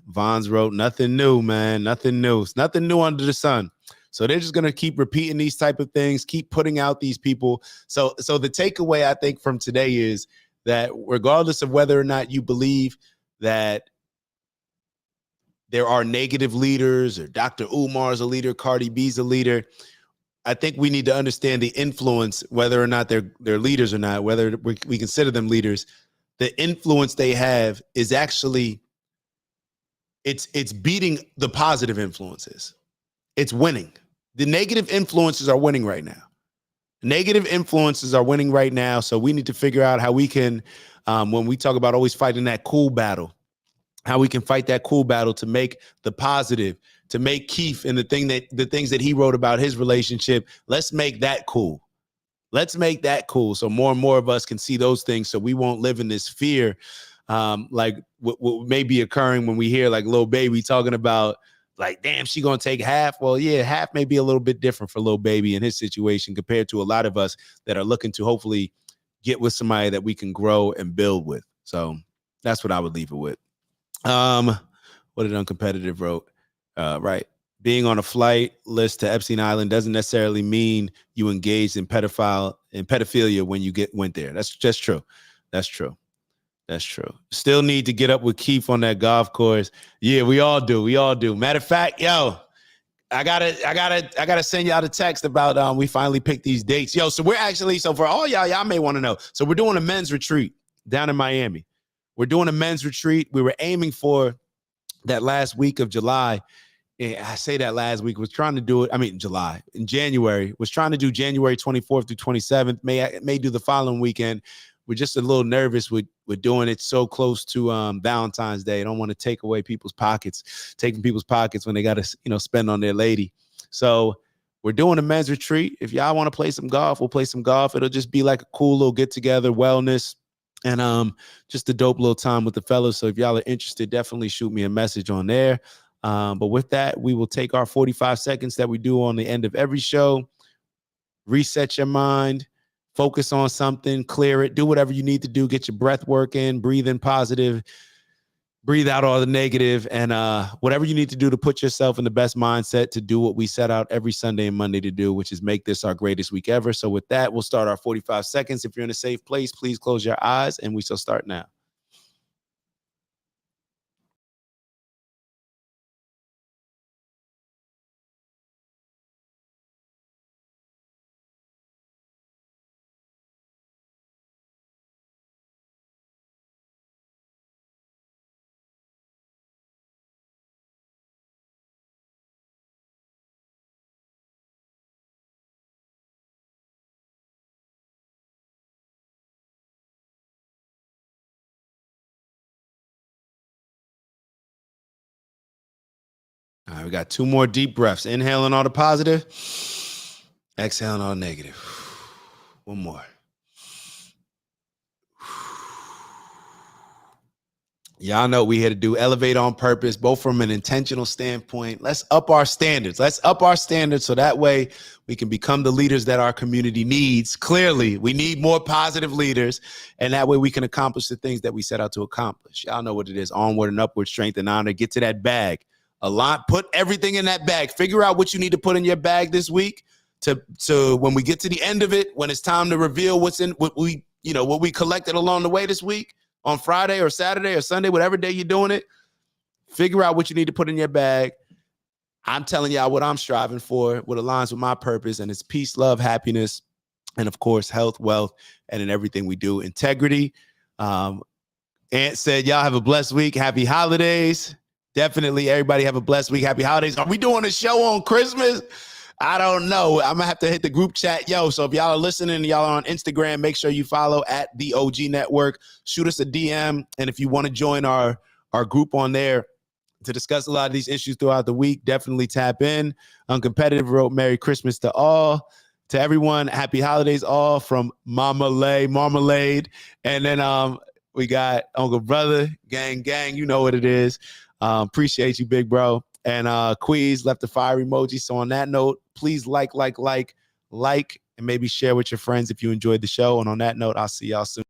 Vons wrote, nothing new, man. Nothing new. It's nothing new under the sun. So they're just going to keep repeating these type of things, keep putting out these people. So the takeaway, I think, from today is that regardless of whether or not you believe that there are negative leaders or Dr. Umar's a leader, Cardi B's a leader, I think we need to understand the influence, whether or not they're leaders or not, whether we consider them leaders. The influence they have is actually, it's beating the positive influences. It's winning. The negative influences are winning right now. Negative influences are winning right now. So we need to figure out how we can, when we talk about always fighting that cool battle, how we can fight that cool battle to make the positive, to make Keith and the things that he wrote about his relationship. Let's make that cool. Let's make that cool. So more and more of us can see those things. So we won't live in this fear, like what may be occurring when we hear like Lil Baby talking about, like, damn, she gonna take half. Well, yeah, half may be a little bit different for Lil Baby in his situation compared to a lot of us that are looking to hopefully get with somebody that we can grow and build with. So that's what I would leave it with. What did Uncompetitive wrote? Right. Being on a flight list to Epstein Island doesn't necessarily mean you engaged in pedophilia when you went there. That's just true. That's true. Still need to get up with Keith on that golf course. Yeah, we all do. Matter of fact, yo, I gotta send y'all the text about we finally picked these dates. Yo, so we're actually, so for all y'all may want to know. So we're doing a men's retreat down in Miami. We're doing a men's retreat. We were aiming for that last week of July. I say that last week, was trying to do it. I mean, July, in January, was trying to do January 24th through 27th. May do the following weekend. We're just a little nervous with doing it so close to Valentine's Day. I don't want to taking people's pockets when they got to, spend on their lady. So we're doing a men's retreat. If y'all want to play some golf, we'll play some golf. It'll just be like a cool little get together, wellness, and just a dope little time with the fellas. So if y'all are interested, definitely shoot me a message on there. But with that, we will take our 45 seconds that we do on the end of every show, reset your mind, focus on something, clear it, do whatever you need to do, get your breath work in, breathe in positive, breathe out all the negative, and whatever you need to do to put yourself in the best mindset to do what we set out every Sunday and Monday to do, which is make this our greatest week ever. So with that, we'll start our 45 seconds. If you're in a safe place, please close your eyes, and we shall start now. All right, we got 2 more deep breaths. Inhaling all the positive, exhaling all the negative. 1 more. Y'all know we here to do elevate on purpose, both from an intentional standpoint. Let's up our standards. So that way we can become the leaders that our community needs. Clearly, we need more positive leaders, and that way we can accomplish the things that we set out to accomplish. Y'all know what it is. Onward and upward, strength and honor. Get to that bag. A lot. Put everything in that bag. Figure out what you need to put in your bag this week to when we get to the end of it, when it's time to reveal what we collected along the way this week, on Friday or Saturday or Sunday, whatever day you're doing it, figure out what you need to put in your bag. I'm telling y'all what I'm striving for, what aligns with my purpose, and it's peace, love, happiness, and of course, health, wealth, and in everything we do, integrity. Ant said, y'all have a blessed week. Happy holidays. Definitely everybody have a blessed week. Happy holidays. Are we doing a show on Christmas? I don't know. I'm going to have to hit the group chat. Yo, so if y'all are listening, y'all are on Instagram, make sure you follow at the OG Network. Shoot us a DM. And if you want to join our group on there to discuss a lot of these issues throughout the week, definitely tap in. Uncompetitive wrote Merry Christmas to all. To everyone, happy holidays all from Marmalade. And then we got Uncle Brother, gang, you know what it is. Appreciate you, big bro. And Queez left the fire emoji. So on that note, please like, and maybe share with your friends if you enjoyed the show. And on that note, I'll see y'all soon.